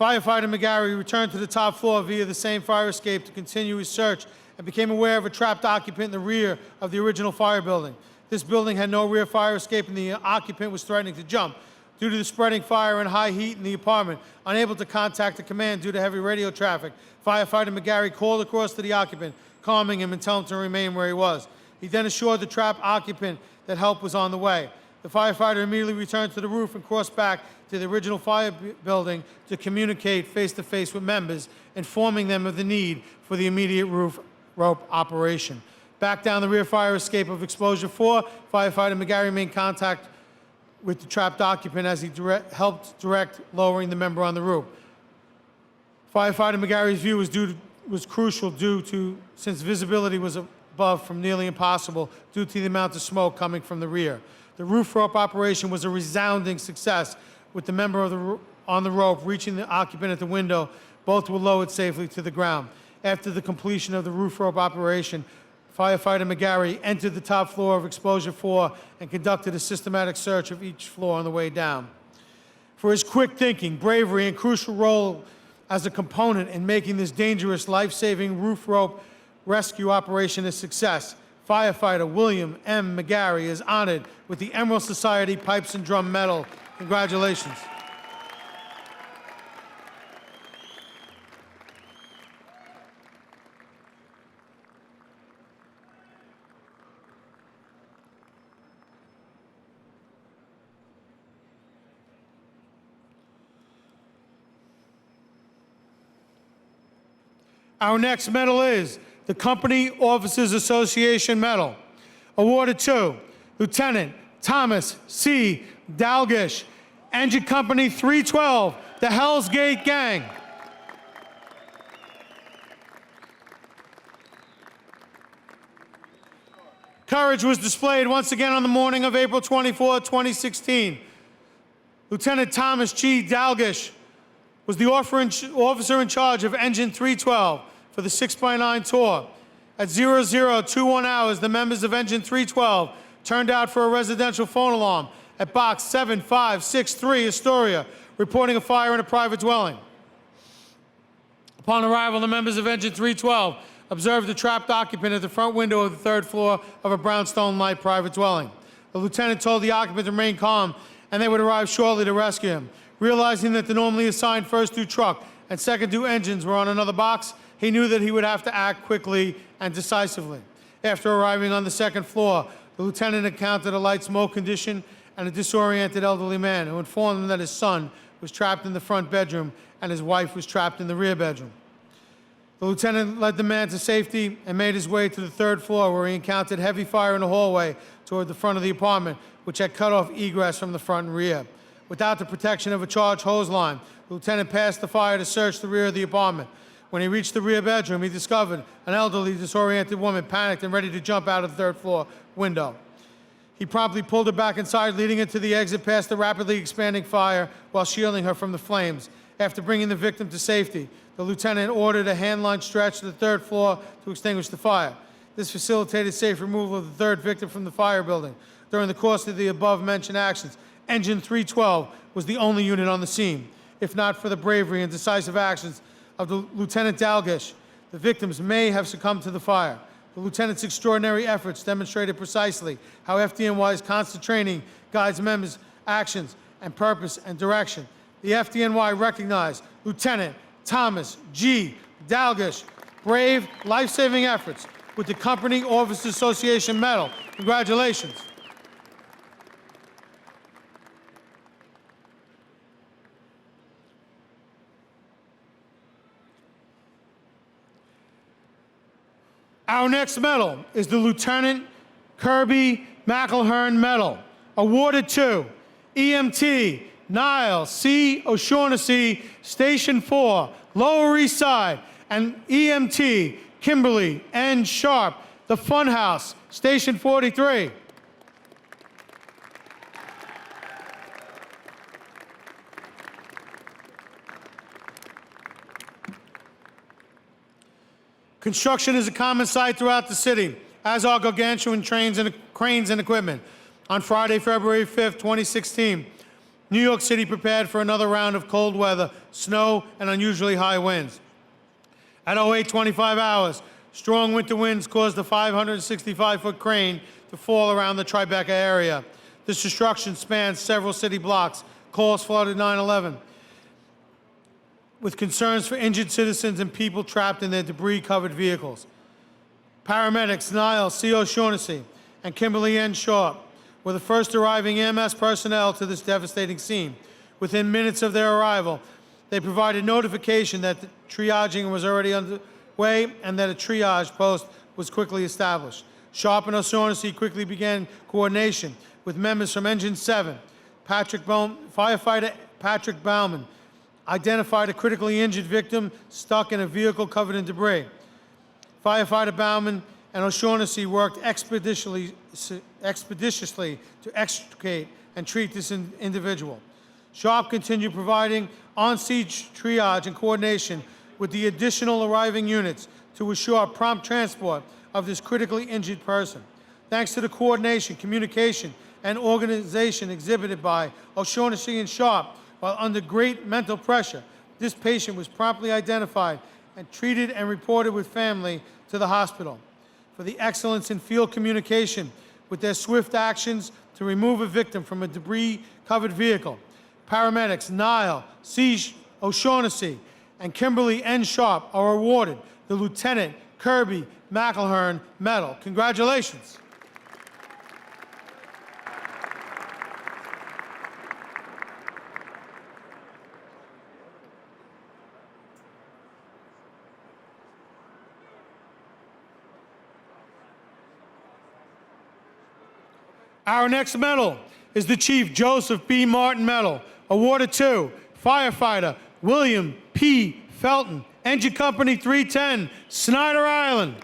Firefighter McGarry returned to the top floor via the same fire escape to continue his search and became aware of a trapped occupant in the rear of the original fire building. This building had no rear fire escape and the occupant was threatening to jump. Due to the spreading fire and high heat in the apartment, unable to contact the command due to heavy radio traffic, firefighter McGarry called across to the occupant, calming him and telling him to remain where he was. He then assured the trapped occupant that help was on the way. The firefighter immediately returned to the roof and crossed back to the original fire building to communicate face-to-face with members, informing them of the need for the immediate roof rope operation. Back down the rear fire escape of exposure 4, firefighter McGarry made contact with the trapped occupant as he helped direct lowering the member on the roof. Firefighter McGarry's view was crucial since visibility was above from nearly impossible due to the amount of smoke coming from the rear. The roof rope operation was a resounding success, with the member on the rope reaching the occupant at the window. Both were lowered safely to the ground. After the completion of the roof rope operation, firefighter McGarry entered the top floor of exposure 4 and conducted a systematic search of each floor on the way down. For his quick thinking, bravery, and crucial role as a component in making this dangerous, life-saving roof rope rescue operation a success, firefighter William M. McGarry is honored with the Emerald Society Pipes and Drum Medal. Congratulations. Our next medal is the Company Officers Association Medal, awarded to Lieutenant Thomas C. Dalgish, Engine Company 312, the Hell's Gate Gang. Courage was displayed once again on the morning of April 24, 2016. Lieutenant Thomas G. Dalgish was the officer in charge of Engine 312 for the 6x9 tour. At 0021 hours, the members of Engine 312 turned out for a residential phone alarm at box 7563 Astoria, reporting a fire in a private dwelling. Upon arrival, the members of Engine 312 observed a trapped occupant at the front window of the 3rd floor of a brownstone light private dwelling. The lieutenant told the occupant to remain calm and they would arrive shortly to rescue him. Realizing that the normally assigned first due truck and second due engines were on another box, he knew that he would have to act quickly and decisively. After arriving on the 2nd floor, the lieutenant encountered a light smoke condition and a disoriented elderly man who informed him that his son was trapped in the front bedroom and his wife was trapped in the rear bedroom. The lieutenant led the man to safety and made his way to the 3rd floor, where he encountered heavy fire in the hallway toward the front of the apartment, which had cut off egress from the front and rear. Without the protection of a charged hose line, the lieutenant passed the fire to search the rear of the apartment. When he reached the rear bedroom, he discovered an elderly, disoriented woman panicked and ready to jump out of the 3rd floor window. He promptly pulled her back inside, leading her to the exit past the rapidly expanding fire while shielding her from the flames. After bringing the victim to safety, the lieutenant ordered a hand-line stretch to the 3rd floor to extinguish the fire. This facilitated safe removal of the 3rd victim from the fire building. During the course of the above-mentioned actions, Engine 312 was the only unit on the scene. If not for the bravery and decisive actions of the Lieutenant Dalgish, the victims may have succumbed to the fire. The lieutenant's extraordinary efforts demonstrated precisely how FDNY's constant training guides members' actions and purpose and direction. The FDNY recognized Lieutenant Thomas G. Dalgish, brave, life-saving efforts with the Company Officers Association Medal. Congratulations. Our next medal is the Lieutenant Kirby McElhern Medal, awarded to EMT Niall C. O'Shaughnessy, Station 4, Lower East Side, and EMT Kimberly N. Sharp, the Funhouse, Station 43. Construction is a common sight throughout the city, as are gargantuan cranes and equipment. On Friday, February 5th, 2016, New York City prepared for another round of cold weather, snow, and unusually high winds. At 08:25 hours, strong winter winds caused the 565-foot crane to fall around the Tribeca area. This destruction spans several city blocks. Calls flooded 9/11, with concerns for injured citizens and people trapped in their debris-covered vehicles. Paramedics Niall C. O'Shaughnessy and Kimberly N. Sharp were the first arriving EMS personnel to this devastating scene. Within minutes of their arrival, they provided notification that the triaging was already underway and that a triage post was quickly established. Sharp and O'Shaughnessy quickly began coordination with members from Engine 7. Firefighter Patrick Bauman identified a critically injured victim stuck in a vehicle covered in debris. Firefighter Bauman and O'Shaughnessy worked expeditiously to extricate and treat this individual. Sharp continued providing on-scene triage and coordination with the additional arriving units to assure prompt transport of this critically injured person. Thanks to the coordination, communication, and organization exhibited by O'Shaughnessy and Sharp, while under great mental pressure, this patient was promptly identified and treated and reported with family to the hospital. For the excellence in field communication with their swift actions to remove a victim from a debris-covered vehicle, paramedics Niall C. O'Shaughnessy and Kimberly N. Sharp are awarded the Lieutenant Kirby McElhern Medal. Congratulations. Our next medal is the Chief Joseph B. Martin Medal, awarded to firefighter William P. Felton, Engine Company 310, Snyder Island.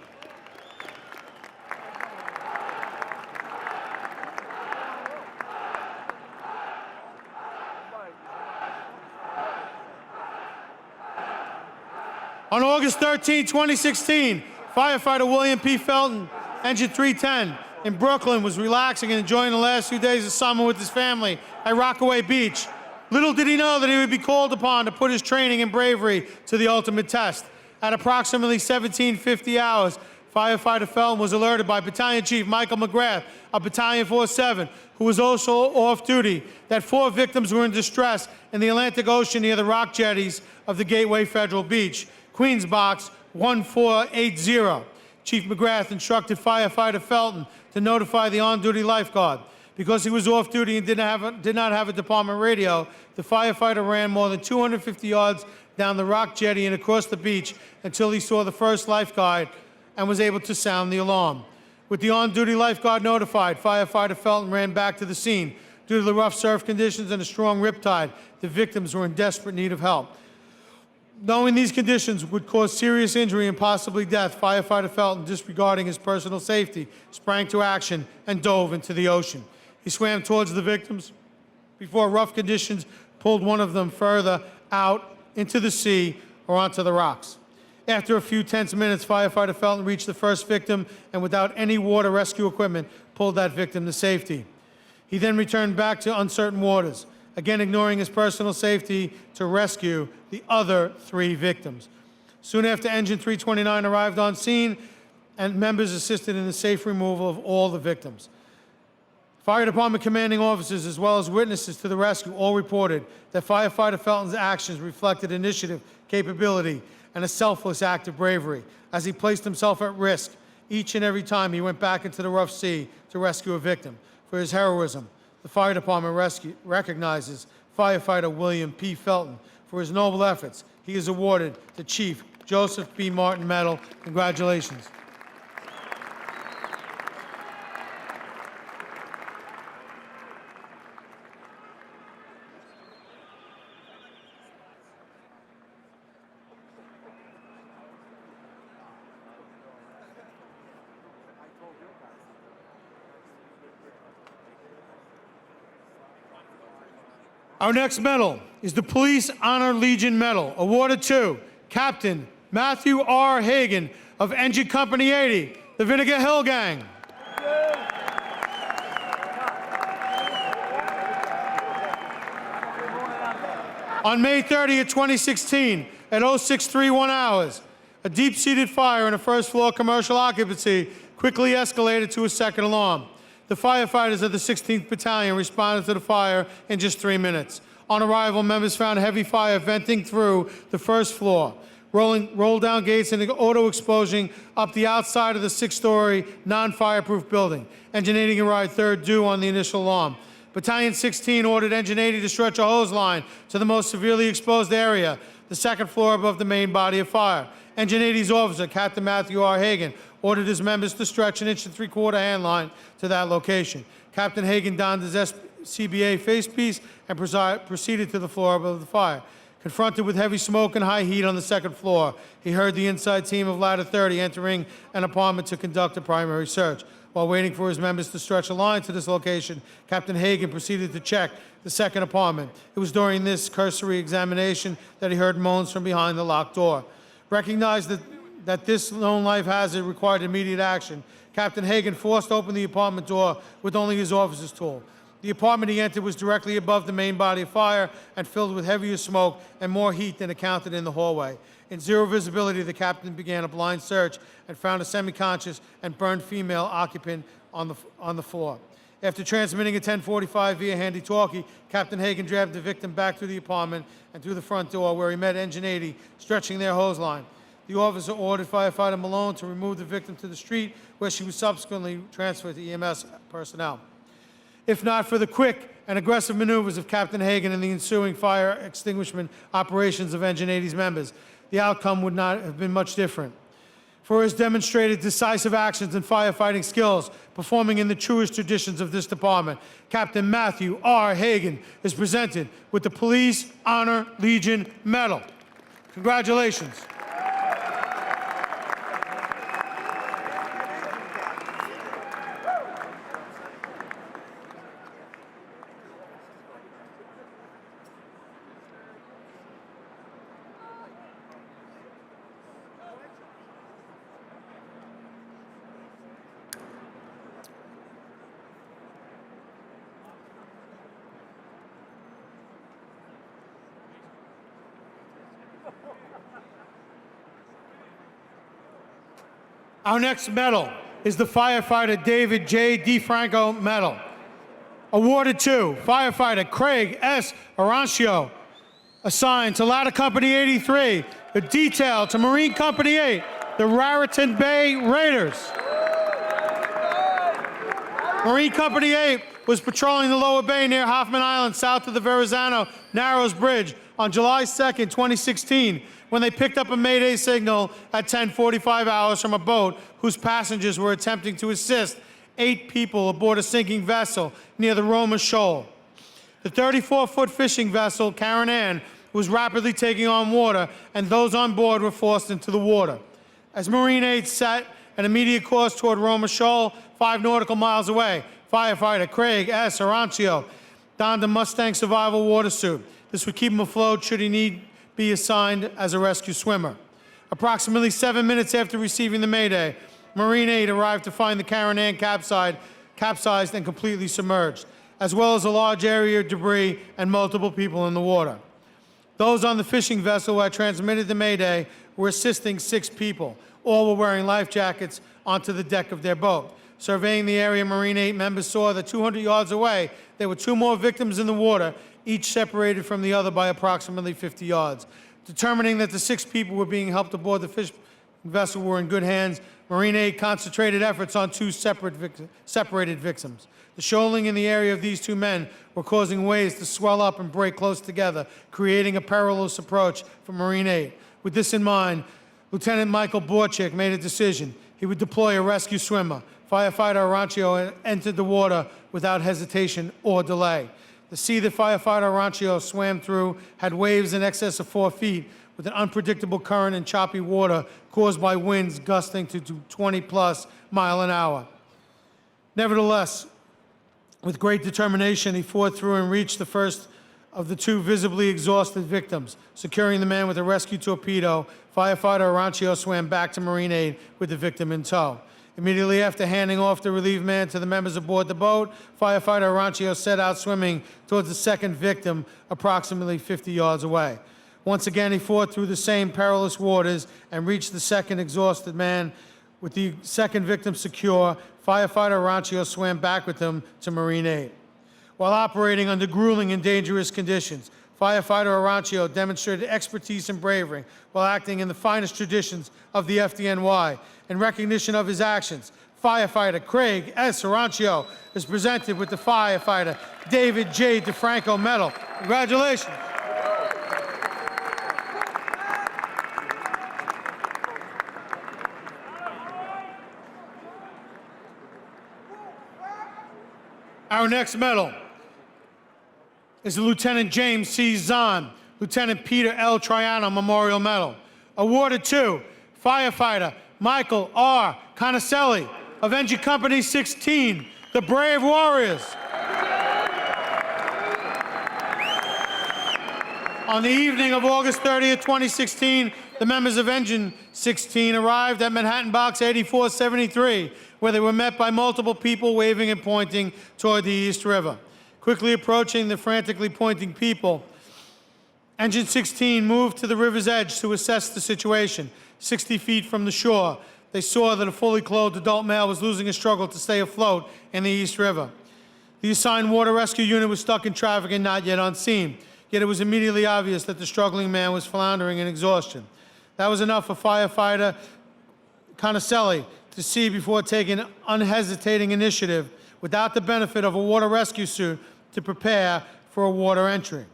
On August 13, 2016, firefighter William P. Felton, Engine 310, in Brooklyn, was relaxing and enjoying the last few days of summer with his family at Rockaway Beach. Little did he know that he would be called upon to put his training and bravery to the ultimate test. At approximately 1750 hours, firefighter Felton was alerted by Battalion Chief Michael McGrath of Battalion 47, who was also off duty, that 4 victims were in distress in the Atlantic Ocean near the rock jetties of the Gateway Federal Beach, Queens Box 1480. Chief McGrath instructed firefighter Felton to notify the on-duty lifeguard. Because he was off duty and did not have a department radio, the firefighter ran more than 250 yards down the rock jetty and across the beach until he saw the first lifeguard and was able to sound the alarm. With the on-duty lifeguard notified, firefighter Felton ran back to the scene. Due to the rough surf conditions and a strong riptide, the victims were in desperate need of help. Knowing these conditions would cause serious injury and possibly death, firefighter Felton, disregarding his personal safety, sprang to action and dove into the ocean. He swam towards the victims before rough conditions pulled one of them further out into the sea or onto the rocks. After a few tense minutes, firefighter Felton reached the first victim and, without any water rescue equipment, pulled that victim to safety. He then returned back to uncertain waters, again ignoring his personal safety to rescue the other 3 victims. Soon after, Engine 329 arrived on scene, and members assisted in the safe removal of all the victims. Fire department commanding officers, as well as witnesses to the rescue, all reported that firefighter Felton's actions reflected initiative, capability, and a selfless act of bravery as he placed himself at risk each and every time he went back into the rough sea to rescue a victim. For his heroism, the fire department recognizes firefighter William P. Felton. For his noble efforts, he is awarded the Chief Joseph B. Martin Medal. Congratulations. Our next medal is the Police Honor Legion Medal, awarded to Captain Matthew R. Hagan of Engine Company 80, the Vinegar Hill Gang. On May 30th, 2016, at 0631 hours, a deep-seated fire in a first-floor commercial occupancy quickly escalated to a second alarm. The firefighters of the 16th Battalion responded to the fire in just 3 minutes. On arrival, members found heavy fire venting through the first floor, roll-down gates and auto explosion up the outside of the 6-story non-fireproof building. Engine 80 arrived third due on the initial alarm. Battalion 16 ordered Engine 80 to stretch a hose line to the most severely exposed area, the second floor above the main body of fire. Engine 80's officer, Captain Matthew R. Hagan, ordered his members to stretch an 1 3/4 hand line to that location. Captain Hagan donned his CBA facepiece and proceeded to the floor above the fire. Confronted with heavy smoke and high heat on the second floor, he heard the inside team of Ladder 30 entering an apartment to conduct a primary search. While waiting for his members to stretch a line to this location, Captain Hagan proceeded to check the second apartment. It was during this cursory examination that he heard moans from behind the locked door. Recognized that this known life hazard required immediate action, Captain Hagan forced open the apartment door with only his officer's tool. The apartment he entered was directly above the main body of fire and filled with heavier smoke and more heat than accounted in the hallway. In zero visibility, the captain began a blind search and found a semi-conscious and burned female occupant on the floor. After transmitting a 1045 via handy-talkie, Captain Hagan dragged the victim back through the apartment and through the front door, where he met Engine 80 stretching their hose line. The officer ordered firefighter Malone to remove the victim to the street, where she was subsequently transferred to EMS personnel. If not for the quick and aggressive maneuvers of Captain Hagan and the ensuing fire extinguishment operations of Engine 80's members, the outcome would not have been much different. For his demonstrated decisive actions and firefighting skills, performing in the truest traditions of this department, Captain Matthew R. Hagan is presented with the Police Honor Legion Medal. Congratulations. Our next medal is the Firefighter David J. DeFranco Medal, awarded to firefighter Craig S. Arancio, assigned to Ladder Company 83, the detail to Marine Company 8, the Raritan Bay Raiders. Marine Company 8 was patrolling the lower bay near Hoffman Island, south of the Verrazano Narrows Bridge on July 2nd, 2016, when they picked up a Mayday signal at 10:45 hours from a boat whose passengers were attempting to assist 8 people aboard a sinking vessel near the Roma Shoal. The 34-foot fishing vessel, Karen Ann, was rapidly taking on water, and those on board were forced into the water. As Marine 8 set an immediate course toward Roma Shoal, 5 nautical miles away, firefighter Craig S. Arancio donned a Mustang survival water suit. This would keep him afloat should he need be assigned as a rescue swimmer. Approximately 7 minutes after receiving the Mayday, Marine 8 arrived to find the Karen Ann capsized and completely submerged, as well as a large area of debris and multiple people in the water. Those on the fishing vessel who had transmitted the Mayday were assisting 6 people. All were wearing life jackets onto the deck of their boat. Surveying the area, Marine 8 members saw that 200 yards away, there were 2 more victims in the water, each separated from the other by approximately 50 yards. Determining that the 6 people were being helped aboard the fish vessel were in good hands, Marine Aid concentrated efforts on 2 separated victims. The shoaling in the area of these 2 men were causing waves to swell up and break close together, creating a perilous approach for Marine Aid. With this in mind, Lieutenant Michael Borchik made a decision. He would deploy a rescue swimmer. Firefighter Arancio entered the water without hesitation or delay. The sea that firefighter Arancio swam through had waves in excess of 4 feet, with an unpredictable current and choppy water caused by winds gusting to 20+ miles an hour. Nevertheless, with great determination, he fought through and reached the first of the 2 visibly exhausted victims. Securing the man with a rescue torpedo, firefighter Arancio swam back to Marine Aid with the victim in tow. Immediately after handing off the relieved man to the members aboard the boat, firefighter Arancio set out swimming towards the second victim, approximately 50 yards away. Once again, he fought through the same perilous waters and reached the second exhausted man. With the second victim secure, firefighter Arancio swam back with him to Marine Aid. While operating under grueling and dangerous conditions, firefighter Arancio demonstrated expertise and bravery while acting in the finest traditions of the FDNY. In recognition of his actions, firefighter Craig S. Arancio is presented with the Firefighter David J. DeFranco Medal. Congratulations. Our next medal is the Lieutenant James C. Zahn, Lieutenant Peter L. Triano Memorial Medal. Awarded to firefighter Michael R. Conicelli of Engine Company 16, the Brave Warriors. On the evening of August 30th, 2016, the members of Engine 16 arrived at Manhattan Box 8473, where they were met by multiple people waving and pointing toward the East River. Quickly approaching the frantically pointing people, Engine 16 moved to the river's edge to assess the situation. 60 feet from the shore, they saw that a fully clothed adult male was losing his struggle to stay afloat in the East River. The assigned water rescue unit was stuck in traffic and not yet on scene. Yet it was immediately obvious that the struggling man was floundering in exhaustion. That was enough for firefighter Conicelli to see before taking unhesitating initiative without the benefit of a water rescue suit to prepare for a water entry.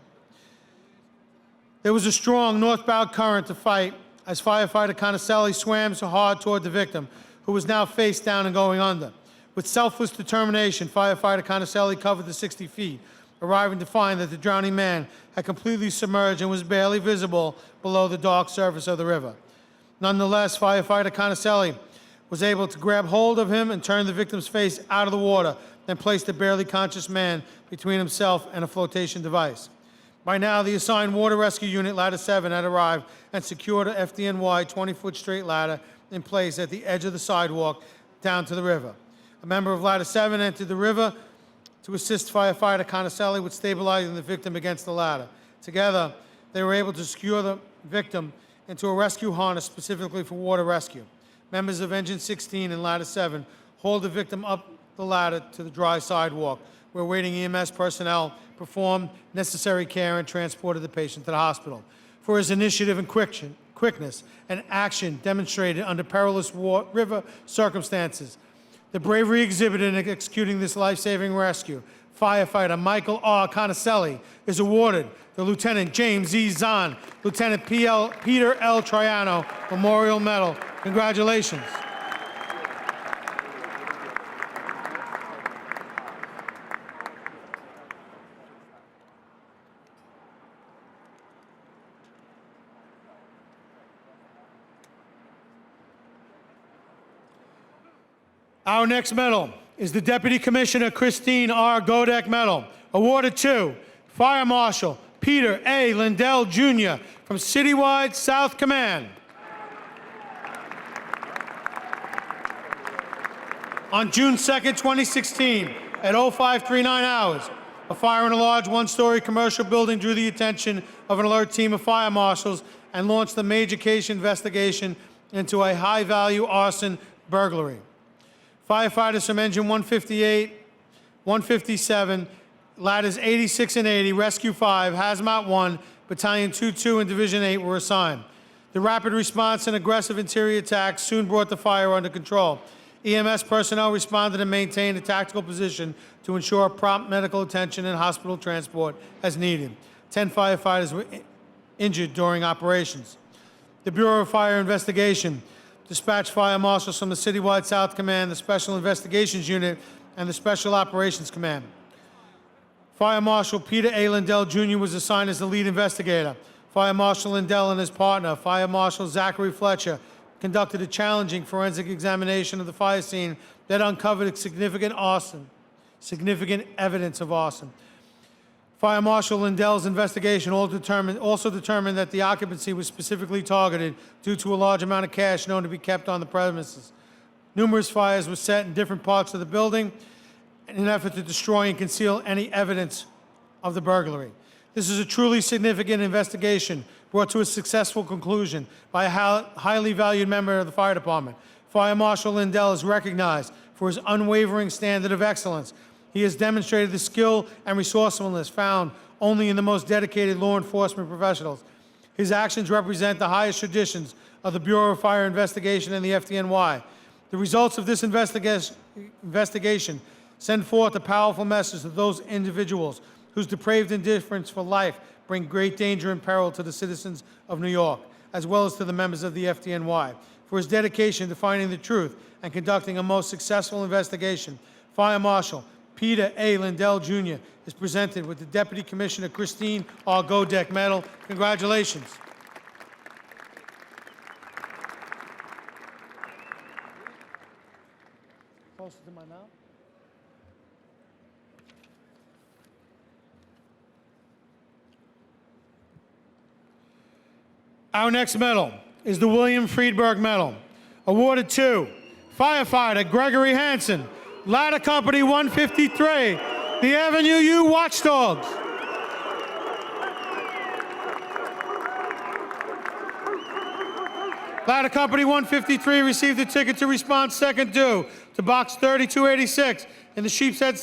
There was a strong northbound current to fight as firefighter Conicelli swam so hard toward the victim, who was now face down and going under. With selfless determination, firefighter Conicelli covered the 60 feet, arriving to find that the drowning man had completely submerged and was barely visible below the dark surface of the river. Nonetheless, firefighter Conicelli was able to grab hold of him and turn the victim's face out of the water, then place the barely conscious man between himself and a flotation device. By now, the assigned water rescue unit, Ladder 7, had arrived and secured a FDNY 20-foot straight ladder in place at the edge of the sidewalk down to the river. A member of Ladder 7 entered the river to assist firefighter Conicelli with stabilizing the victim against the ladder. Together, they were able to secure the victim into a rescue harness specifically for water rescue. Members of Engine 16 and Ladder 7 hauled the victim up the ladder to the dry sidewalk, where waiting EMS personnel performed necessary care and transported the patient to the hospital. For his initiative and quickness and action demonstrated under perilous river circumstances, the bravery exhibited in executing this life-saving rescue, firefighter Michael R. Conicelli is awarded the Lieutenant James E. Zahn, Lieutenant Peter L. Triano Memorial Medal. Congratulations. Our next medal is the Deputy Commissioner Christine R. Godek Medal, awarded to Fire Marshal Peter A. Lindell, Jr. from Citywide South Command. On June 2nd, 2016, at 0539 hours, a fire in a large one-story commercial building drew the attention of an alert team of fire marshals and launched a major case investigation into a high-value arson burglary. Firefighters from Engine 158, 157, Ladders 86 and 80, Rescue 5, Hazmat 1, Battalion 2-2 and Division 8 were assigned. The rapid response and aggressive interior attacks soon brought the fire under control. EMS personnel responded and maintained a tactical position to ensure prompt medical attention and hospital transport as needed. 10 firefighters were injured during operations. The Bureau of Fire Investigation dispatched fire marshals from the Citywide South Command, the Special Investigations Unit, and the Special Operations Command. Fire Marshal Peter A. Lindell Jr. was assigned as the lead investigator. Fire Marshal Lindell and his partner, Fire Marshal Zachary Fletcher, conducted a challenging forensic examination of the fire scene that uncovered significant evidence of arson. Fire Marshal Lindell's investigation also determined that the occupancy was specifically targeted due to a large amount of cash known to be kept on the premises. Numerous fires were set in different parts of the building in an effort to destroy and conceal any evidence of the burglary. This is a truly significant investigation brought to a successful conclusion by a highly valued member of the fire department. Fire Marshal Lindell is recognized for his unwavering standard of excellence. He has demonstrated the skill and resourcefulness found only in the most dedicated law enforcement professionals. His actions represent the highest traditions of the Bureau of Fire Investigation and the FDNY. The results of this investigation send forth a powerful message to those individuals whose depraved indifference for life bring great danger and peril to the citizens of New York, as well as to the members of the FDNY. For his dedication to finding the truth and conducting a most successful investigation, Fire Marshal Peter A. Lindell Jr. is presented with the Deputy Commissioner Christine R. Godek Medal. Congratulations. Closer to my mouth. Our next medal is the William Friedberg Medal, awarded to firefighter Gregory Hansen, Ladder Company 153, the Avenue U Watchdogs. Ladder Company 153 received a ticket to response second due to box 3286 in the Sheepshead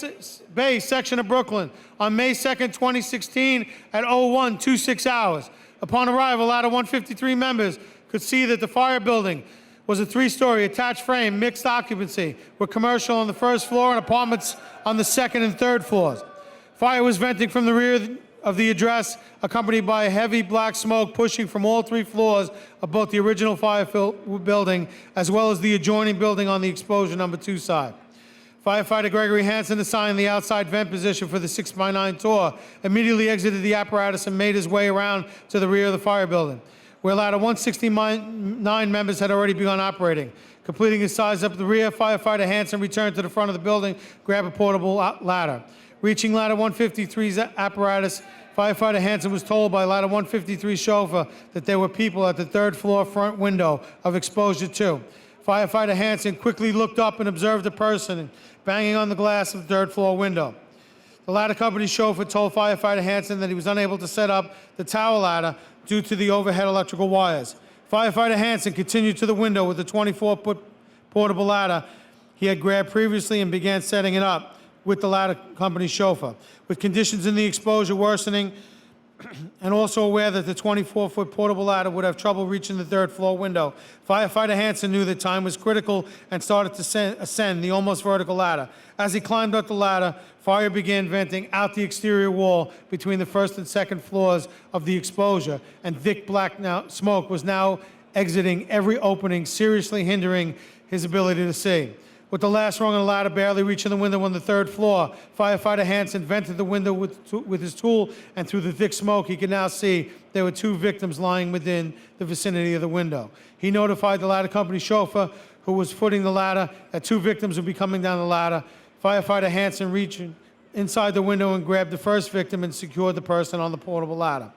Bay section of Brooklyn on May 2nd, 2016 at 01:26 hours. Upon arrival, Ladder 153 members could see that the fire building was a 3-story attached frame, mixed occupancy, with commercial on the first floor and apartments on the second and third floors. Fire was venting from the rear of the address, accompanied by a heavy black smoke pushing from all 3 floors of both the original fire building as well as the adjoining building on the exposure number 2 side. Firefighter Gregory Hansen, assigned the outside vent position for the 6x9 tour, immediately exited the apparatus and made his way around to the rear of the fire building, where ladder 169 members had already begun operating. Completing his size up the rear, Firefighter Hansen returned to the front of the building, grabbed a portable ladder. Reaching ladder 153's apparatus, Firefighter Hansen was told by ladder 153's chauffeur that there were people at the 3rd floor front window of exposure 2. Firefighter Hansen quickly looked up and observed a person banging on the glass of the 3rd floor window. The ladder company's chauffeur told Firefighter Hansen that he was unable to set up the tower ladder due to the overhead electrical wires. Firefighter Hansen continued to the window with the 24-foot portable ladder he had grabbed previously and began setting it up with the ladder company's chauffeur. With conditions in the exposure worsening, and also aware that the 24-foot portable ladder would have trouble reaching the 3rd floor window, Firefighter Hansen knew that time was critical and started to ascend the almost vertical ladder. As he climbed up the ladder, fire began venting out the exterior wall between the 1st and 2nd floors of the exposure, and thick black smoke was now exiting every opening, seriously hindering his ability to see. With the last rung of the ladder barely reaching the window on the 3rd floor, Firefighter Hansen vented the window with his tool, and through the thick smoke, he could now see there were 2 victims lying within the vicinity of the window. He notified the ladder company chauffeur, who was footing the ladder, that 2 victims would be coming down the ladder. Firefighter Hansen reached inside the window and grabbed the first victim and secured the person on the portable ladder.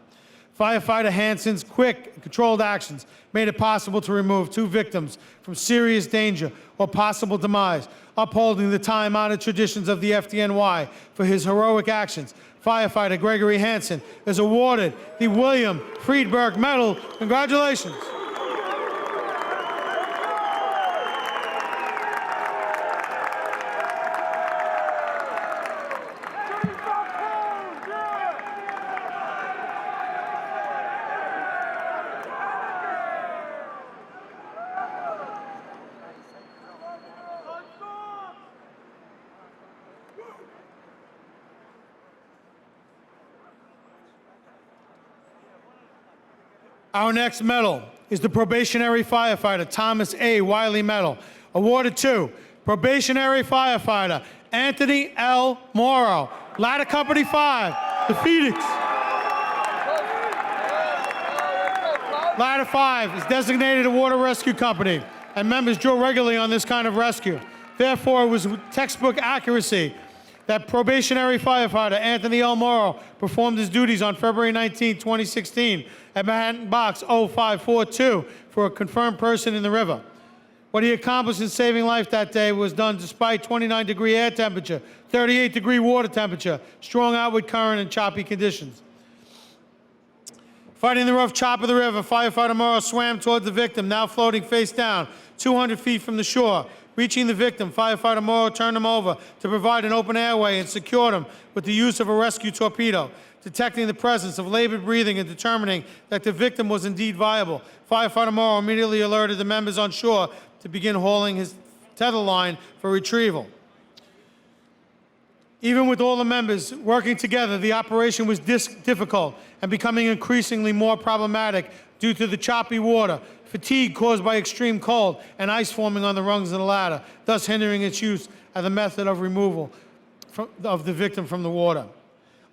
Firefighter Hansen's quick and controlled actions made it possible to remove 2 victims from serious danger or possible demise, upholding the time-honored traditions of the FDNY. For his heroic actions, Firefighter Gregory Hansen is awarded the William Friedberg Medal. Congratulations. Our next medal is the probationary firefighter Thomas A. Wiley Medal, awarded to probationary firefighter Anthony L. Morrow, Ladder Company 5, the Phoenix. Ladder 5 is designated a water rescue company, and members drill regularly on this kind of rescue. Therefore, it was with textbook accuracy that probationary firefighter Anthony L. Morrow performed his duties on February 19, 2016 at Manhattan Box 0542 for a confirmed person in the river. What he accomplished in saving life that day was done despite 29-degree air temperature, 38-degree water temperature, strong outward current, and choppy conditions. Fighting the rough chop of the river, firefighter Morrow swam towards the victim, now floating face down, 200 feet from the shore. Reaching the victim, firefighter Morrow turned him over to provide an open airway and secured him with the use of a rescue torpedo. Detecting the presence of labored breathing and determining that the victim was indeed viable, firefighter Morrow immediately alerted the members on shore to begin hauling his tether line for retrieval. Even with all the members working together, the operation was difficult and becoming increasingly more problematic due to the choppy water, fatigue caused by extreme cold, and ice forming on the rungs of the ladder, thus hindering its use as a method of removal of the victim from the water.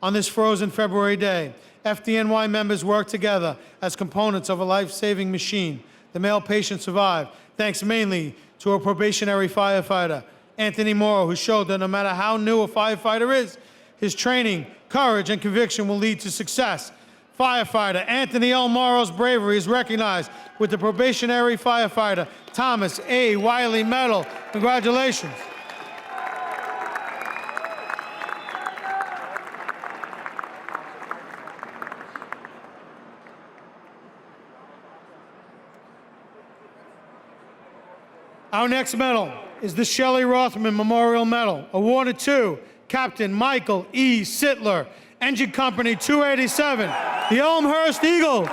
On this frozen February day, FDNY members worked together as components of a life-saving machine. The male patient survived, thanks mainly to a probationary firefighter, Anthony Morrow, who showed that no matter how new a firefighter is, his training, courage, and conviction will lead to success. Firefighter Anthony L. Morrow's bravery is recognized with the probationary firefighter Thomas A. Wiley Medal. Congratulations. Our next medal is the Shelley Rothman Memorial Medal, awarded to Captain Michael E. Sittler, Engine Company 287, the Elmhurst Eagle.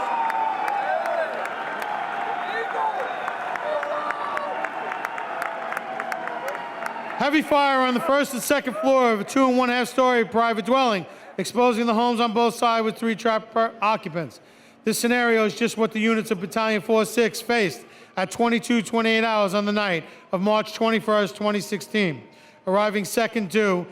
Heavy fire on the first and second floor of a 2 1/2-story private dwelling, exposing the homes on both sides with 3 trapped occupants. This scenario is just what the units of Battalion 4-6 faced at 22:28 hours on the night of March 21st, 2016. Arriving second due,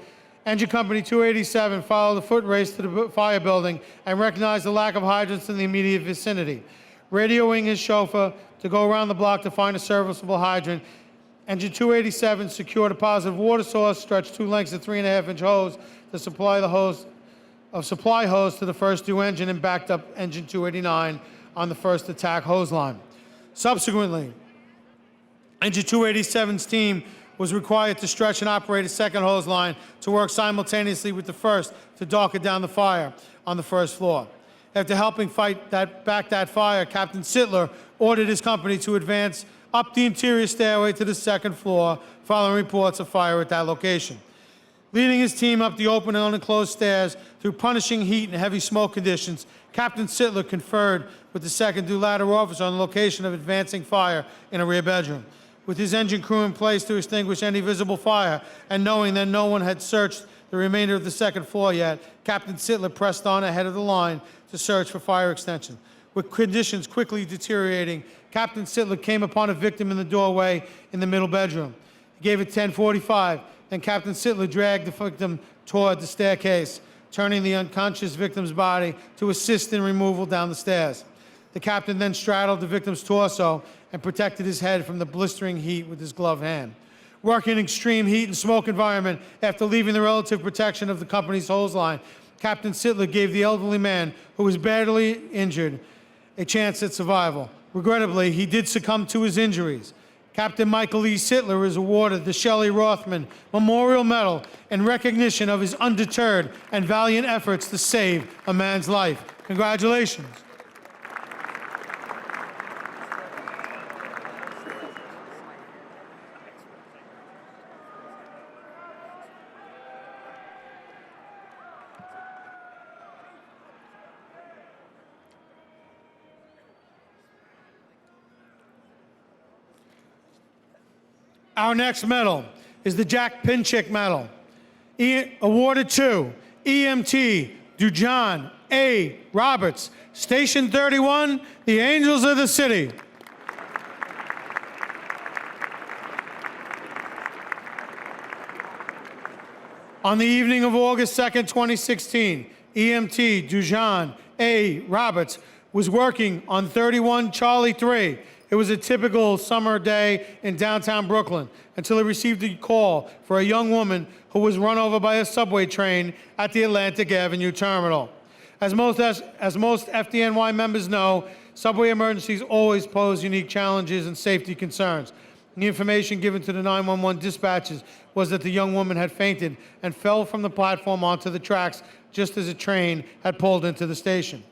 Engine Company 287 followed a foot race to the fire building and recognized the lack of hydrants in the immediate vicinity. Radioing his chauffeur to go around the block to find a serviceable hydrant, Engine 287 secured a positive water source, stretched 2 lengths of 3.5-inch hose to supply the supply hose to the first due engine, and backed up Engine 289 on the first attack hose line. Subsequently, Engine 287's team was required to stretch and operate a second hose line to work simultaneously with the first to darken down the fire on the first floor. After helping back that fire, Captain Sittler ordered his company to advance up the interior stairway to the second floor following reports of fire at that location. Leading his team up the open and unenclosed stairs through punishing heat and heavy smoke conditions, Captain Sittler conferred with the second due ladder officer on the location of advancing fire in a rear bedroom. With his engine crew in place to extinguish any visible fire, and knowing that no one had searched the remainder of the second floor yet, Captain Sittler pressed on ahead of the line to search for fire extension. With conditions quickly deteriorating, Captain Sittler came upon a victim in the doorway in the middle bedroom. He gave it 10:45, then Captain Sittler dragged the victim toward the staircase, turning the unconscious victim's body to assist in removal down the stairs. The captain then straddled the victim's torso and protected his head from the blistering heat with his gloved hand. Working in extreme heat and smoke environment, after leaving the relative protection of the company's hose line, Captain Sittler gave the elderly man, who was badly injured, a chance at survival. Regrettably, he did succumb to his injuries. Captain Michael E. Sittler is awarded the Shelley Rothman Memorial Medal in recognition of his undeterred and valiant efforts to save a man's life. Congratulations. Our next medal is the Jack Pinchick Medal, awarded to EMT Dujan A. Roberts. Station 31, the Angels of the City. On the evening of August 2nd, 2016, EMT Dujan A. Roberts was working on 31 Charlie 3. It was a typical summer day in downtown Brooklyn until he received a call for a young woman who was run over by a subway train at the Atlantic Avenue terminal. As most FDNY members know, subway emergencies always pose unique challenges and safety concerns. The information given to the 911 dispatchers was that the young woman had fainted and fell from the platform onto the tracks just as a train had pulled into the station.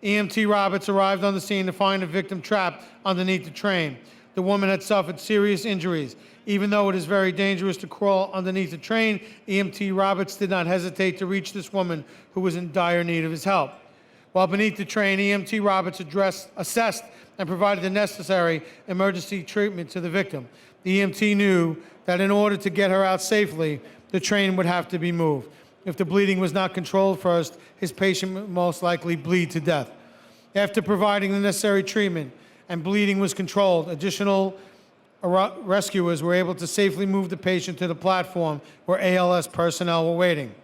EMT Roberts arrived on the scene to find the victim trapped underneath the train. The woman had suffered serious injuries. Even though it is very dangerous to crawl underneath the train, EMT Roberts did not hesitate to reach this woman who was in dire need of his help. While beneath the train, EMT Roberts assessed and provided the necessary emergency treatment to the victim. The EMT knew that in order to get her out safely, the train would have to be moved. If the bleeding was not controlled first, his patient would most likely bleed to death. After providing the necessary treatment and bleeding was controlled, additional rescuers were able to safely move the patient to the platform where ALS personnel were waiting.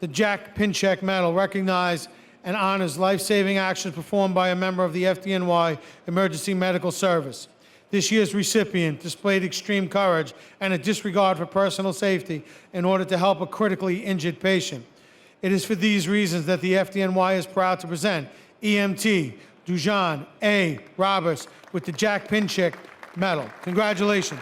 The Jack Pinchek Medal recognized and honors life-saving actions performed by a member of the FDNY Emergency Medical Service. This year's recipient displayed extreme courage and a disregard for personal safety in order to help a critically injured patient. It is for these reasons that the FDNY is proud to present EMT Dujan A. Roberts with the Jack Pinchek Medal. Congratulations.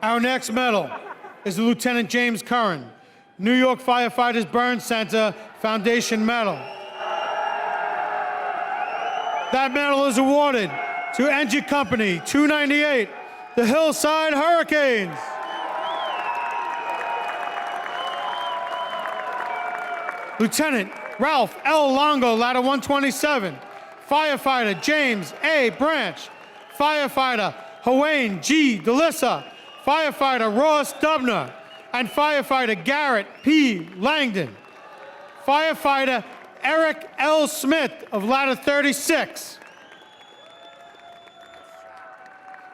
Our next medal is the Lieutenant James Curran, New York Firefighters Burn Center Foundation Medal. That medal is awarded to Engine Company 298, the Hillside Hurricanes. Lieutenant Ralph L. Longo, Ladder 127. Firefighter James A. Branch. Firefighter Hawayne G. DeLissa. Firefighter Ross Dubner. And Firefighter Garrett P. Langdon. Firefighter Eric L. Smith of Ladder 36.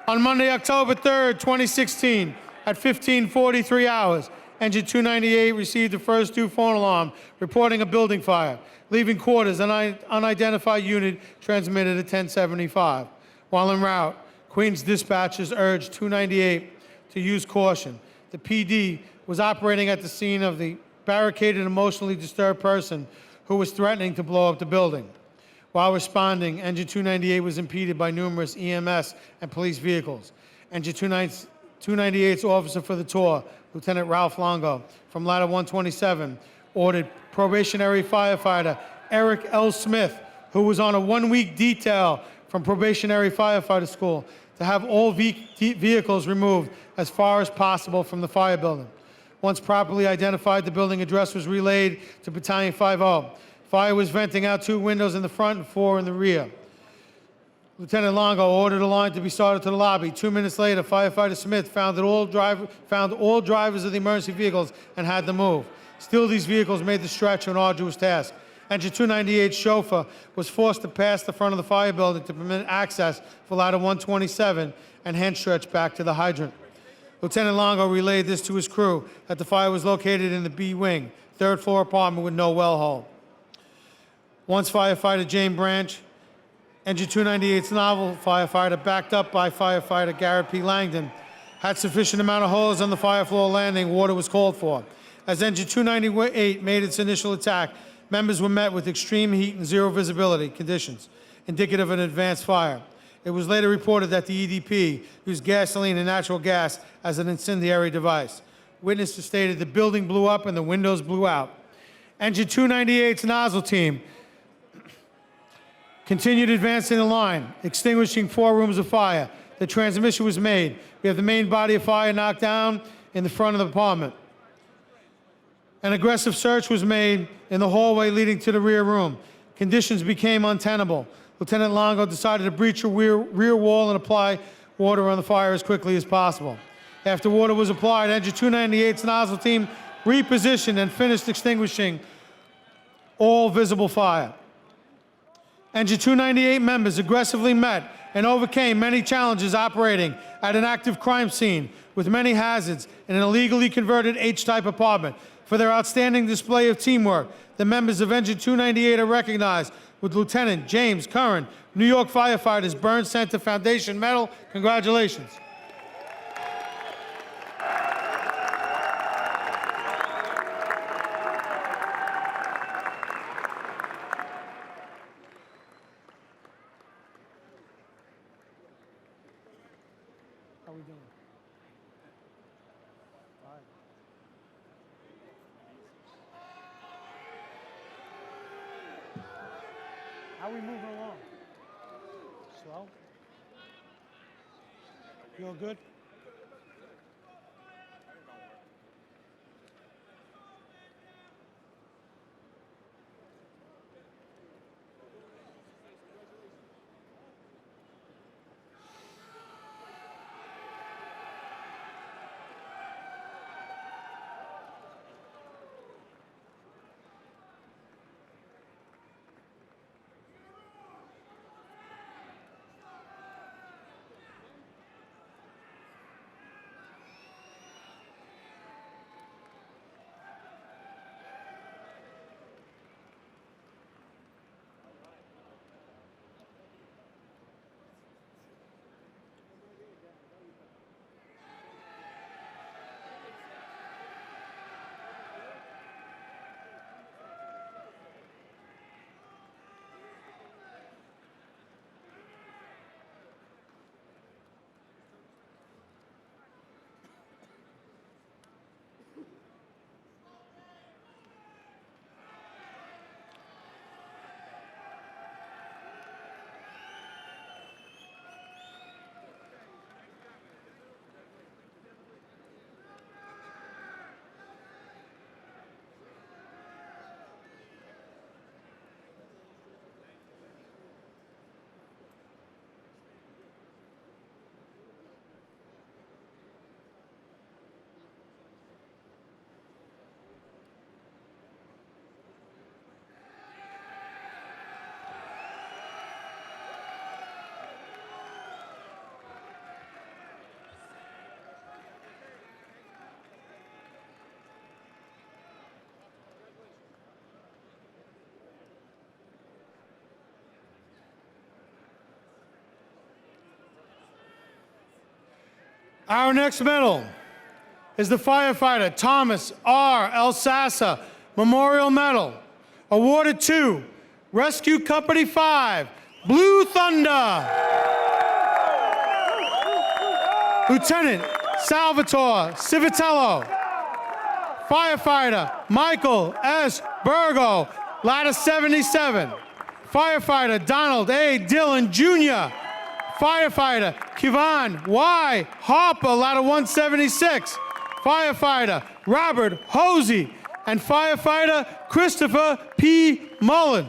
On Monday, October 3rd, 2016, at 15:43 hours, Engine 298 received the first two phone alarm reporting a building fire. Leaving quarters, an unidentified unit transmitted at 10:75. While en route, Queens dispatchers urged 298 to use caution. The PD was operating at the scene of the barricaded, emotionally disturbed person who was threatening to blow up the building. While responding, Engine 298 was impeded by numerous EMS and police vehicles. Engine 298's officer for the tour, Lieutenant Ralph Longo, from Ladder 127, ordered probationary firefighter Eric L. Smith, who was on a one-week detail from probationary firefighter school, to have all vehicles removed as far as possible from the fire building. Once properly identified, the building address was relayed to Battalion 50. Fire was venting out 2 windows in the front and 4 in the rear. Lieutenant Longo ordered a line to be started to the lobby. 2 minutes later, Firefighter Smith found all drivers of the emergency vehicles and had them move. Still, these vehicles made the stretch an arduous task. Engine 298's chauffeur was forced to pass the front of the fire building to permit access for Ladder 127 and hand stretch back to the hydrant. Lieutenant Longo relayed this to his crew that the fire was located in the B wing, 3rd floor apartment with no well hole. Once firefighter James Branch, Engine 298's novel firefighter, backed up by firefighter Garrett P. Langdon, had sufficient amount of hose on the fire floor landing, water was called for. As Engine 298 made its initial attack, members were met with extreme heat and zero visibility conditions, indicative of an advanced fire. It was later reported that the EDP used gasoline and natural gas as an incendiary device. Witnesses stated the building blew up and the windows blew out. Engine 298's nozzle team continued advancing the line, extinguishing 4 rooms of fire. The transmission was made. We have the main body of fire knocked down in the front of the apartment. An aggressive search was made in the hallway leading to the rear room. Conditions became untenable. Lieutenant Longo decided to breach a rear wall and apply water on the fire as quickly as possible. After water was applied, Engine 298's nozzle team repositioned and finished extinguishing all visible fire. Engine 298 members aggressively met and overcame many challenges operating at an active crime scene with many hazards in an illegally converted H-type apartment. For their outstanding display of teamwork, the members of Engine 298 are recognized with Lieutenant James Curran, New York Firefighters Burn Center Foundation Medal. Congratulations. How are we doing? All right. How are we moving along? Slow? You all good? Our next medal is the firefighter Thomas R. Elsassa Memorial Medal, awarded to Rescue Company 5, Blue Thunder. Lieutenant Salvatore Civitello. Firefighter Michael S. Burgo, ladder 77. Firefighter Donald A. Dillon, Jr. Firefighter Kevon Y. Harper, ladder 176. Firefighter Robert Hosey, and firefighter Christopher P. Mullen.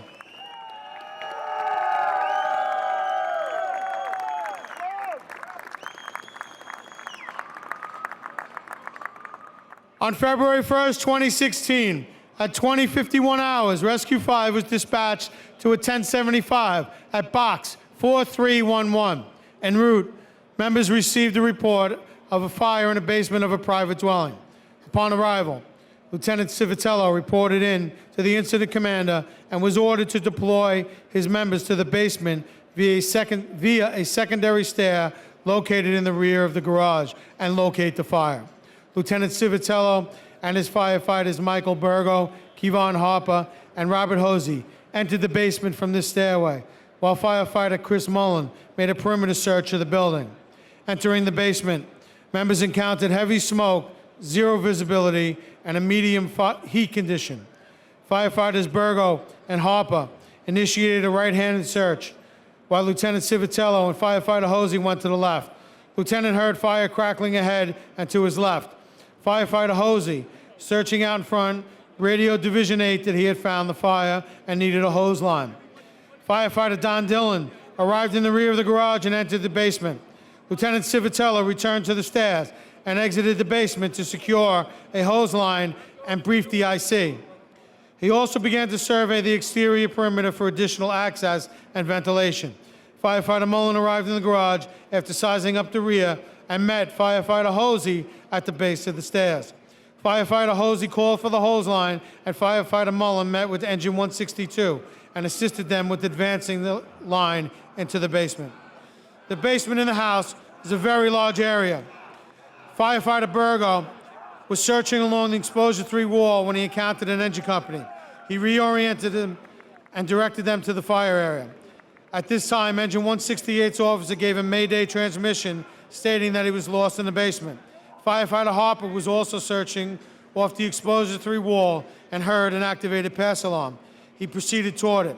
On February 1st, 2016, at 20:51 hours, Rescue 5 was dispatched to a 1075 at Box 4311. En route, members received a report of a fire in a basement of a private dwelling. Upon arrival, Lieutenant Civitello reported in to the incident commander and was ordered to deploy his members to the basement via a secondary stair located in the rear of the garage and locate the fire. Lieutenant Civitello and his firefighters Michael Burgo, Kevon Harper, and Robert Hosey entered the basement from this stairway, while firefighter Chris Mullen made a perimeter search of the building. Entering the basement, members encountered heavy smoke, zero visibility, and a medium heat condition. Firefighters Burgo and Harper initiated a right-handed search, while Lieutenant Civitello and firefighter Hosey went to the left. Lieutenant heard fire crackling ahead and to his left. Firefighter Hosey, searching out in front, radioed Division 8 that he had found the fire and needed a hose line. Firefighter Don Dillon arrived in the rear of the garage and entered the basement. Lieutenant Civitello returned to the stairs and exited the basement to secure a hose line and brief the IC. He also began to survey the exterior perimeter for additional access and ventilation. Firefighter Mullen arrived in the garage after sizing up the rear and met Firefighter Hosey at the base of the stairs. Firefighter Hosey called for the hose line, and Firefighter Mullen met with Engine 162 and assisted them with advancing the line into the basement. The basement in the house is a very large area. Firefighter Burgo was searching along the Exposure 3 wall when he encountered an engine company. He reoriented them and directed them to the fire area. At this time, Engine 168's officer gave a Mayday transmission stating that he was lost in the basement. Firefighter Harper was also searching off the Exposure 3 wall and heard an activated pass alarm. He proceeded toward it.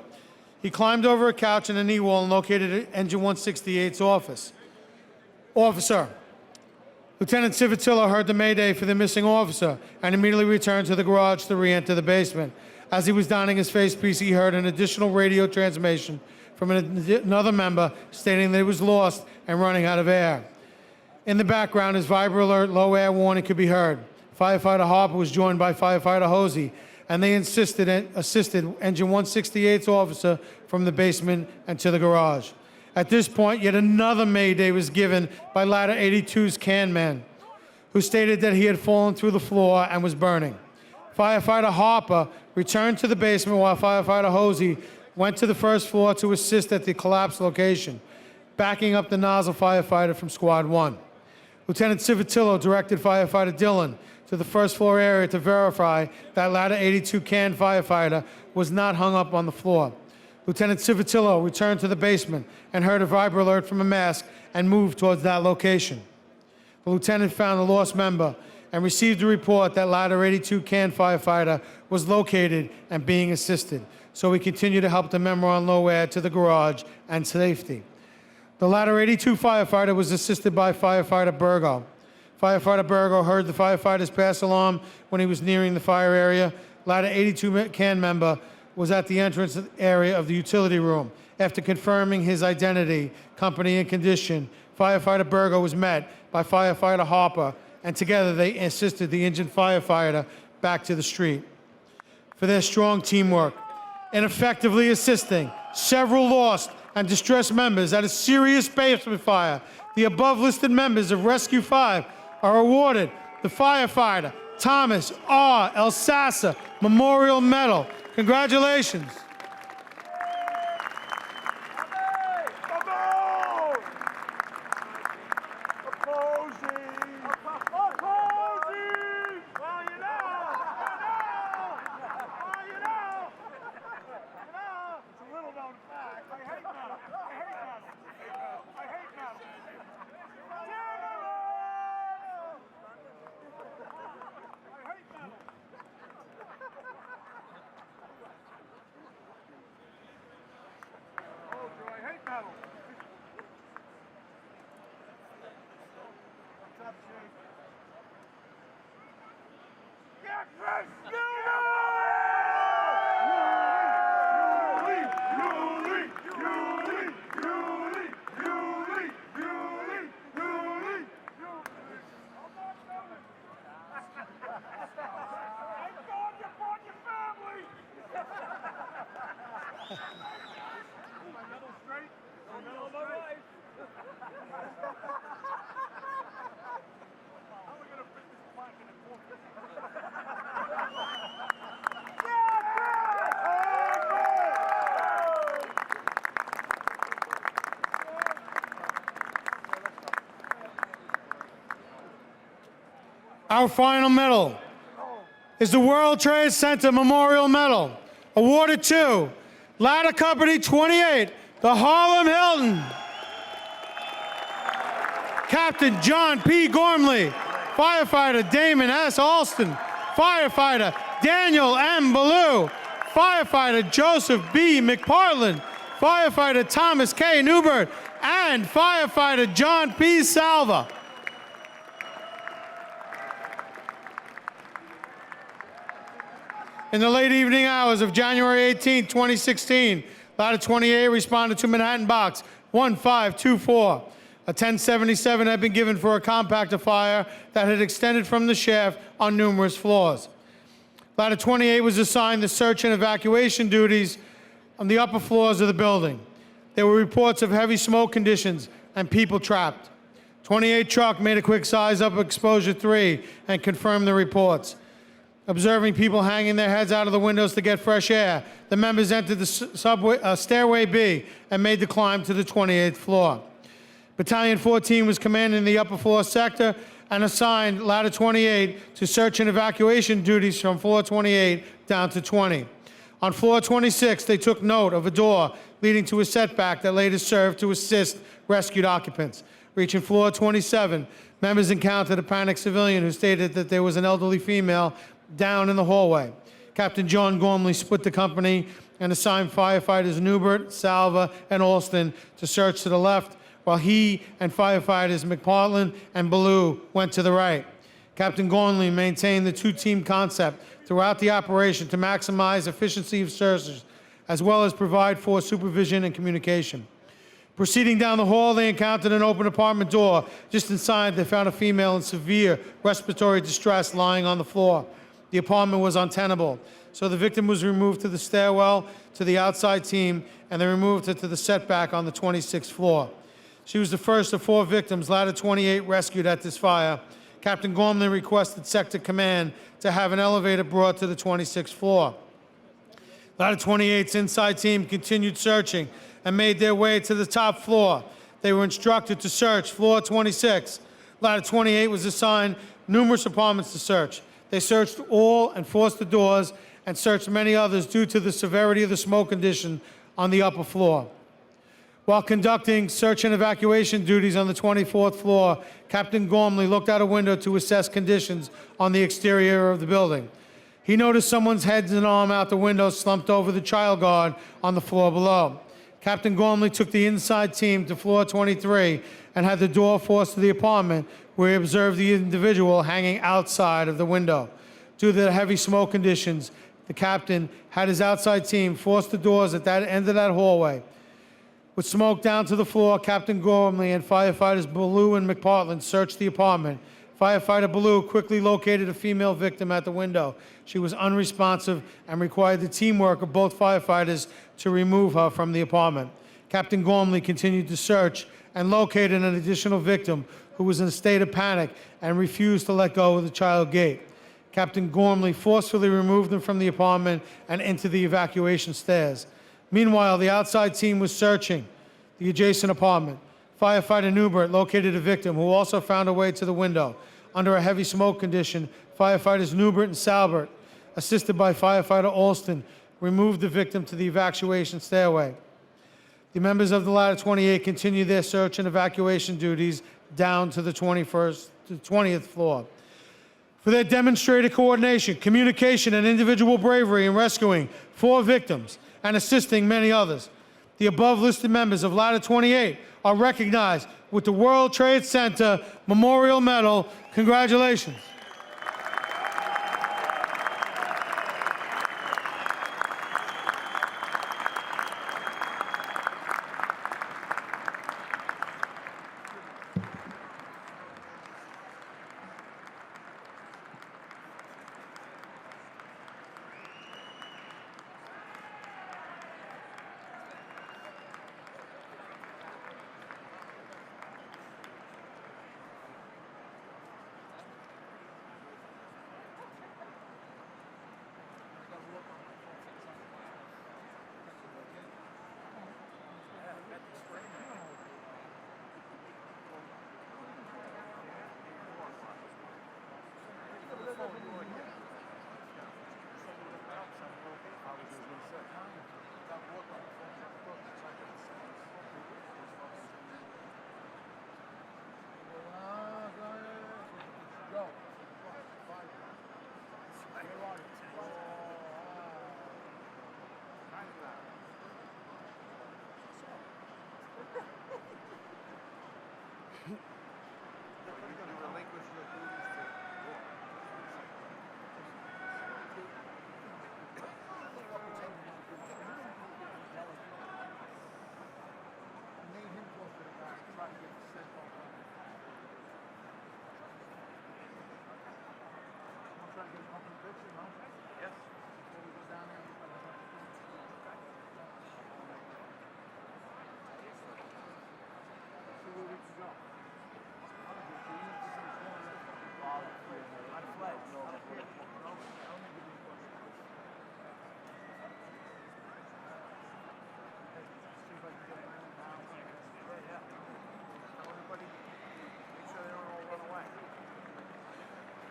He climbed over a couch and a knee wall and located Engine 168's office. Officer. Lieutenant Civitello heard the mayday for the missing officer and immediately returned to the garage to re-enter the basement. As he was donning his facepiece, he heard an additional radio transmission from another member stating that he was lost and running out of air. In the background, his vibra alert low air warning could be heard. Firefighter Harper was joined by Firefighter Hosey, and they assisted Engine 168's officer from the basement and to the garage. At this point, yet another mayday was given by Ladder 82's can man, who stated that he had fallen through the floor and was burning. Firefighter Harper returned to the basement while Firefighter Hosey went to the first floor to assist at the collapsed location, backing up the nozzle firefighter from Squad 1. Lieutenant Civitello directed Firefighter Dillon to the first floor area to verify that Ladder 82 can firefighter was not hung up on the floor. Lieutenant Civitello returned to the basement and heard a vibra alert from a mask and moved towards that location. The lieutenant found a lost member and received a report that Ladder 82 can firefighter was located and being assisted, so we continue to help the member on low air to the garage and safety. The Ladder 82 firefighter was assisted by Firefighter Burgo. Firefighter Burgo heard the firefighter's pass alarm when he was nearing the fire area. Ladder 82 can member was at the entrance area of the utility room. After confirming his identity, company, and condition, Firefighter Burgo was met by Firefighter Harper, and together they assisted the injured firefighter back to the street. For their strong teamwork in effectively assisting several lost and distressed members at a serious basement fire, the above-listed members of Rescue 5 are awarded the Firefighter Thomas R. Elsasser Memorial Medal. Congratulations. Our final medal is the World Trade Center Memorial Medal, awarded to Ladder Company 28, the Harlem Hilton. Captain John P. Gormley, Firefighter Damon S. Alston, Firefighter Daniel M. Ballou, Firefighter Joseph B. McPartland, Firefighter Thomas K. Newbert, and Firefighter John P. Salva. In the late evening hours of January 18, 2016, Ladder 28 responded to Manhattan Box 1524. A 1077 had been given for a compactor fire that had extended from the shaft on numerous floors. Ladder 28 was assigned the search and evacuation duties on the upper floors of the building. There were reports of heavy smoke conditions and people trapped. 28 truck made a quick size up exposure 3 and confirmed the reports. Observing people hanging their heads out of the windows to get fresh air, the members entered the stairway B and made the climb to the 28th floor. Battalion 14 was commanding the upper floor sector and assigned Ladder 28 to search and evacuation duties from floor 28 down to 20. On floor 26, they took note of a door leading to a setback that later served to assist rescued occupants. Reaching floor 27, members encountered a panicked civilian who stated that there was an elderly female down in the hallway. Captain John Gormley split the company and assigned firefighters Newbert, Salva, and Alston to search to the left, while he and firefighters McPartland and Ballou went to the right. Captain Gormley maintained the two-team concept throughout the operation to maximize efficiency of searches, as well as provide for supervision and communication. Proceeding down the hall, they encountered an open apartment door. Just inside, they found a female in severe respiratory distress lying on the floor. The apartment was untenable, so the victim was removed to the stairwell to the outside team, and they removed her to the setback on the 26th floor. She was the first of 4 victims Ladder 28 rescued at this fire. Captain Gormley requested Sector Command to have an elevator brought to the 26th floor. Ladder 28's inside team continued searching and made their way to the top floor. They were instructed to search floor 26. Ladder 28 was assigned numerous apartments to search. They searched all and forced the doors and searched many others due to the severity of the smoke condition on the upper floor. While conducting search and evacuation duties on the 24th floor, Captain Gormley looked out a window to assess conditions on the exterior of the building. He noticed someone's head and arm out the window slumped over the child guard on the floor below. Captain Gormley took the inside team to floor 23 and had the door forced to the apartment, where he observed the individual hanging outside of the window. Due to the heavy smoke conditions, the captain had his outside team force the doors at that end of that hallway. With smoke down to the floor, Captain Gormley and firefighters Ballou and McPartland searched the apartment. Firefighter Ballou quickly located a female victim at the window. She was unresponsive and required the teamwork of both firefighters to remove her from the apartment. Captain Gormley continued to search and located an additional victim who was in a state of panic and refused to let go of the child gate. Captain Gormley forcefully removed them from the apartment and into the evacuation stairs. Meanwhile, the outside team was searching the adjacent apartment. Firefighter Newbert located a victim who also found a way to the window. Under a heavy smoke condition, firefighters Newbert and Salbert, assisted by firefighter Alston, removed the victim to the evacuation stairway. The members of the Ladder 28 continued their search and evacuation duties down to the 20th floor. For their demonstrated coordination, communication, and individual bravery in rescuing 4 victims and assisting many others, the above-listed members of Ladder 28 are recognized with the World Trade Center Memorial Medal. Congratulations.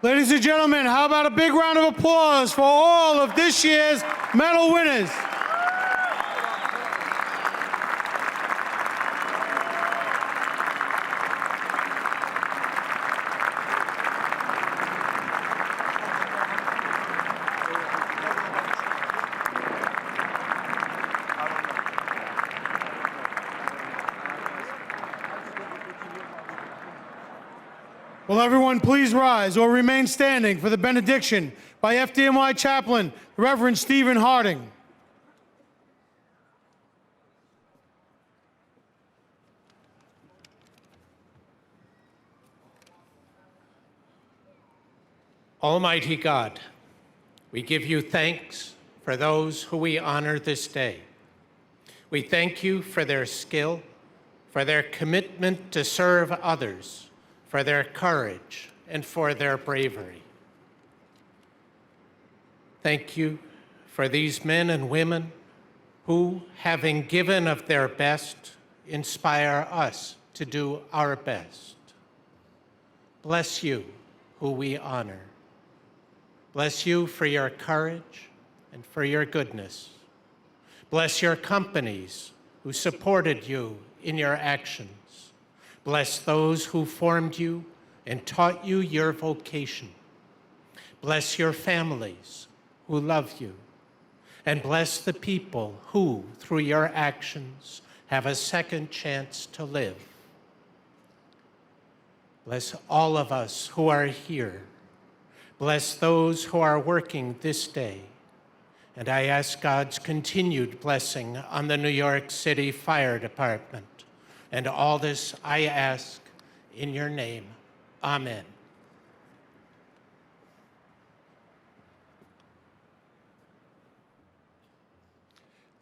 Ladies and gentlemen, how about a big round of applause for all of this year's medal winners? Will everyone please rise or remain standing for the benediction by FDNY Chaplain, Reverend Stephen Harding. Almighty God, we give you thanks for those who we honor this day. We thank you for their skill, for their commitment to serve others, for their courage, and for their bravery. Thank you for these men and women who, having given of their best, inspire us to do our best. Bless you, who we honor. Bless you for your courage and for your goodness. Bless your companies who supported you in your actions. Bless those who formed you and taught you your vocation. Bless your families who love you. And bless the people who, through your actions, have a second chance to live. Bless all of us who are here. Bless those who are working this day. And I ask God's continued blessing on the New York City Fire Department. And all this I ask in your name. Amen.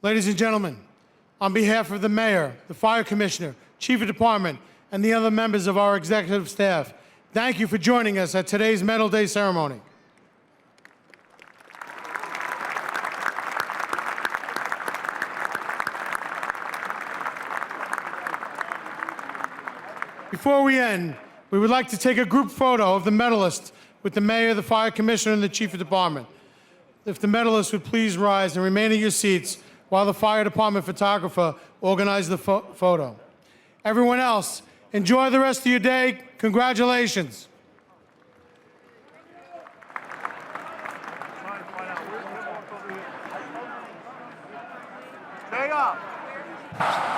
Ladies and gentlemen, on behalf of the Mayor, the Fire Commissioner, Chief of Department, and the other members of our executive staff, thank you for joining us at today's Medal Day ceremony. Before we end, we would like to take a group photo of the medalists with the Mayor, the Fire Commissioner, and the Chief of Department. If the medalists would please rise and remain in your seats while the Fire Department photographer organizes the photo. Everyone else, enjoy the rest of your day. Congratulations. Stay up.